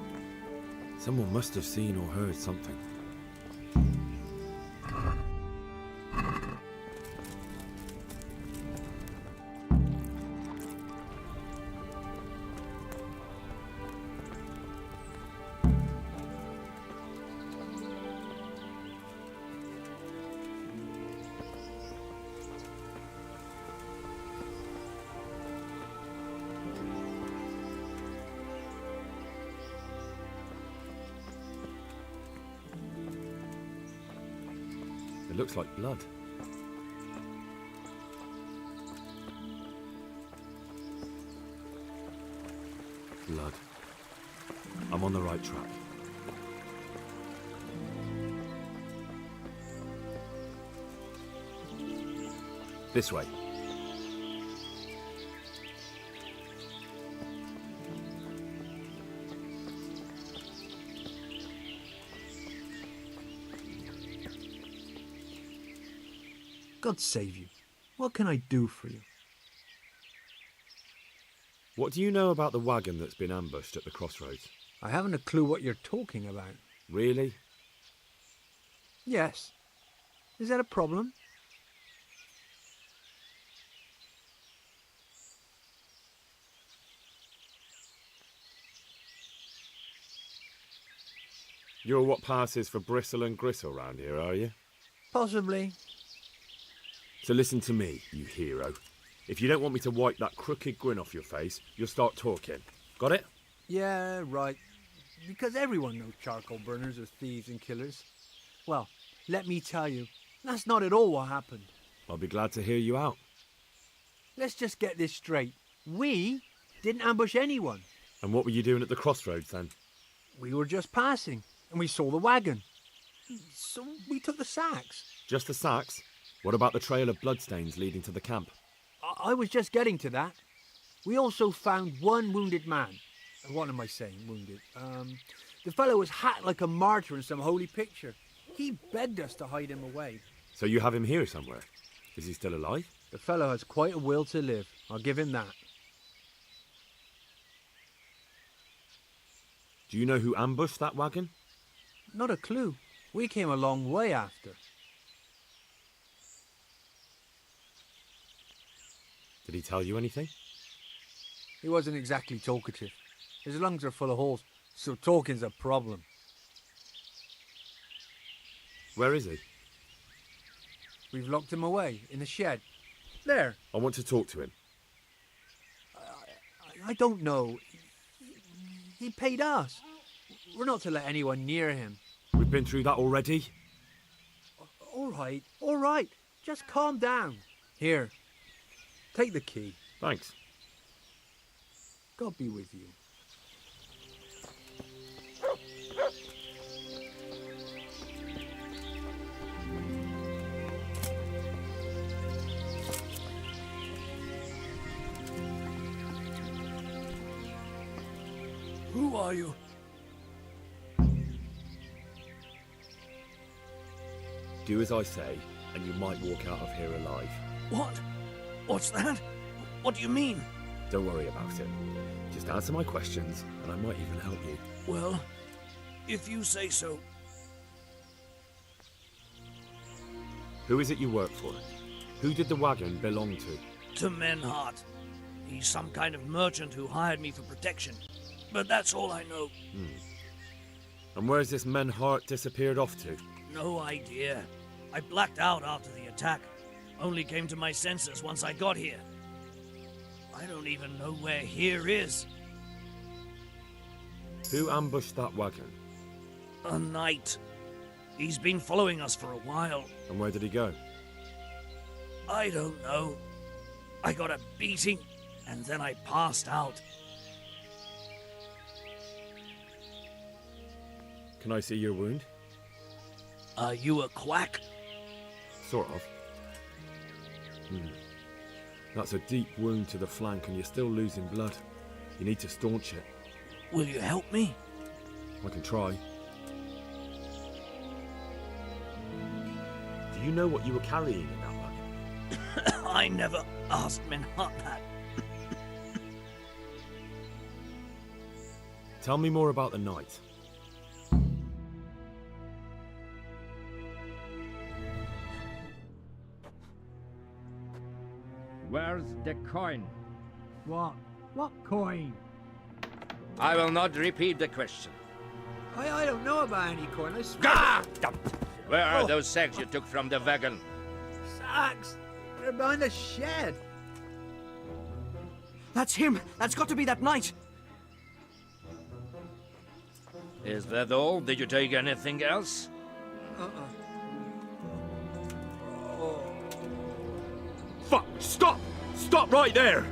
Someone must have seen or heard something. It looks like blood. Blood. I'm on the right track. This way. God save you. What can I do for you? What do you know about the wagon that's been ambushed at the crossroads? I haven't a clue what you're talking about. Really? Yes. Is that a problem? You're what passes for bristle and gristle round here, are you? Possibly. So listen to me, you hero. If you don't want me to wipe that crooked grin off your face, you'll start talking. Got it? Yeah, right. Because everyone knows charcoal burners are thieves and killers. Well, let me tell you, that's not at all what happened. I'll be glad to hear you out. Let's just get this straight. We didn't ambush anyone. And what were you doing at the crossroads then? We were just passing, and we saw the wagon. So we took the sacks. Just the sacks? What about the trail of bloodstains leading to the camp? I was just getting to that. We also found one wounded man. What am I saying, wounded? The fellow was hacked like a martyr in some holy picture. He begged us to hide him away. So you have him here somewhere? Is he still alive? The fellow has quite a will to live. I'll give him that. Do you know who ambushed that wagon? Not a clue. We came a long way after. Did he tell you anything? He wasn't exactly talkative. His lungs are full of holes, so talking's a problem. Where is he? We've locked him away, in the shed. There. I want to talk to him. I don't know. He paid us. We're not to let anyone near him. We've been through that already. All right. Just calm down. Here, take the key. Thanks. God be with you. Who are you? Do as I say, and you might walk out of here alive. What? What's that? What do you mean? Don't worry about it. Just answer my questions, and I might even help you. Well, if you say so. Who is it you work for? Who did the wagon belong to? To Menhart. He's some kind of merchant who hired me for protection. But that's all I know. And where's this Menhart disappeared off to? No idea. I blacked out after the attack. Only came to my senses once I got here. I don't even know where here is. Who ambushed that wagon? A knight. He's been following us for a while. And where did he go? I don't know. I got a beating, and then I passed out. Can I see your wound? Are you a quack? Sort of. That's a deep wound to the flank and you're still losing blood. You need to staunch it. Will you help me? I can try. Do you know what you were carrying in that wagon? I never asked Menhart that. Tell me more about the night. Where's the coin? What? What coin? I will not repeat the question. I don't know about any coin, I swear. Ah! Where are Oh. those sacks you took from the wagon? Sacks! They're behind the shed. That's him! That's got to be that knight! Is that all? Did you take anything else? Fuck! Stop! Stop right there!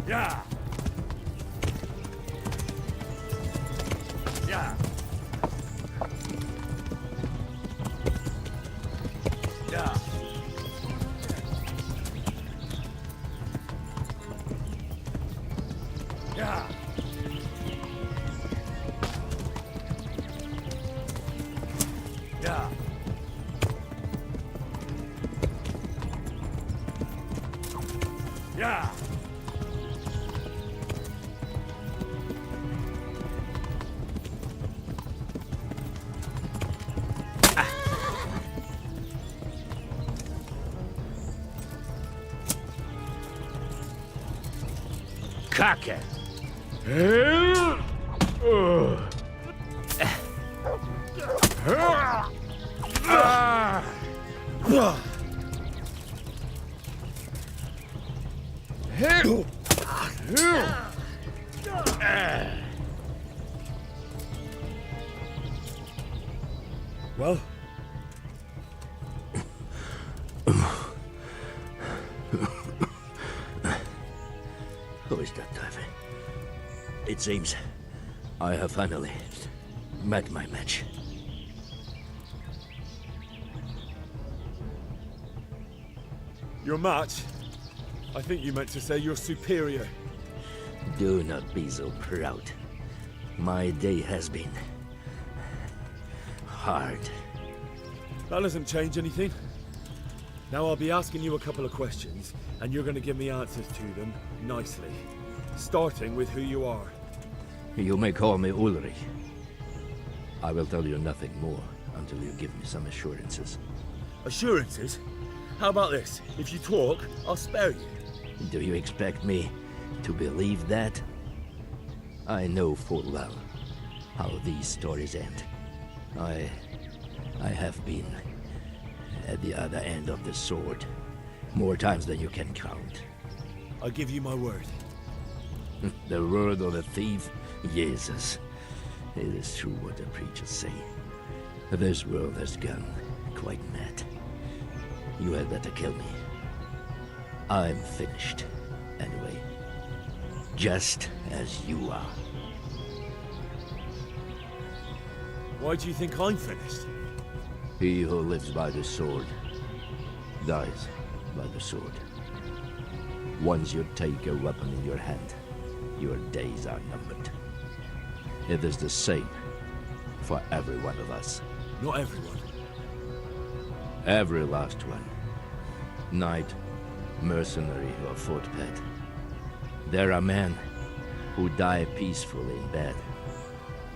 Yeah. Yeah. Yeah. Yeah. Yeah. Yeah. Kacke! Well? Who is that, Diver? It seems I have finally met my match. Your match? I think you meant to say your superior. Do not be so proud. My day has been hard. That doesn't change anything. Now I'll be asking you a couple of questions, and you're going to give me answers to them nicely. Starting with who you are. You may call me Ulrich. I will tell you nothing more until you give me some assurances. Assurances? How about this? If you talk, I'll spare you. Do you expect me to believe that? I know full well how these stories end. I have been at the other end of the sword more times than you can count. I give you my word. The word of a thief? Jesus. It is true what the preachers say. This world has gone quite mad. You had better kill me. I'm finished, anyway. Just as you are. Why do you think I'm finished? He who lives by the sword dies by the sword. Once you take a weapon in your hand, your days are numbered. It is the same for every one of us. Not everyone. Every last one. Knight, mercenary, or footpad. There are men who die peacefully in bed,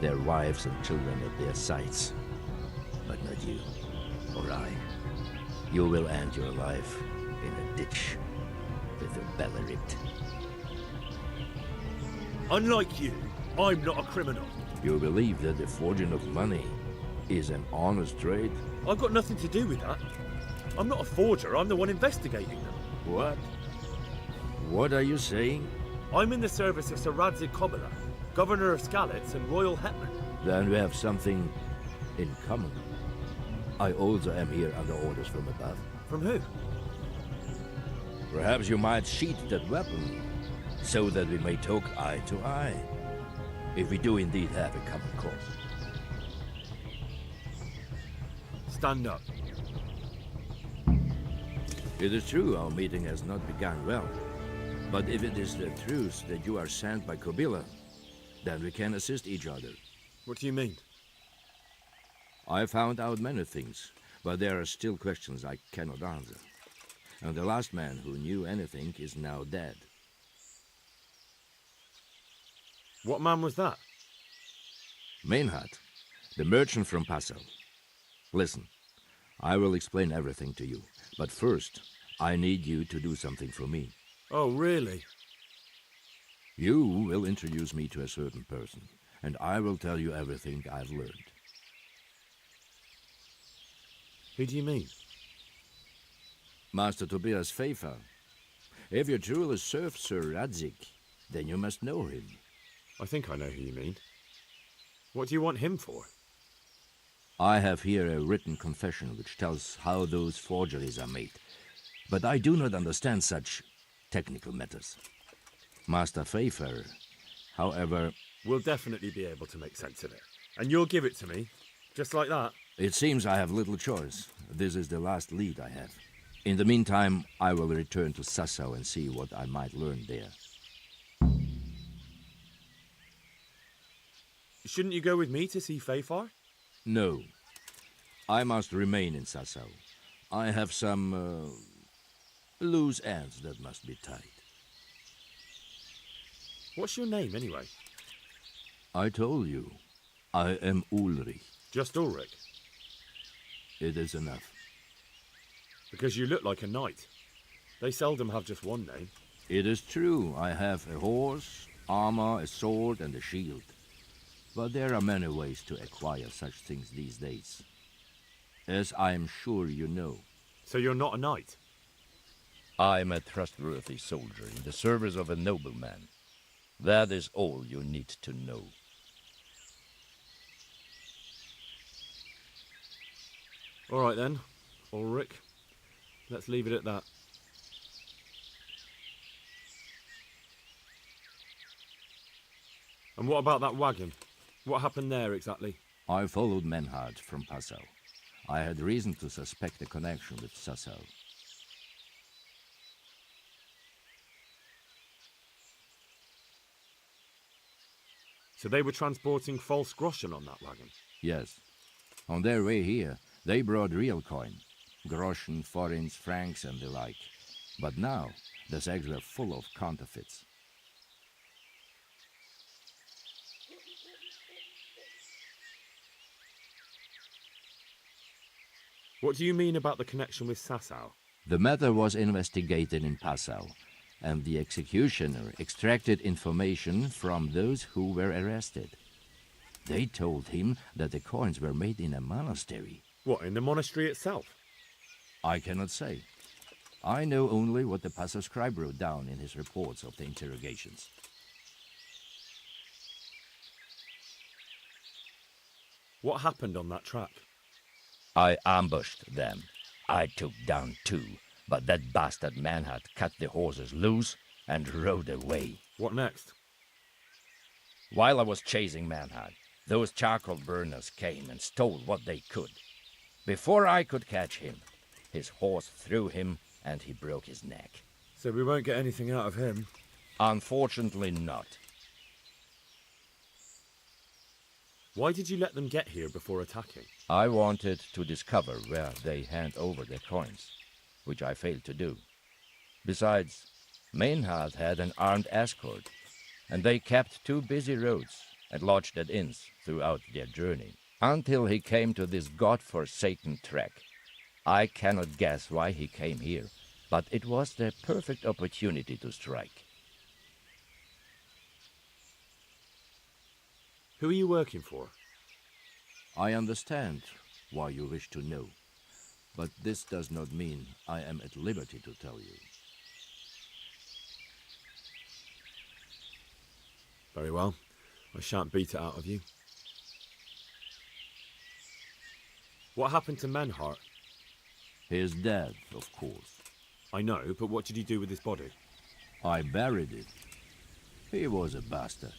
their wives and children at their sides. But not you, or I. You will end your life in a ditch with your belly ripped. Unlike you, I'm not a criminal. You believe that the forging of money is an honest trade? I've got nothing to do with that. I'm not a forger, I'm the one investigating them. What? What are you saying? I'm in the service of Sir Radzig Kobyla, Governor of Skalitz and Royal Hetman. Then we have something in common. I also am here under orders from above. From who? Perhaps you might sheath that weapon, so that we may talk eye to eye, if we do indeed have a common cause. Stand up. It is true our meeting has not begun well, but if it is the truth that you are sent by Kobila, then we can assist each other. What do you mean? I found out many things, but there are still questions I cannot answer. And the last man who knew anything is now dead. What man was that? Maynard, the merchant from Passau. Listen, I will explain everything to you, but first, I need you to do something for me. Oh, really? You will introduce me to a certain person, and I will tell you everything I've learned. Who do you mean? Master Tobias Pfeiffer. If you truly serve Sir Radzik, then you must know him. I think I know who you mean. What do you want him for? I have here a written confession which tells how those forgeries are made, but I do not understand such technical matters. Master Pfeiffer, however... We'll definitely be able to make sense of it. And you'll give it to me, just like that? It seems I have little choice. This is the last lead I have. In the meantime, I will return to Sassau and see what I might learn there. Shouldn't you go with me to see Pfeiffer? No. I must remain in Sassau. I have some loose ends that must be tied. What's your name, anyway? I told you. I am Ulrich. Just Ulrich? It is enough. Because you look like a knight. They seldom have just one name. It is true. I have a horse, armor, a sword, and a shield. But there are many ways to acquire such things these days. As I am sure you know. So you're not a knight? I am a trustworthy soldier in the service of a nobleman. That is all you need to know. All right then, Ulrich. Let's leave it at that. And what about that wagon? What happened there exactly? I followed Menhard from Passau. I had reason to suspect a connection with Sassau. So they were transporting false groschen on that wagon? Yes. On their way here, they brought real coin. Groschen, forints, francs, and the like. But now, the sacks were full of counterfeits. What do you mean about the connection with Sassau? The matter was investigated in Passau, and the executioner extracted information from those who were arrested. They told him that the coins were made in a monastery. What, in the monastery itself? I cannot say. I know only what the Passau scribe wrote down in his reports of the interrogations. What happened on that track? I ambushed them. I took down 2, but that bastard Manhart cut the horses loose and rode away. What next? While I was chasing Manhart, those charcoal burners came and stole what they could. Before I could catch him, his horse threw him and he broke his neck. So we won't get anything out of him? Unfortunately not. Why did you let them get here before attacking? I wanted to discover where they hand over their coins, which I failed to do. Besides, Maynard had an armed escort, and they kept 2 busy roads and lodged at inns throughout their journey, until he came to this god-forsaken track. I cannot guess why he came here, but it was the perfect opportunity to strike. Who are you working for? I understand why you wish to know, but this does not mean I am at liberty to tell you. Very well. I shan't beat it out of you. What happened to Menhart? He is dead, of course. I know, but what did you do with his body? I buried it. He was a bastard.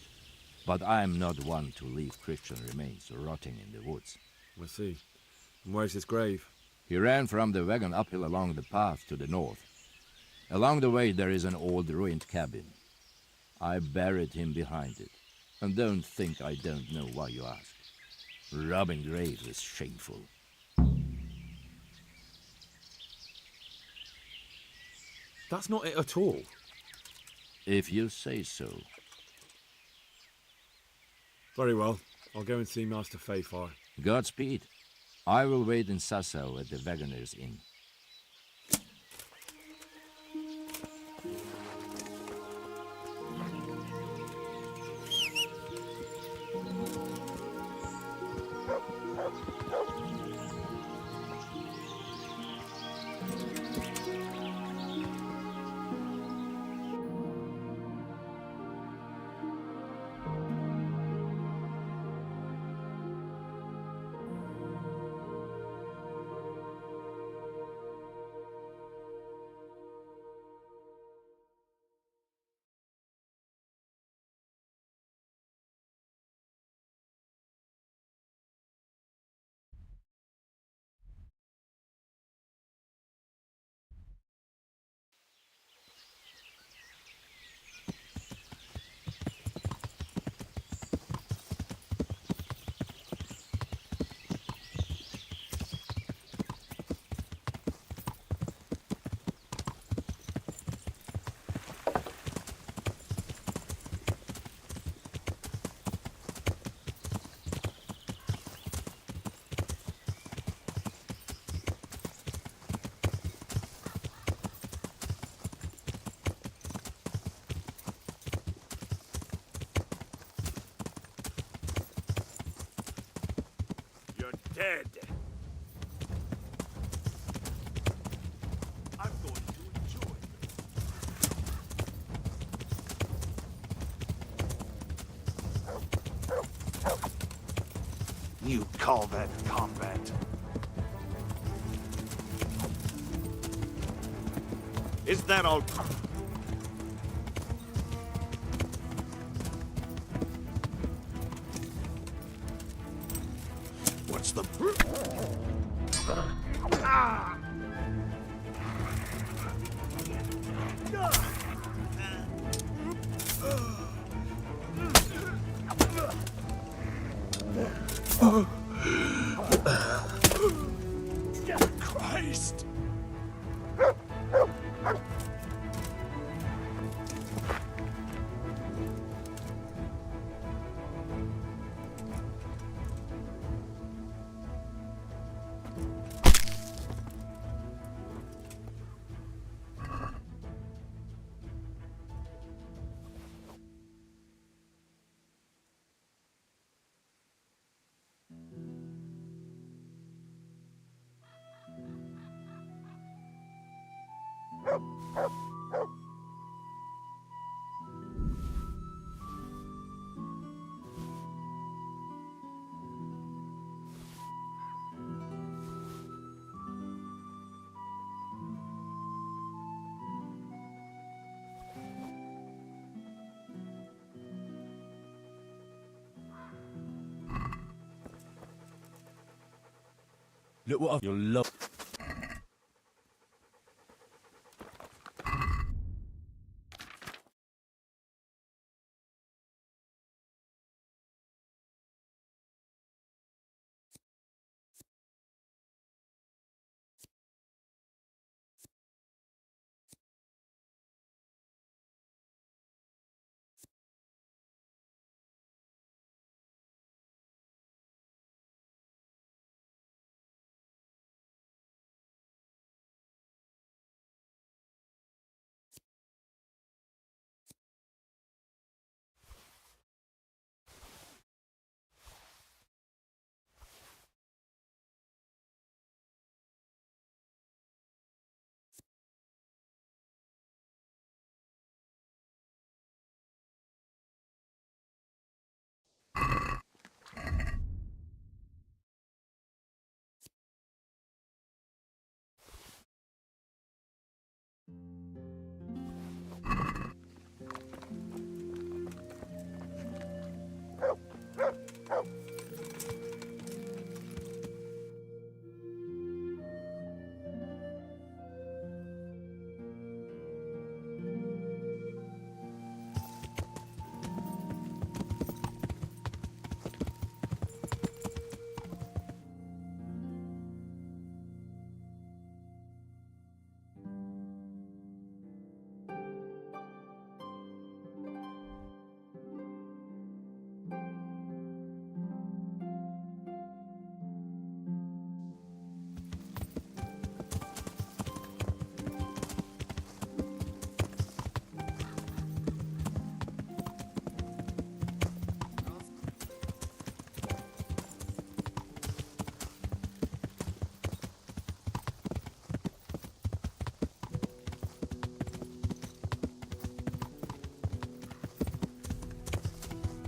But I am not one to leave Christian remains rotting in the woods. I see. And where's his grave? He ran from the wagon uphill along the path to the north. Along the way there is an old ruined cabin. I buried him behind it. And don't think I don't know why you ask. Robbing graves is shameful. That's not it at all. If you say so. Very well. I'll go and see Master Fayfar. Godspeed. I will wait in Sasau at the Wagoner's Inn. Dead. I'm going to enjoy this. You call that combat? Is that all? What's the... Ah! Christ! Look what you'll love.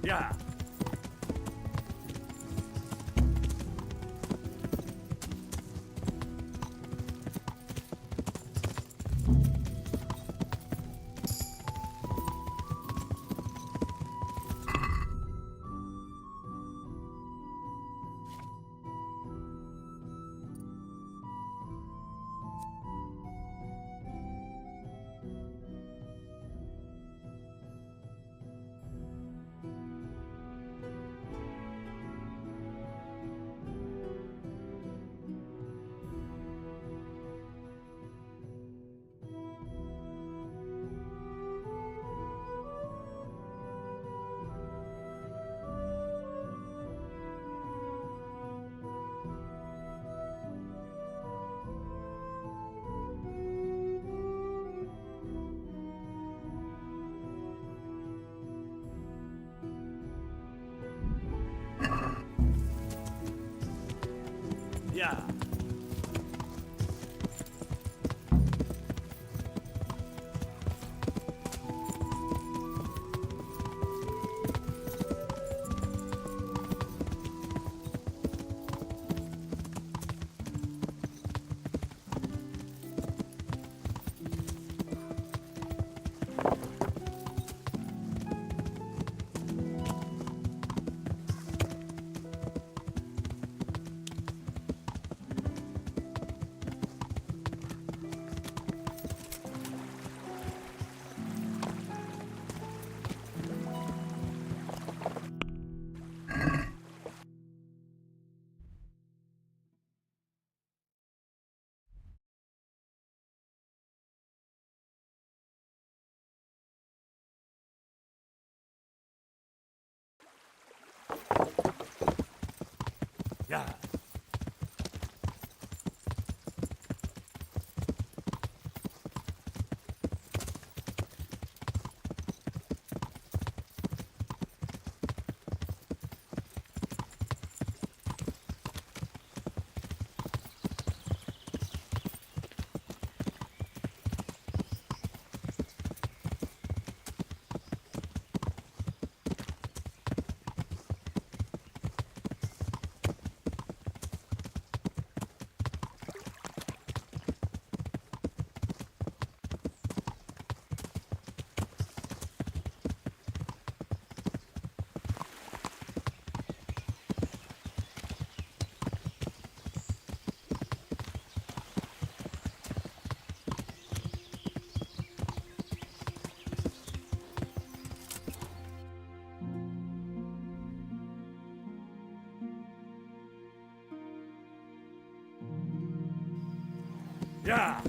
Yeah. Yeah. Yeah. Yeah.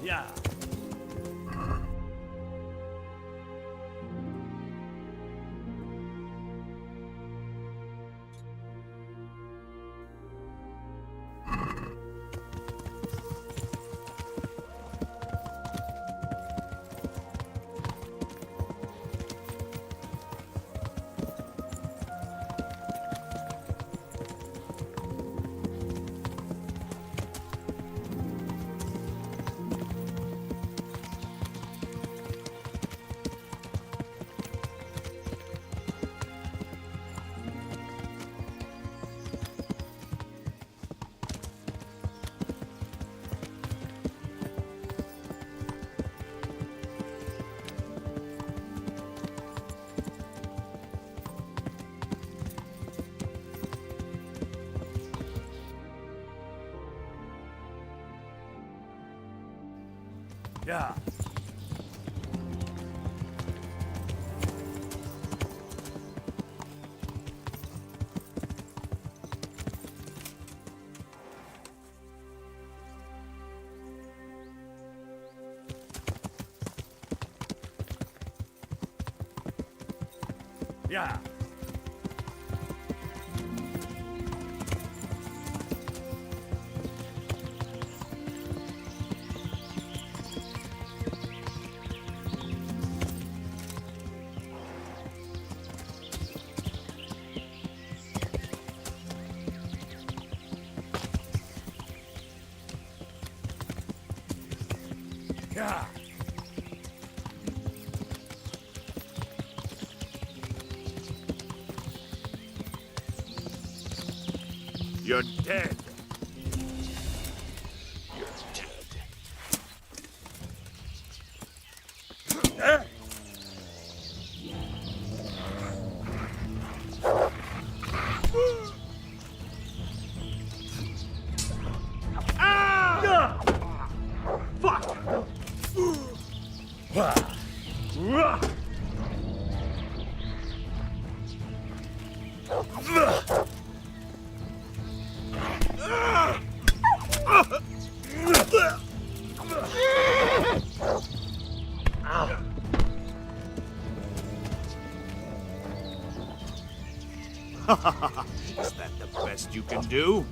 Yeah. Yeah. Yeah. Yeah. You're dead. You're dead. Is that the best you can do?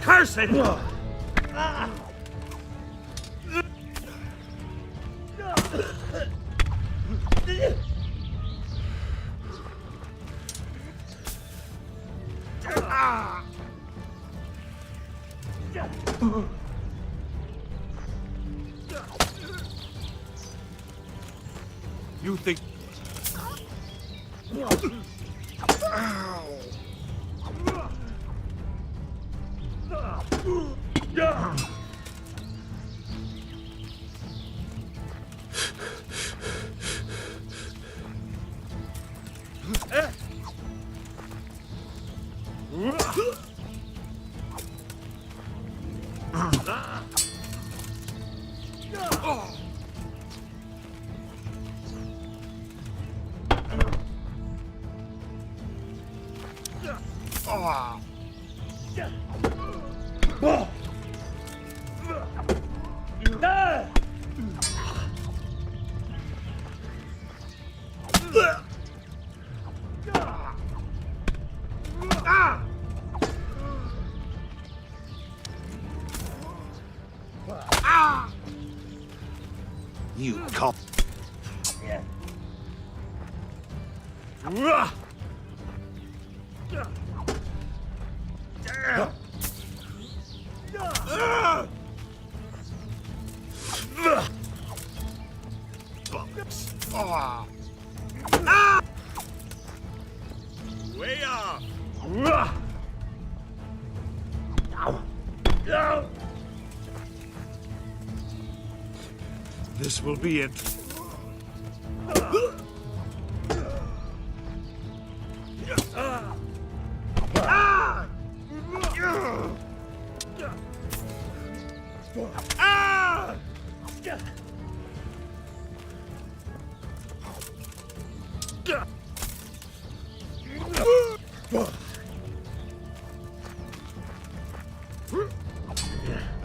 Curse it! You think... You cop. Way off. This will be it.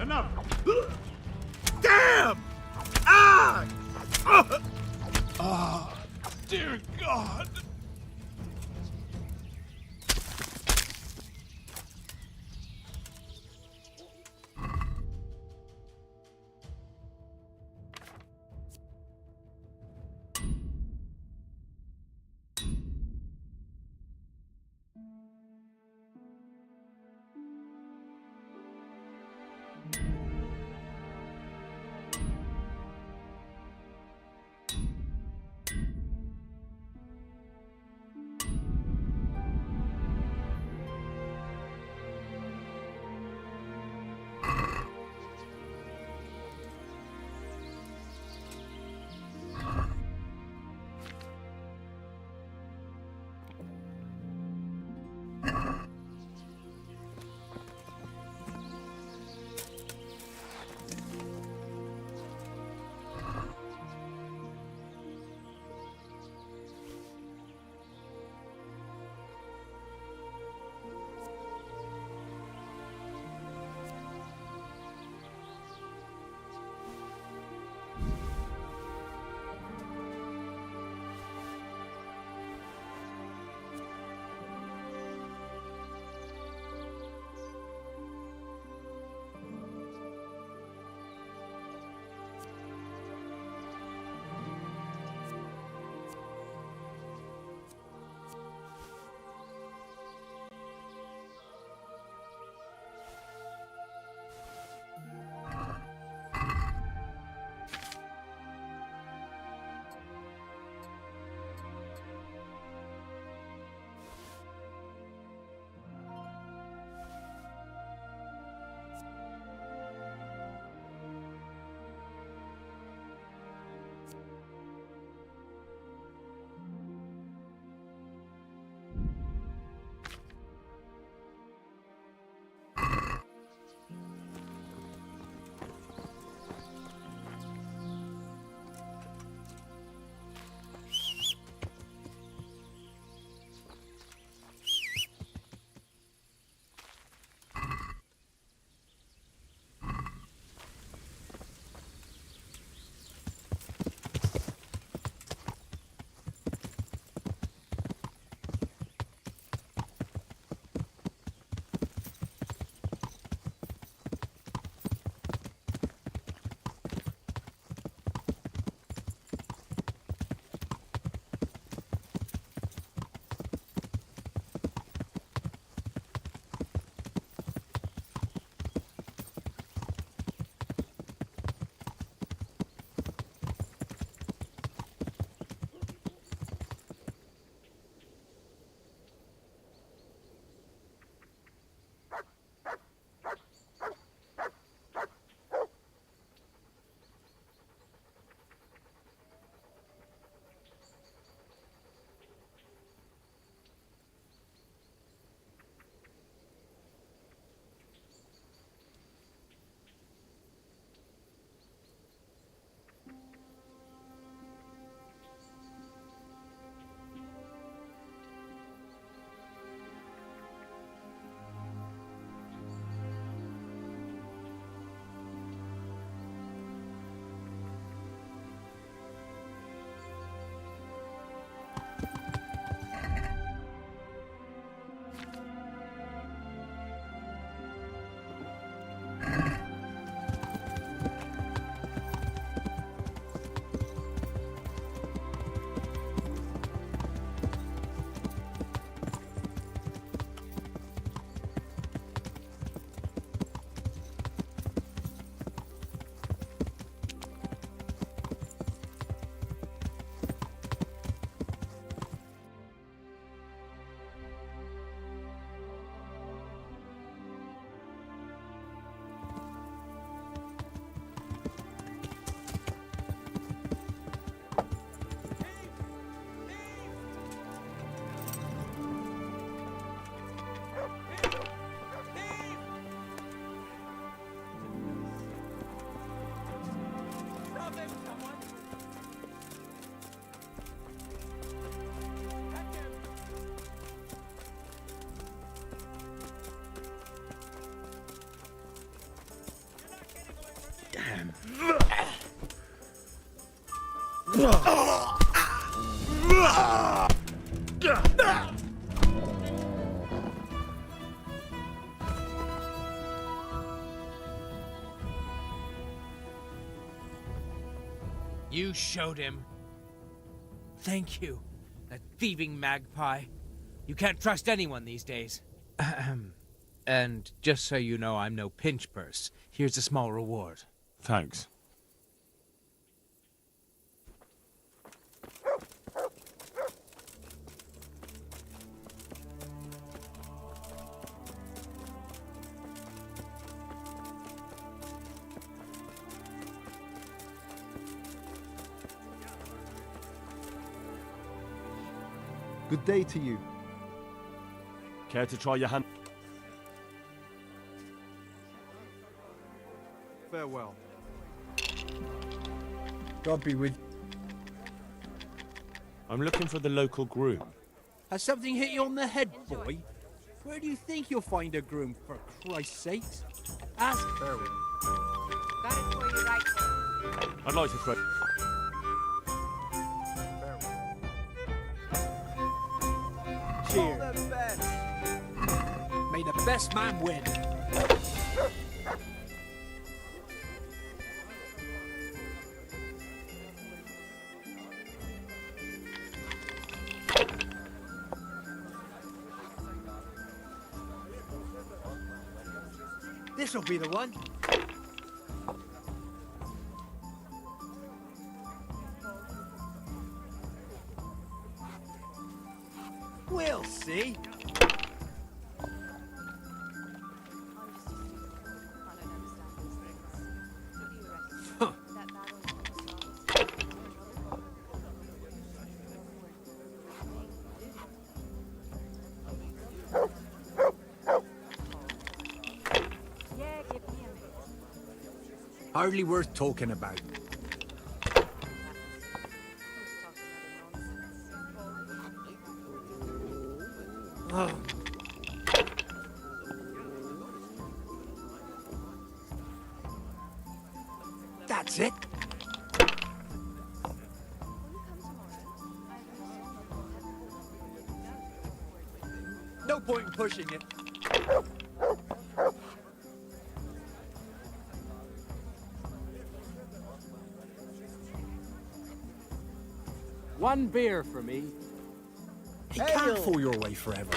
Enough! Damn! Dear God! You showed him. Thank you, that thieving magpie. You can't trust anyone these days. And just so you know, I'm no pinch purse. Here's a small reward. Thanks. Good day to you. Care to try your hand? Farewell. God be with you. I'm looking for the local groom. Has something hit you on the head, boy? Where do you think you'll find a groom, for Christ's sake? Ask Farewell. Got it for you right here. I'd like to throw... Cheers. May the best man win. This'll be the one. We'll see. Huh. Hardly worth talking about. Oh. That's it. No point in pushing it. One beer for me. He can't fool your way forever.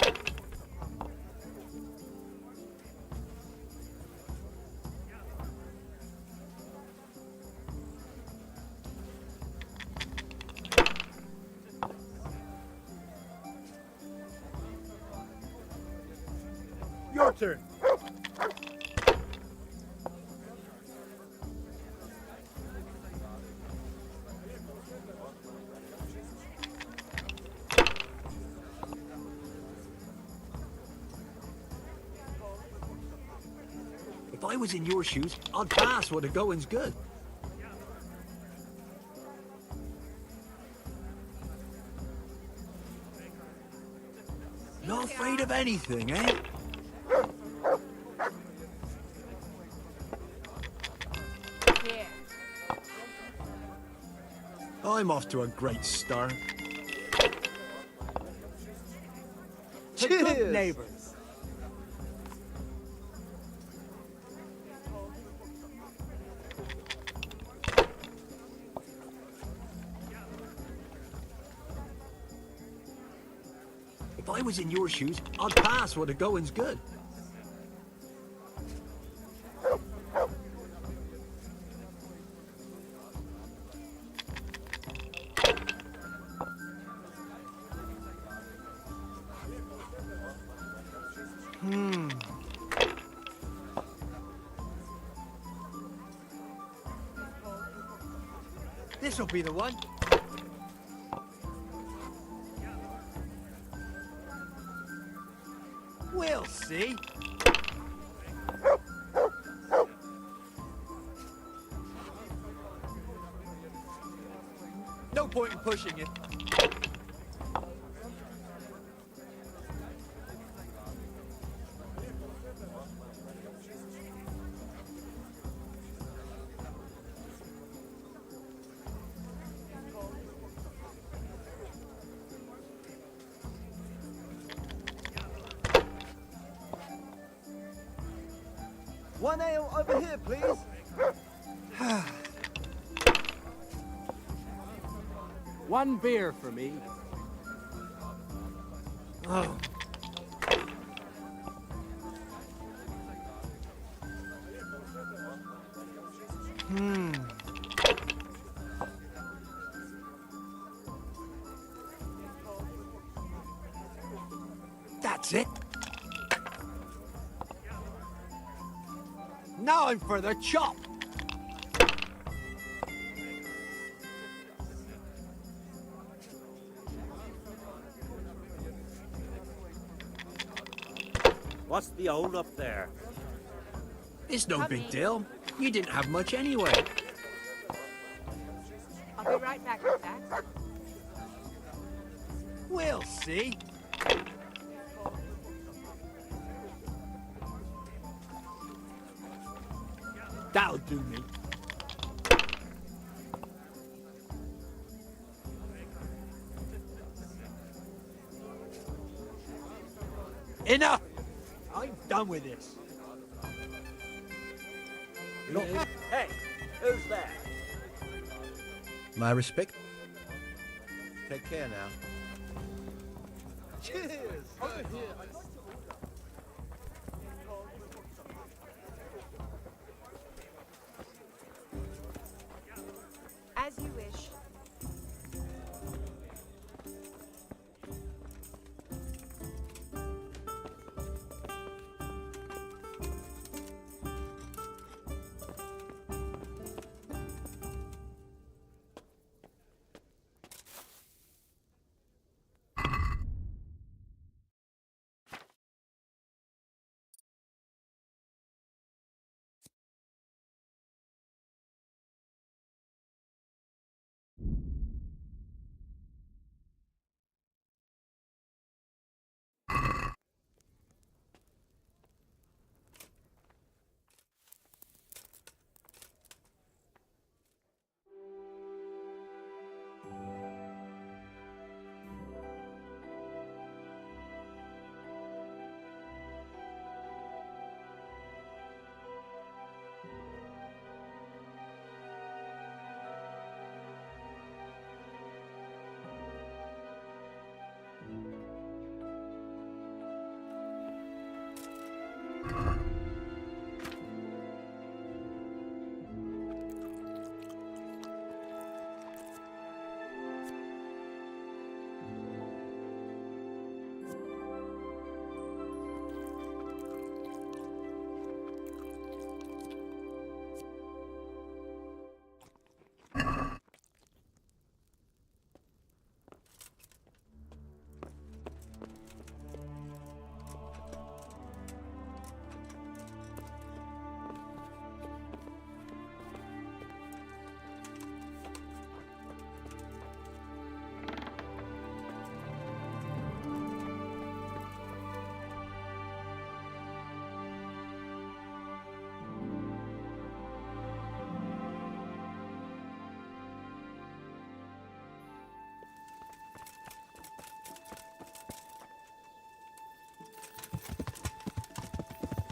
Your turn. If I was in your shoes, I'd pass where the going's good. Not afraid of anything, eh? Here. I'm off to a great start. To Cheers. good neighbors. If I was in your shoes, I'd pass where the going's good. This'll be the one. We'll see. No point in pushing it. One ale over here, please. One beer for me. Oh. That's it. Now I'm for the chop. What's the hold up there? It's no big deal. You didn't have much anyway. I'll be right back with that. We'll see. That'll do me. Enough! I'm done with this. Look. Hey, who's there? My respect. Take care now. Cheers! As you wish.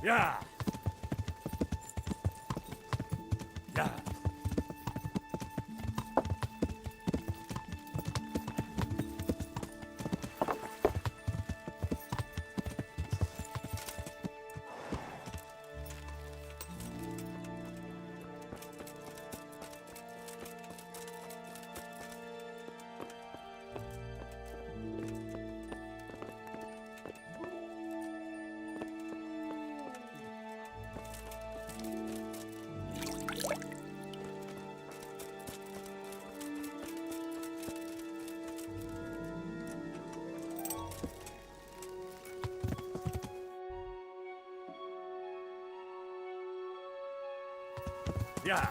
Yeah. Yeah. Yeah.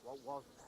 What was that?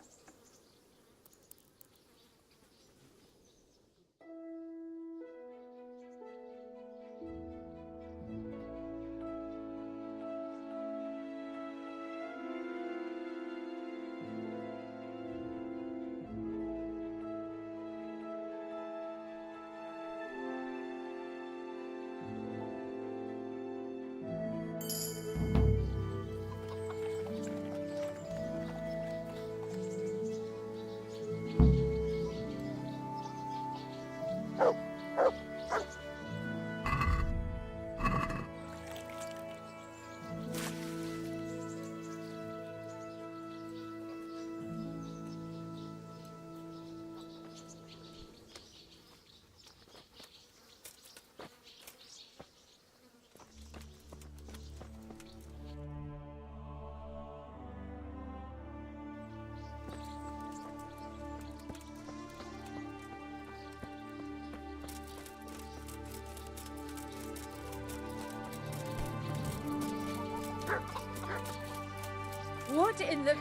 What in the...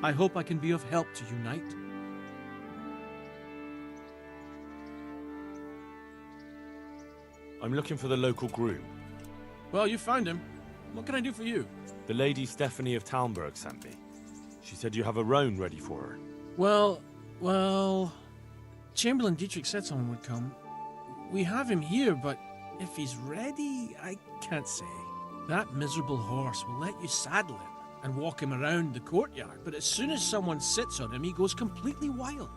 I hope I can be of help to you, Knight. I'm looking for the local groom. Well, you found him. What can I do for you? The Lady Stephanie of Talmberg sent me. She said you have a roan ready for her. Well... Chamberlain Dietrich said someone would come. We have him here, but if he's ready, I can't say. That miserable horse will let you saddle him and walk him around the courtyard, but as soon as someone sits on him, he goes completely wild.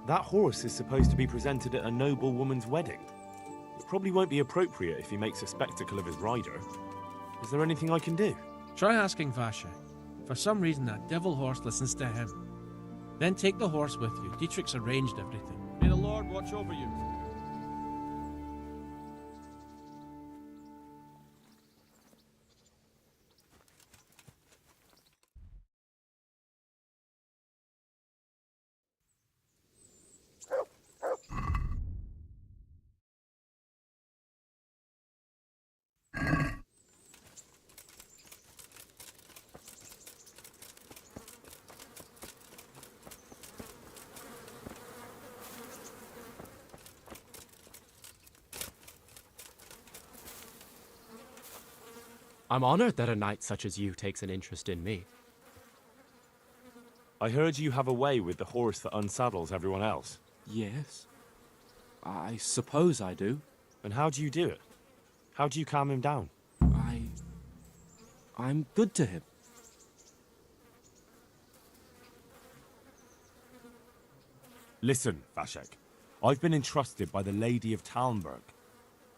That horse is supposed to be presented at a noble woman's wedding. It probably won't be appropriate if he makes a spectacle of his rider. Is there anything I can do? Try asking Vasha. For some reason, that devil horse listens to him. Then take the horse with you. Dietrich's arranged everything. May the Lord watch over you. I'm honored that a knight such as you takes an interest in me. I heard you have a way with the horse that unsaddles everyone else. Yes. I suppose I do. And how do you do it? How do you calm him down? I'm good to him. Listen, Vashek. I've been entrusted by the Lady of Talmberg.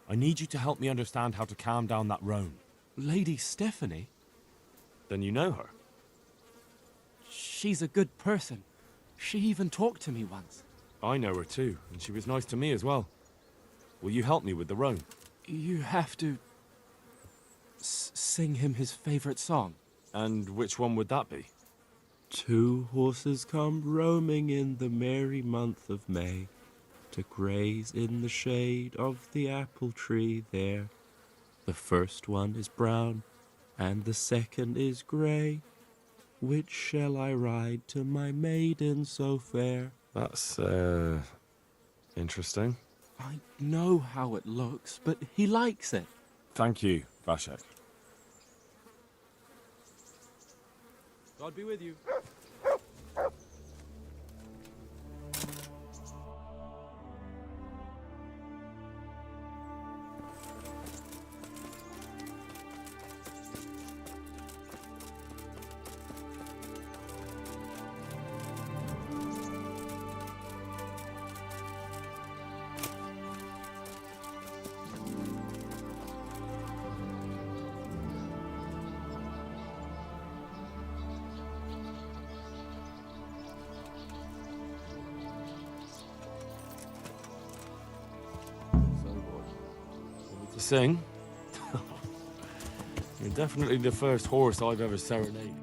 I need you to help me understand how to calm down that roan. Lady Stephanie? Then you know her. She's a good person. She even talked to me once. I know her too, and she was nice to me as well. Will you help me with the roan? You have to... sing him his favorite song. And which one would that be? Two horses come roaming in the merry month of May to graze in the shade of the apple tree there. The first one is brown, and the second is grey. Which shall I ride to my maiden so fair? That's, interesting. I know how it looks, but he likes it. Thank you, Vashek. God be with you. To sing? You're definitely the first horse I've ever serenaded.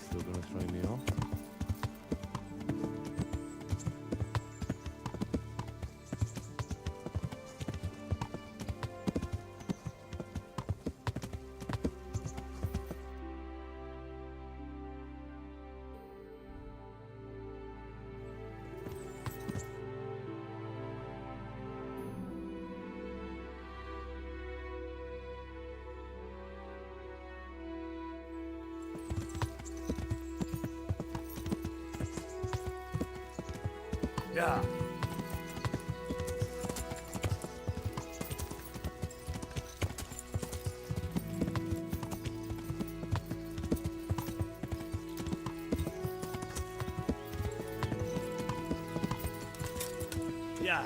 Still gonna throw me off? Yeah. Yeah.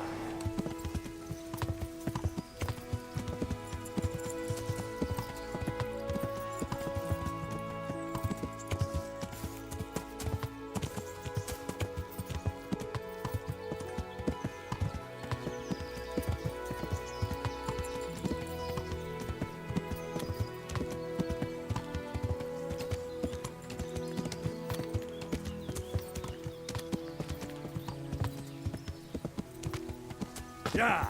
Yeah.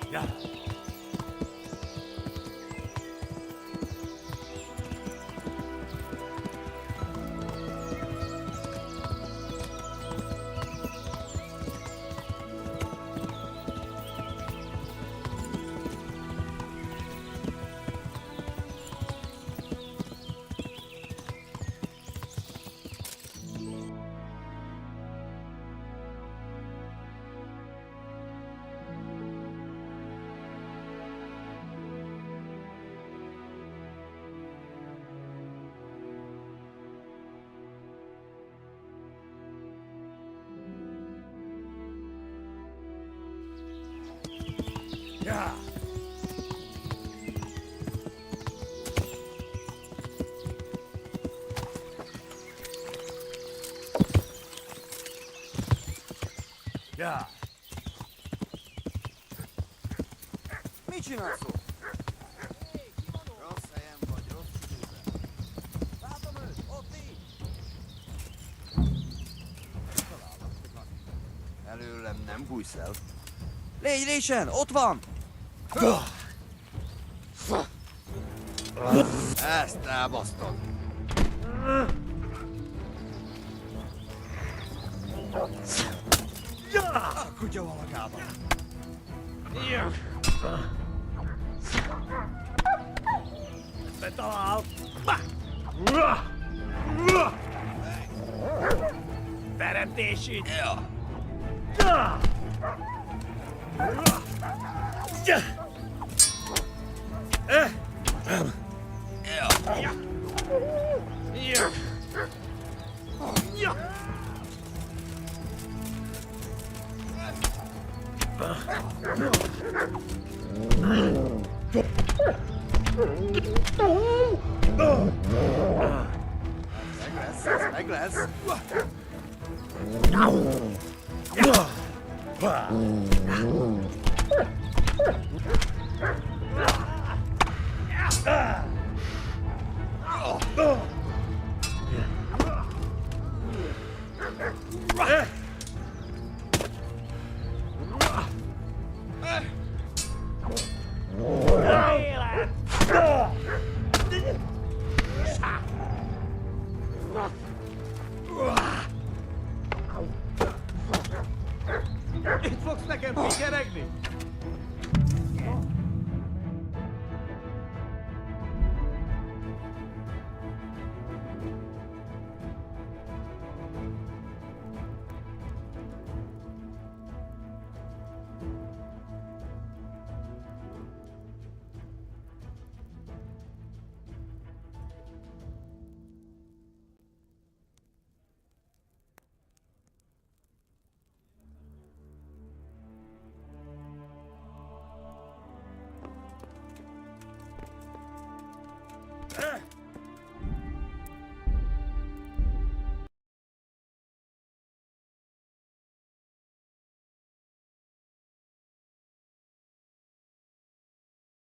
Yeah. Yeah. Yeah. Mit csinálsz ott? Rossz helyen vagy, rossz időben. Látom őt, ott így! Előlem nem bújsz el. Légy résen, ott van! Äästää Boston. Kuja alkaa. Vetää. Verentési. Aggress.